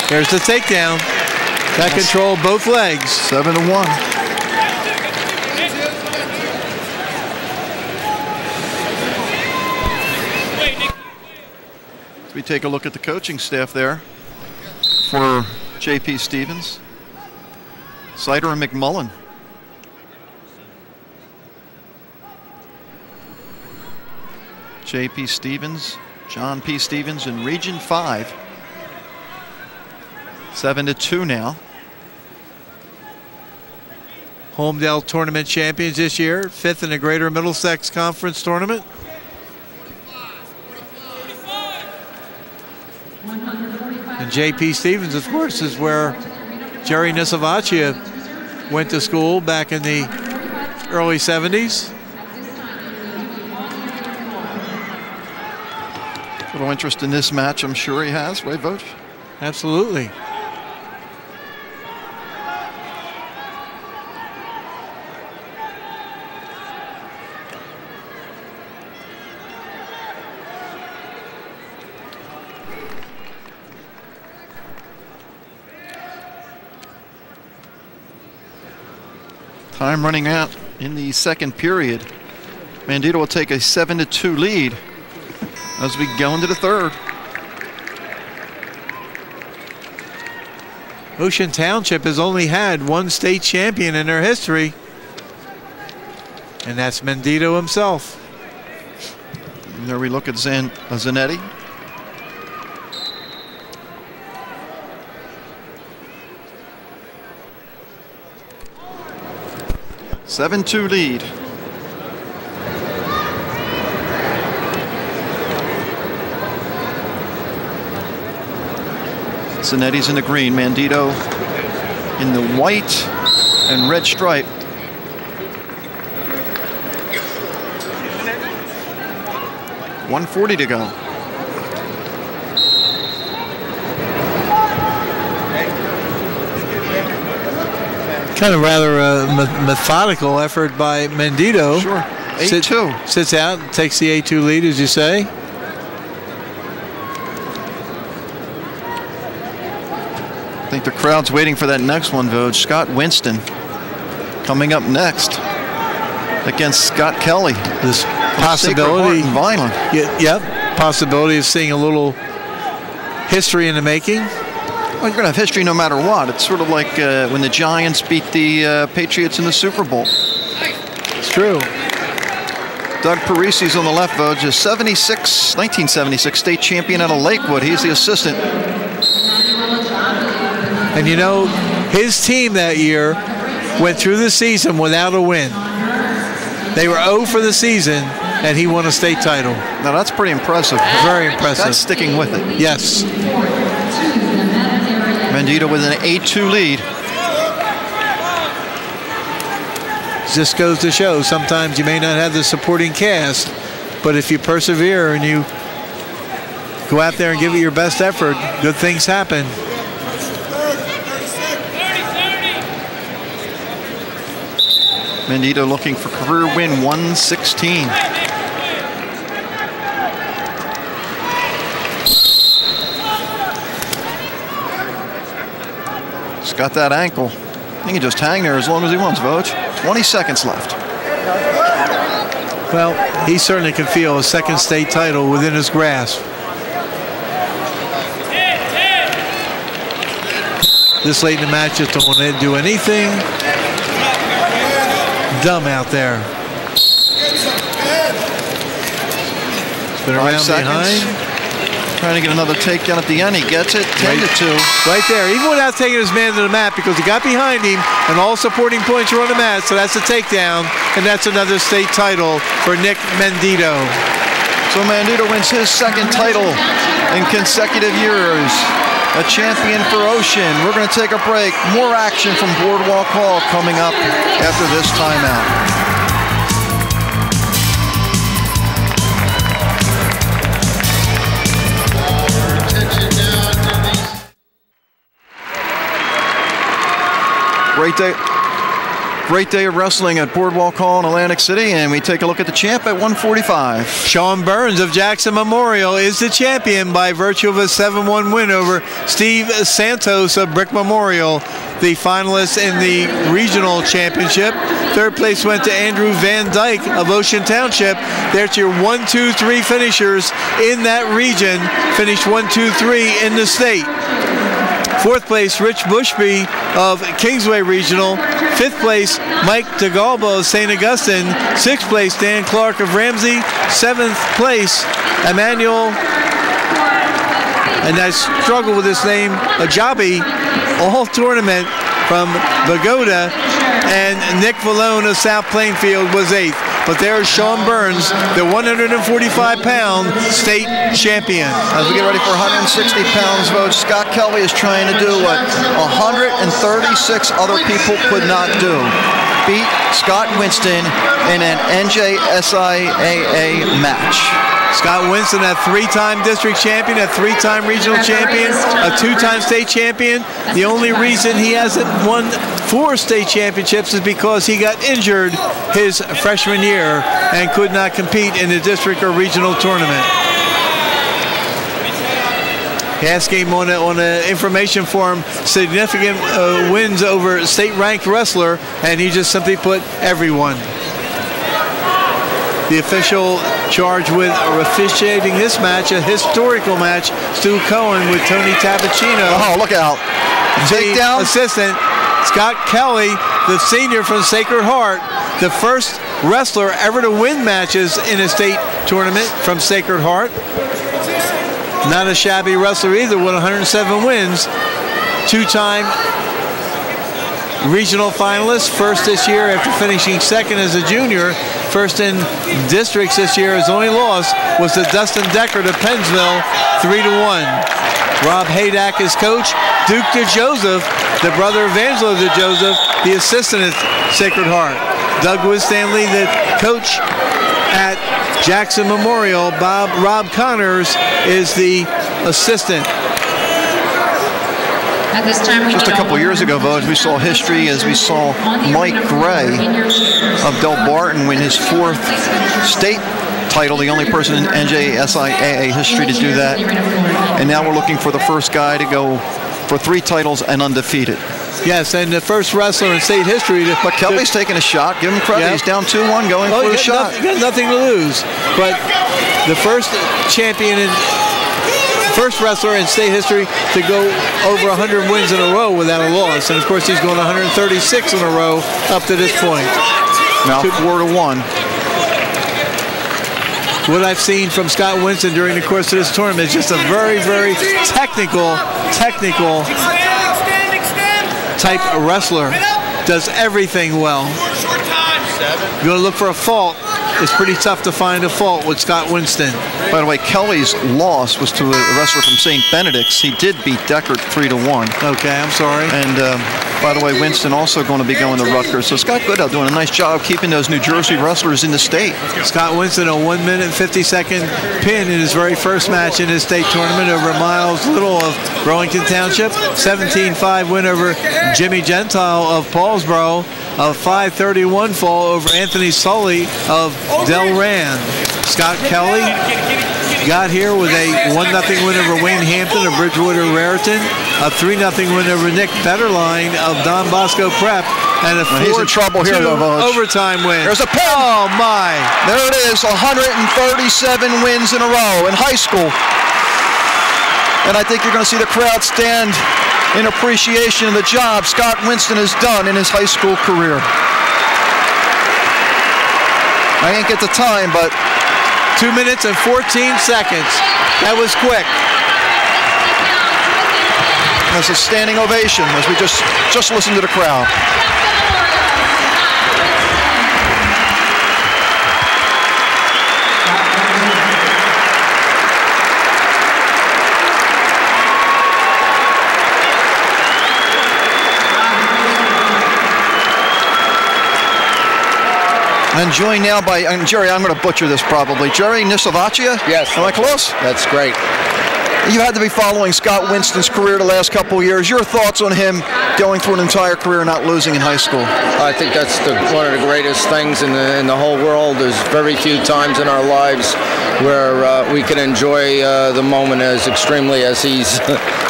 there's the takedown. That controlled both legs. 7-1. As we take a look at the coaching staff there for J.P. Stevens, Sider and McMullen. J.P. Stevens, John P. Stevens in Region 5. 7-2 now. Homedale tournament champions this year, 5th in the Greater Middlesex Conference tournament. And J.P. Stevens, of course, is where Jerry Nisavaccia went to school back in the early 70s. A little interest in this match, I'm sure he has, right, Voch? Absolutely. Time running out in the second period. Mandito will take a 7-2 lead as we go into the third. Ocean Township has only had one state champion in their history, and that's Mandito himself. And there we look at Zanetti. Seven-2 lead. Zanetti's in the green, Mandito in the white and red stripe. .140 to go. Kind of rather a methodical effort by Mandito. Sure. 8-2. Sits out, takes the 8-2 lead, as you say. I think the crowd's waiting for that next one, Vogue. Scott Winston coming up next against Scott Kelly. This possibility, Vineland. Yep, possibility of seeing a little history in the making. Well, you're going to have history no matter what. It's sort of like when the Giants beat the Patriots in the Super Bowl. It's true. Doug Parisi's on the left, Vogue, is 1976 state champion out of Lakewood. He's the assistant. And you know, his team that year went through the season without a win. They were 0 for the season, and he won a state title. Now that's pretty impressive. Very impressive. That's sticking with it. Yes. Mandito with an 8-2 lead. Just goes to show sometimes you may not have the supporting cast, but if you persevere and you go out there and give it your best effort, good things happen. Mandito looking for career win 116. He's got that ankle. He can just hang there as long as he wants, Vogue. 20 seconds left. Well, he certainly can feel a second state title within his grasp. This late in the match, just don't want to do anything dumb out there. Spin around behind. Trying to get another takedown at the end. He gets it. 10-2. Right there. Even without taking his man to the mat, because he got behind him and all supporting points are on the mat. So that's a takedown. And that's another state title for Nick Mandito. So Mandito wins his second title in consecutive years. A champion for Ocean. We're going to take a break. More action from Boardwalk Hall coming up after this timeout. Great day of wrestling at Boardwalk Hall in Atlantic City, and we take a look at the champ at 145. Sean Burns of Jackson Memorial is the champion by virtue of a 7-1 win over Steve Santos of Brick Memorial, the finalists in the regional championship. Third place went to Andrew Van Dyke of Ocean Township. There's your 1, 2, 3 finishers in that region. Finished 1, 2, 3 in the state. Fourth place, Rich Bushby of Kingsway Regional. Fifth place, Mike DeGalbo of St. Augustine. Sixth place, Dan Clark of Ramsey. Seventh place, Emmanuel, and I struggle with his name, Ajabi, all tournament from Bagoda, and Nick Vallone of South Plainfield was eighth. But there's Sean Burns, the 145-pound state champion. As we get ready for 160 pounds vote, Scott Kelly is trying to do what 136 other people could not do. Beat Scott Winston in an NJSIAA match. Scott Winston, a 3-time district champion, a 3-time regional champion, a 2-time state champion. The only reason he hasn't won 4 state championships is because he got injured his freshman year and could not compete in the district or regional tournament. Asking on an information form significant wins over state-ranked wrestler, and he just simply put everyone. The official charged with officiating this match, a historical match, Stu Cohen with Tony Tabacino. Oh, look out. Takedown. Assistant, Scott Kelly, the senior from Sacred Heart, the first wrestler ever to win matches in a state tournament from Sacred Heart. Not a shabby wrestler either, with 107 wins. 2-time regional finalist, first this year after finishing second as a junior. First in districts this year. His only loss was to Dustin Deckard of Pennsville, 3-1. Rob Haydack is coach. Duke DeJoseph, the brother of Angelo DeJoseph, the assistant at Sacred Heart. Doug Woodstanley, the coach at Jackson Memorial. Rob Connors is the assistant. At this time, just a couple years ago, as we saw history, as we saw Mike Gray of Del Barton win his 4th state title, the only person in NJSIAA history to do that. And now we're looking for the first guy to go for 3 titles and undefeated. Yes, and the first wrestler in state history. But Kelly's taking a shot. Give him credit. Yep. He's down 2-1 going for the shot. He got nothing to lose. But the first champion in first wrestler in state history to go over 100 wins in a row without a loss. And of course, he's going 136 in a row up to this point. Now 4-1. What I've seen from Scott Winston during the course of this tournament is just a very, very technical type of wrestler. Does everything well. You're going to look for a fault. It's pretty tough to find a fault with Scott Winston. By the way, Kelly's loss was to a wrestler from St. Benedict's. He did beat Deckard 3-1. Okay, I'm sorry. And by the way, Winston also going to be going to Rutgers. So Scott Goodell doing a nice job keeping those New Jersey wrestlers in the state. Scott Winston, a 1-minute and 50-second pin in his very first match in his state tournament over Miles Little of Burlington Township. 17-5 win over Jimmy Gentile of Paulsboro. A 5-31 fall over Anthony Sully of Delran. Scott Kelly got here with a 1-0 win over Wayne Hampton of Bridgewater Raritan, a 3-0 win over Nick Federline of Don Bosco Prep, and a 4-2 overtime win. There's a pin. Oh my! There it is, 137 wins in a row in high school. And I think you're going to see the crowd stand in appreciation of the job Scott Winston has done in his high school career. I ain't get the time, but 2 minutes and 14 seconds. That was quick. That's a standing ovation as we just listen to the crowd. And joined now by, Jerry, I'm going to butcher this probably, Jerry Nisavacia? Yes. Am I close? That's great. You had to be following Scott Winston's career the last couple of years. Your thoughts on him going through an entire career not losing in high school? I think that's one of the greatest things in the whole world. There's very few times in our lives where we can enjoy the moment as extremely as he's,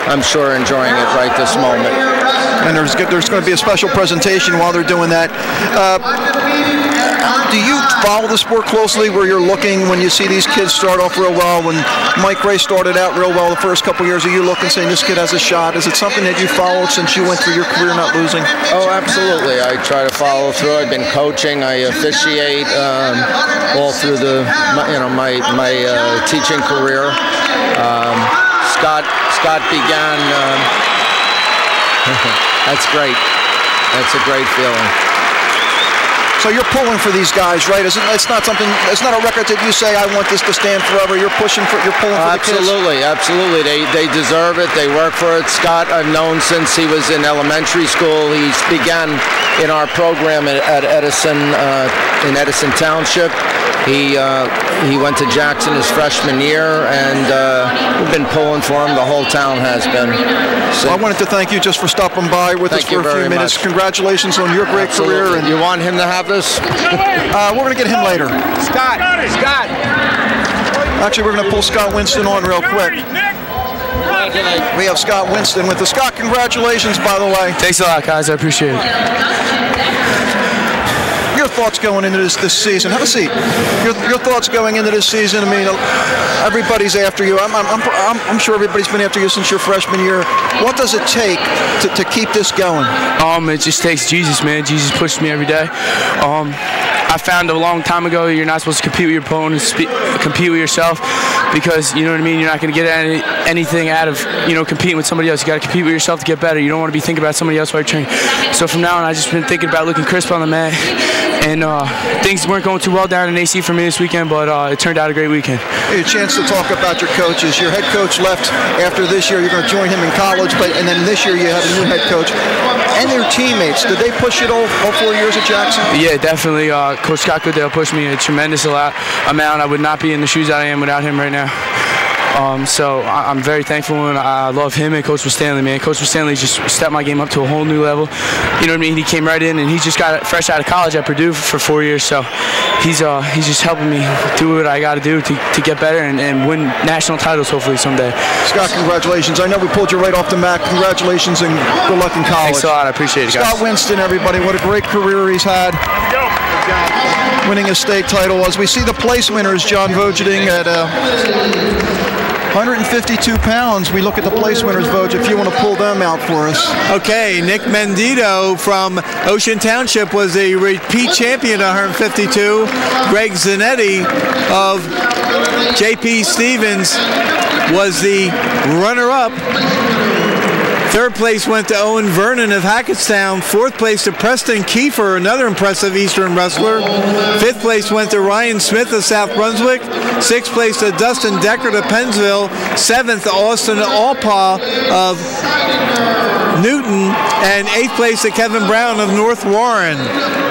I'm sure, enjoying it right this moment. And there's going to be a special presentation while they're doing that. Do you follow the sport closely where you're looking when you see these kids start off real well? When Mike Ray started out real well the first couple years, are you looking saying this kid has a shot? Is it something that you followed since you went through your career not losing? Oh, absolutely. I try to follow through. I've been coaching. I officiate all through my teaching career. Scott began. That's great. That's a great feeling. So you're pulling for these guys, right? It's not something. It's not a record that you say I want this to stand forever. You're pushing for. You're pulling for the kids. Absolutely. They deserve it. They work for it. Scott, I've known since he was in elementary school. He began in our program at Edison in Edison Township. He went to Jackson his freshman year, and we've been pulling for him. The whole town has been. So, well, I wanted to thank you just for stopping by with us for a few minutes. Congratulations on your great career. And you want him to have this? We're going to get him later. Scott. Actually, we're going to pull Scott Winston on real quick. We have Scott Winston with us. Scott, congratulations, by the way. Thanks a lot, guys. I appreciate it. Your thoughts going into this season? Have a seat. Your thoughts going into this season? I mean, everybody's after you. I'm sure everybody's been after you since your freshman year. What does it take to keep this going? It just takes Jesus, man. Jesus pushes me every day. I found a long time ago you're not supposed to compete with your opponents, compete with yourself, because you know what I mean. You're not going to get anything out of competing with somebody else. You got to compete with yourself to get better. You don't want to be thinking about somebody else while you're training. So from now on, I just been thinking about looking crisp on the mat. And things weren't going too well down in AC for me this weekend, but it turned out a great weekend. Hey, a chance to talk about your coaches. Your head coach left after this year. You're going to join him in college, and then this year you have a new head coach. And their teammates, did they push it all 4 years at Jackson? Yeah, definitely. Coach Scott Goodale pushed me a tremendous amount. I would not be in the shoes that I am without him right now. So I'm very thankful, and I love him and Coach Stanley, man. Coach Stanley just stepped my game up to a whole new level. You know what I mean? He came right in, and he just got fresh out of college at Purdue for 4 years. So he's just helping me do what I got to do to get better and win national titles hopefully someday. Scott, congratulations. I know we pulled you right off the mat. Congratulations and good luck in college. Thanks a lot. I appreciate it, guys. Scott Winston, everybody. What a great career he's had. Winning a state title. As we see the place winners, John Vogeting at 152 pounds. We look at the place winners, Voge, if you want to pull them out for us. Okay, Nick Mendito from Ocean Township was a repeat champion at 152. Greg Zanetti of J.P. Stevens was the runner-up. Third place went to Owen Vernon of Hackettstown. Fourth place to Preston Kiefer, another impressive Eastern wrestler. Fifth place went to Ryan Smith of South Brunswick. Sixth place to Dustin Deckard of Pennsville. Seventh, Austin Alpaw of Newton. And eighth place to Kevin Brown of North Warren.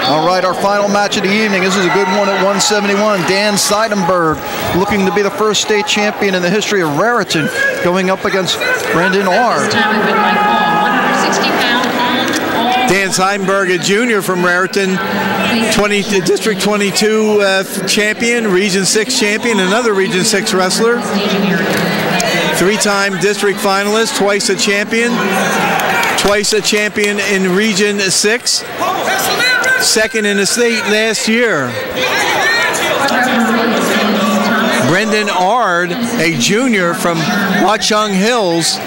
All right, our final match of the evening. This is a good one at 171. Dan Seidenberg looking to be the first state champion in the history of Raritan, going up against Brendan Ard. Dan Seidenberg, a junior from Raritan, District 22 champion, Region 6 champion, another Region 6 wrestler. Three-time district finalist, twice a champion in Region 6. Second in the state last year. Brendan Ard, a junior from Watchung Hills,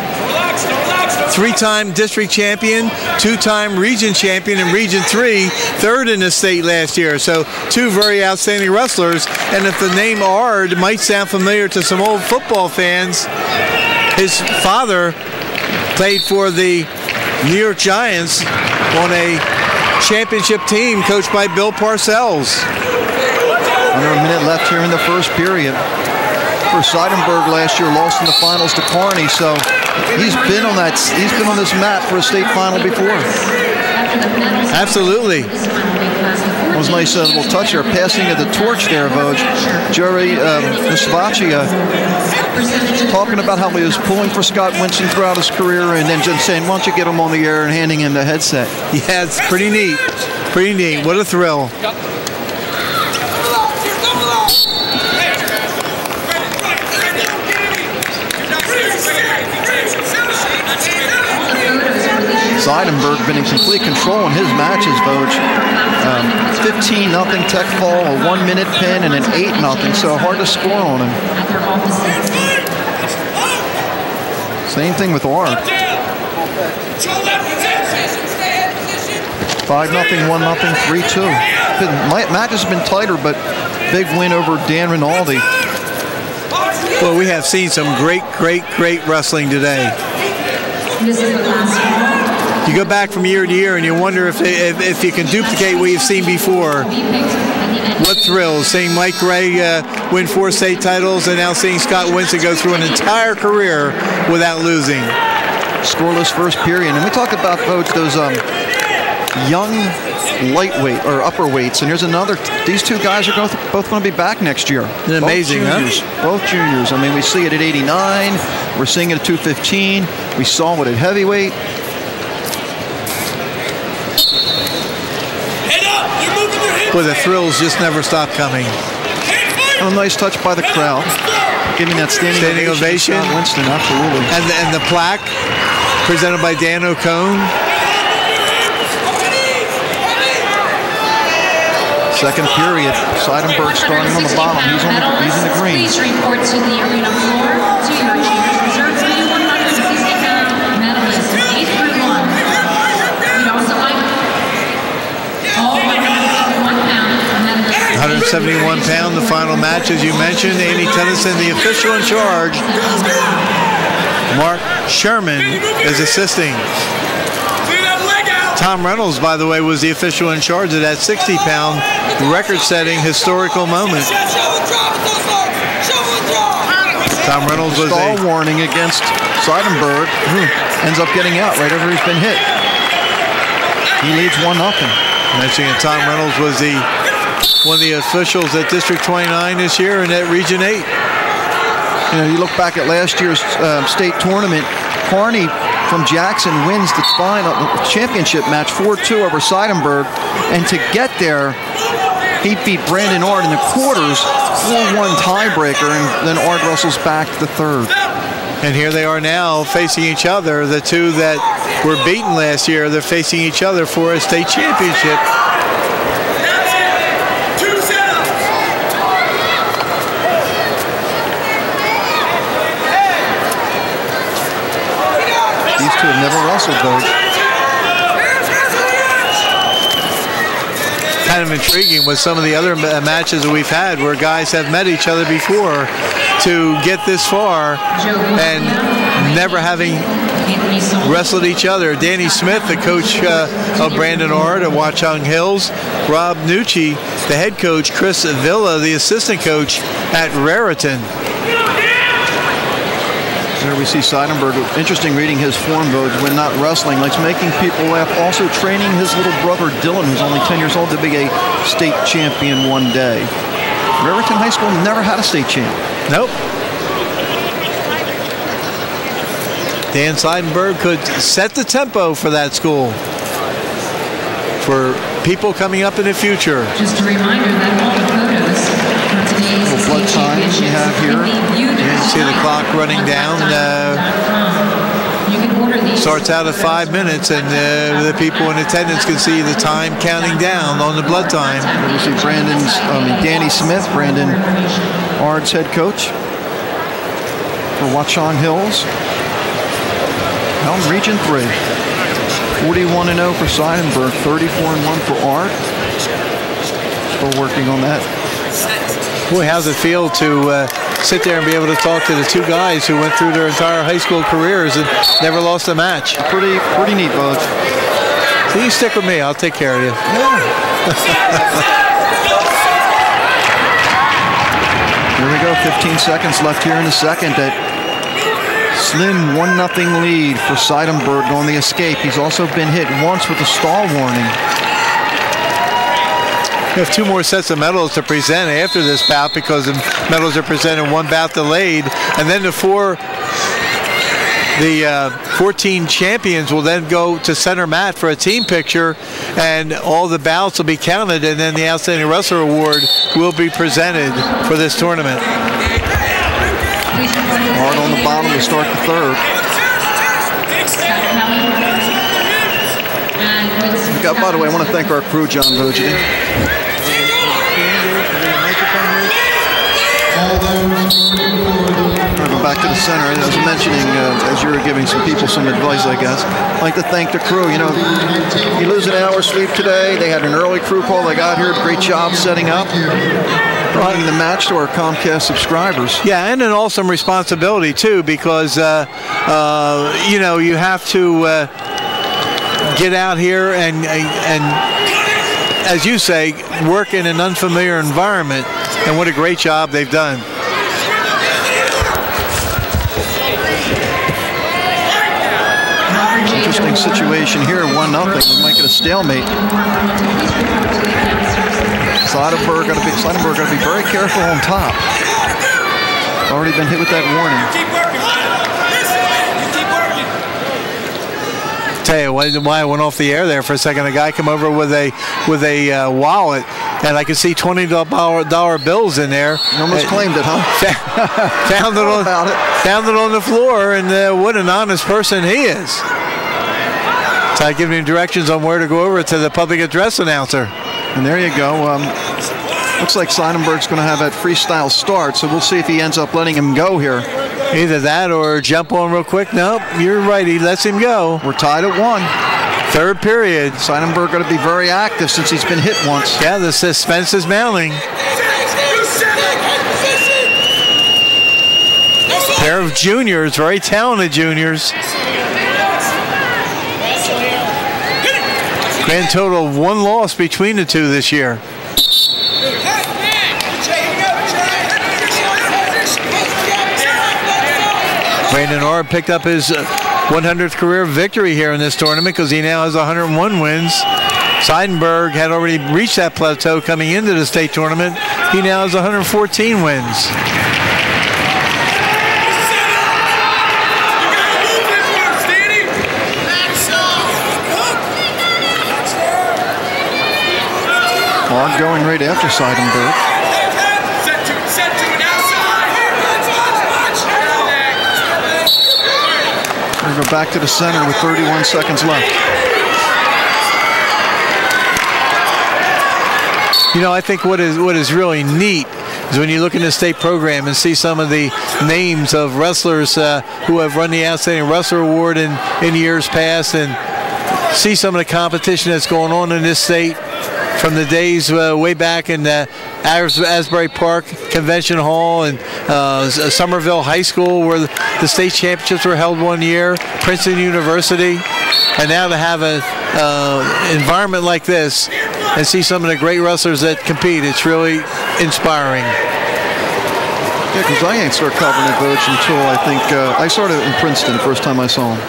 three-time district champion, two-time region champion in Region 3, third in the state last year. So two very outstanding wrestlers. And if the name Ard might sound familiar to some old football fans, his father played for the New York Giants on a championship team coached by Bill Parcells. Under a minute left here in the first period. For Seidenberg last year lost in the finals to Kearney, so he's been on this mat for a state final before. Absolutely. Well, was a nice little touch there, passing of the torch there, Voj. Jerry Vesvaccia talking about how he was pulling for Scott Winston throughout his career and then just saying, why don't you get him on the air and handing him the headset. Yeah, it's pretty neat. Pretty neat. What a thrill. Seidenberg been in complete control in his matches, Voj. 15-0 tech fall, a 1-minute pin, and an 8-0, so hard to score on him. Same thing with Art. 5-0, 1-0, 3-2. Matches have been tighter, but big win over Dan Rinaldi. Well, we have seen some great wrestling today. You go back from year to year and you wonder if you can duplicate what you've seen before. What thrills, seeing Mike Gray win 4 state titles and now seeing Scott Winston go through an entire career without losing. Scoreless first period. And we talked about those young lightweight or upper weights. And here's another. These two guys are both going to be back next year. Amazing, huh? Both juniors. I mean, we see it at 89. We're seeing it at 215. We saw it at heavyweight. Boy, the thrills just never stop coming. A nice touch by the crowd, giving that standing ovation. Scott Winston, absolutely. And the plaque presented by Dan O'Cone. Second period. Seidenberg starting on the bottom. He's in the green. Please report to the arena floor to your chairs reserved for you 160-pound medalists 8 through 1. We'd also like all 171 pound, the final match, as you mentioned. Andy Tennyson, the official in charge. Mark Sherman is assisting. Tom Reynolds, by the way, was the official in charge of that 60-pound record-setting historical moment. Tom Reynolds was a warning against Seidenberg, who ends up getting out right after he's been hit. He leads 1-0. Mentioning Tom Reynolds was one of the officials at District 29 this year and at Region 8. You know, you look back at last year's state tournament, Carney from Jackson wins the final championship match 4-2 over Seidenberg, and to get there, he beat Brandon Ard in the quarters, 4-1 tiebreaker, and then Ard wrestles back the third. And here they are now facing each other. The two that were beaten last year, they're facing each other for a state championship. These two have never wrestled, though. Kind of intriguing with some of the other matches that we've had where guys have met each other before to get this far and never having wrestled each other. Danny Smith, the coach of Brandon Ard at Watchung Hills. Rob Nucci, the head coach. Chris Villa, the assistant coach at Raritan. There we see Seidenberg. Interesting reading his form, though, when not wrestling. Likes making people laugh. Also training his little brother, Dylan, who's only 10 years old, to be a state champion one day. Raritan High School never had a state champ. Nope. Dan Seidenberg could set the tempo for that school. For people coming up in the future. Just a reminder that all the photos from today's blood time we have here. You see the clock running down. Starts out at 5 minutes, and the people in attendance can see the time counting down on the blood time. You see Danny Smith, Brandon Ard's head coach for Watchung Hills. Now in Region 3. 41-0 for Seidenberg, 34-1 for Ard. Still working on that. Boy, how's it feel to sit there and be able to talk to the two guys who went through their entire high school careers and never lost a match? Pretty neat, Bud. So you stick with me, I'll take care of you. Yeah. Here we go, 15 seconds left here in the second. That slim 1-0 lead for Seidenberg on the escape. He's also been hit once with a stall warning. We have 2 more sets of medals to present after this bout because the medals are presented 1 bout delayed. And then the 14 champions will then go to center mat for a team picture, and all the bouts will be counted, and then the Outstanding Wrestler Award will be presented for this tournament. Hard on the bottom to start the third. By the way, I want to thank our crew, John Vojidi. Go back to the center. I was mentioning, as you were giving some people some advice, I guess, I'd like to thank the crew. You know, you lose an hour's sleep today. They had an early crew call. They got here. Great job setting up, bringing the match to our Comcast subscribers. Yeah, and an awesome responsibility, too, because, you know, you have to get out here and, as you say, work in an unfamiliar environment. And what a great job they've done. Interesting situation here, 1-0. We might get a stalemate. Seidenberg got to be very careful on top. Already been hit with that warning. Tell you why I went off the air there for a second. A guy come over with a wallet, and I could see $20 bills in there. You almost claimed it, huh? Found it on the floor, and what an honest person he is. So I give him directions on where to go over to the public address announcer. And there you go. Looks like Seidenberg's going to have that freestyle start, so we'll see if he ends up letting him go here. Either that or jump on real quick. Nope, you're right. He lets him go. We're tied at 1. Third period. Seidenberg going to be very active since he's been hit once. Yeah, the suspense is mounting. Pair of juniors, very talented juniors. Grand total of 1 loss between the two this year. Brandon Orr picked up his 100th career victory here in this tournament because he now has 101 wins. Seidenberg had already reached that plateau coming into the state tournament. He now has 114 wins. Orr going right after Seidenberg. We're going to go back to the center with 31 seconds left. You know, I think what is really neat is when you look in the state program and see some of the names of wrestlers who have run the Outstanding Wrestler Award in years past, and see some of the competition that's going on in this state from the days way back in Asbury Park Convention Hall and Somerville High School, where the state championships were held one year, Princeton University, and now to have an environment like this and see some of the great wrestlers that compete, it's really inspiring. Yeah, because I ain't started covering the Voj until I think I started in Princeton the first time I saw him.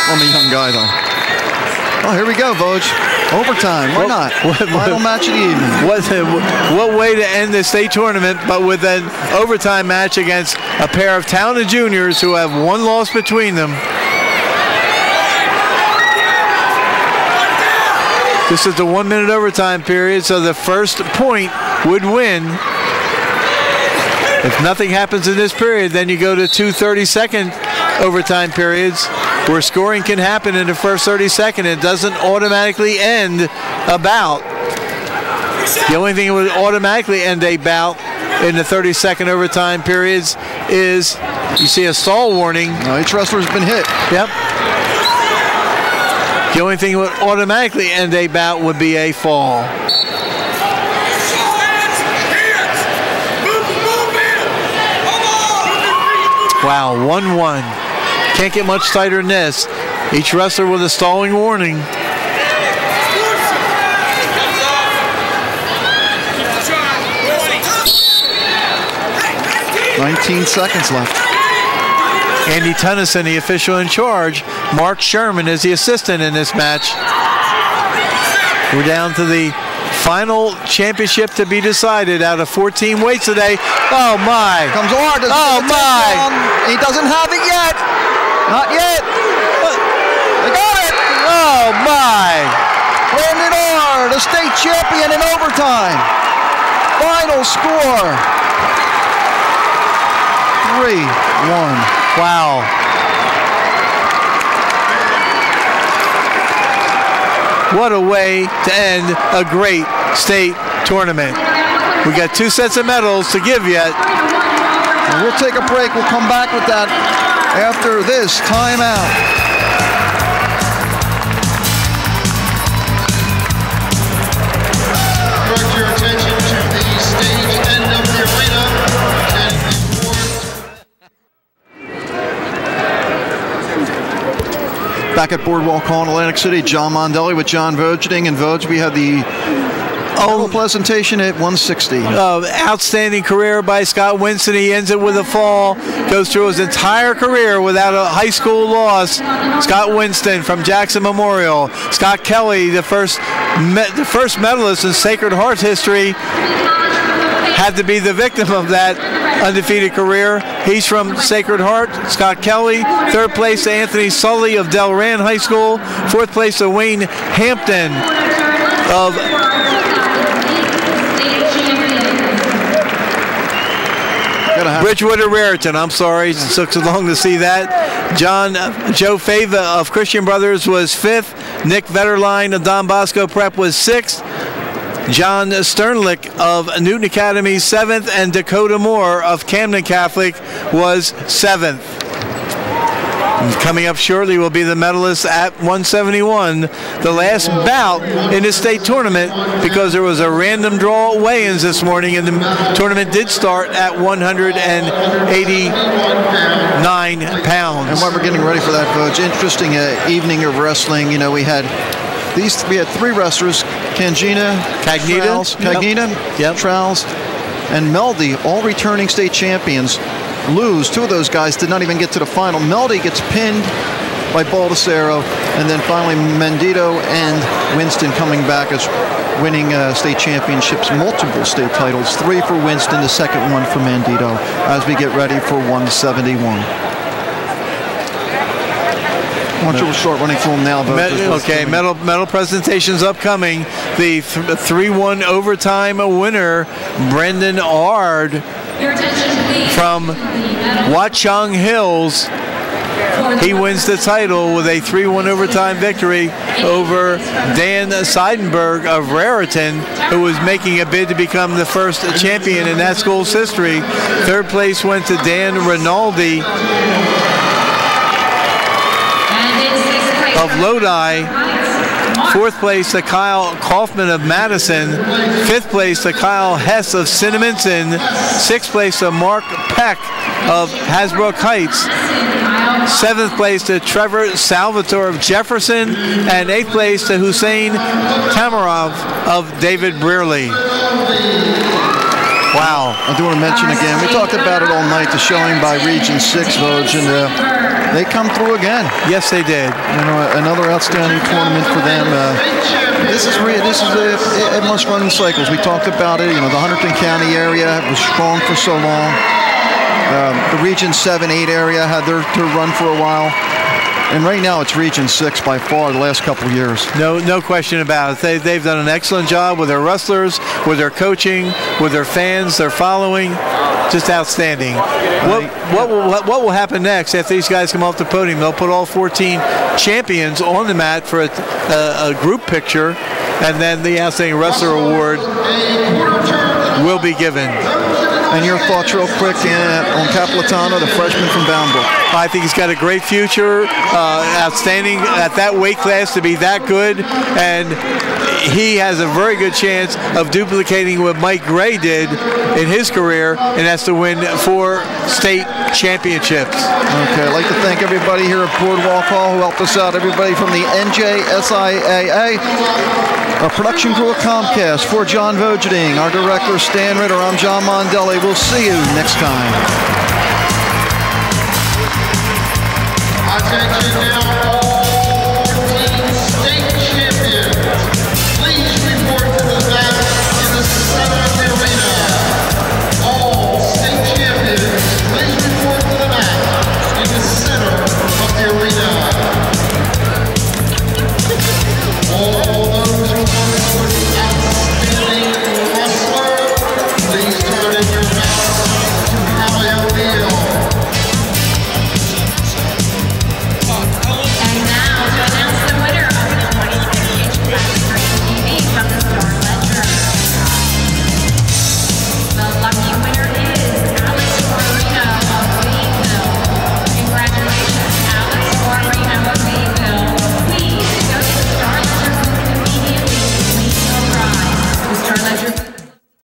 I'm a young guy though. Oh, here we go, Voj. Overtime, why not? Final match of the evening. What way to end the state tournament but with an overtime match against a pair of talented juniors who have 1 loss between them. This is the 1-minute overtime period, so the first point would win. If nothing happens in this period, then you go to 2 30-second overtime periods where scoring can happen in the first 30 seconds. It doesn't automatically end a bout. The only thing that would automatically end a bout in the 30-second overtime periods is you see a stall warning. Each wrestler's been hit. Yep. The only thing that would automatically end a bout would be a fall. Wow, 1-1. Can't get much tighter than this. Each wrestler with a stalling warning. 19 seconds left. Andy Tennyson, the official in charge. Mark Sherman is the assistant in this match. We're down to the final championship to be decided out of 14 weights today. Oh my! Comes Ard. Oh my! He doesn't have it yet. Not yet. They got it. Oh my! Brandon Ard, the state champion in overtime. Final score. 3-1. Wow. What a way to end a great state tournament. We got 2 sets of medals to give yet. We'll take a break. We'll come back with that after this timeout. Direct your attention to the stage end of the arena. Back at Boardwalk Hall in Atlantic City, John Mondelli with John Vogeting. And Voge, we had the presentation at 160. Outstanding career by Scott Winston. He ends it with a fall. Goes through his entire career without a high school loss. Scott Winston from Jackson Memorial. Scott Kelly, the first medalist in Sacred Heart history, had to be the victim of that undefeated career. He's from Sacred Heart. Scott Kelly. 3rd place to Anthony Sully of Delran High School. 4th place to Wayne Hampton of Bridgewater Raritan. I'm sorry, it took so long to see that. Joe Fava of Christian Brothers was 5th. Nick Vetterline of Don Bosco Prep was 6th. John Sternlick of Newton Academy 7th, and Dakota Moore of Camden Catholic was 7th. Coming up shortly will be the medalists at 171, the last bout in the state tournament, because there was a random draw weigh-ins this morning, and the tournament did start at 189 pounds. And while we're getting ready for that, Voge, interesting evening of wrestling. You know, we had 3 wrestlers, Cagnina, Trowels, and Meldy, all returning state champions, lose. 2 of those guys did not even get to the final. Meldy gets pinned by Baldessaro, and then finally Mendito and Winston coming back as winning state championships, multiple state titles. 3 for Winston, the second one for Mendito, as we get ready for 171. Why don't you start running through them now, Okay, medal presentations upcoming. The 3-1 overtime winner, Brendan Ard from Watchung Hills. He wins the title with a 3-1 overtime victory over Dan Seidenberg of Raritan, who was making a bid to become the first champion in that school's history. 3rd place went to Dan Rinaldi of Lodi. 4th place to Kyle Kaufman of Madison. 5th place to Kyle Hess of Cinnaminson. 6th place to Mark Peck of Hasbrook Heights. 7th place to Trevor Salvatore of Jefferson. And 8th place to Hussein Tamarov of David Brearley. Wow. I do want to mention again, we talked about it all night, the showing by Region 6, Voge, and they come through again. Yes, they did. You know, another outstanding tournament for them. This is it must run in cycles. We talked about it. You know, the Hunterdon County area was strong for so long. The Region 7-8 area had their run for a while. And right now it's Region 6 by far the last couple of years. No question about it. They've done an excellent job with their wrestlers, with their coaching, with their fans, their following. Just outstanding. What will happen next after these guys come off the podium? They'll put all 14 champions on the mat for a group picture, and then the Outstanding Wrestler Award will be given. And your thoughts real quick on Capilano, the freshman from Boundbrook? I think he's got a great future, outstanding at that weight class to be that good, and he has a very good chance of duplicating what Mike Gray did in his career, and that's to win 4 state championships. Okay, I'd like to thank everybody here at Boardwalk Hall who helped us out, everybody from the NJSIAA, our production crew at Comcast, for John Vogeting, our director Stan Ritter, I'm John Mondelli. We'll see you next time. Attention now.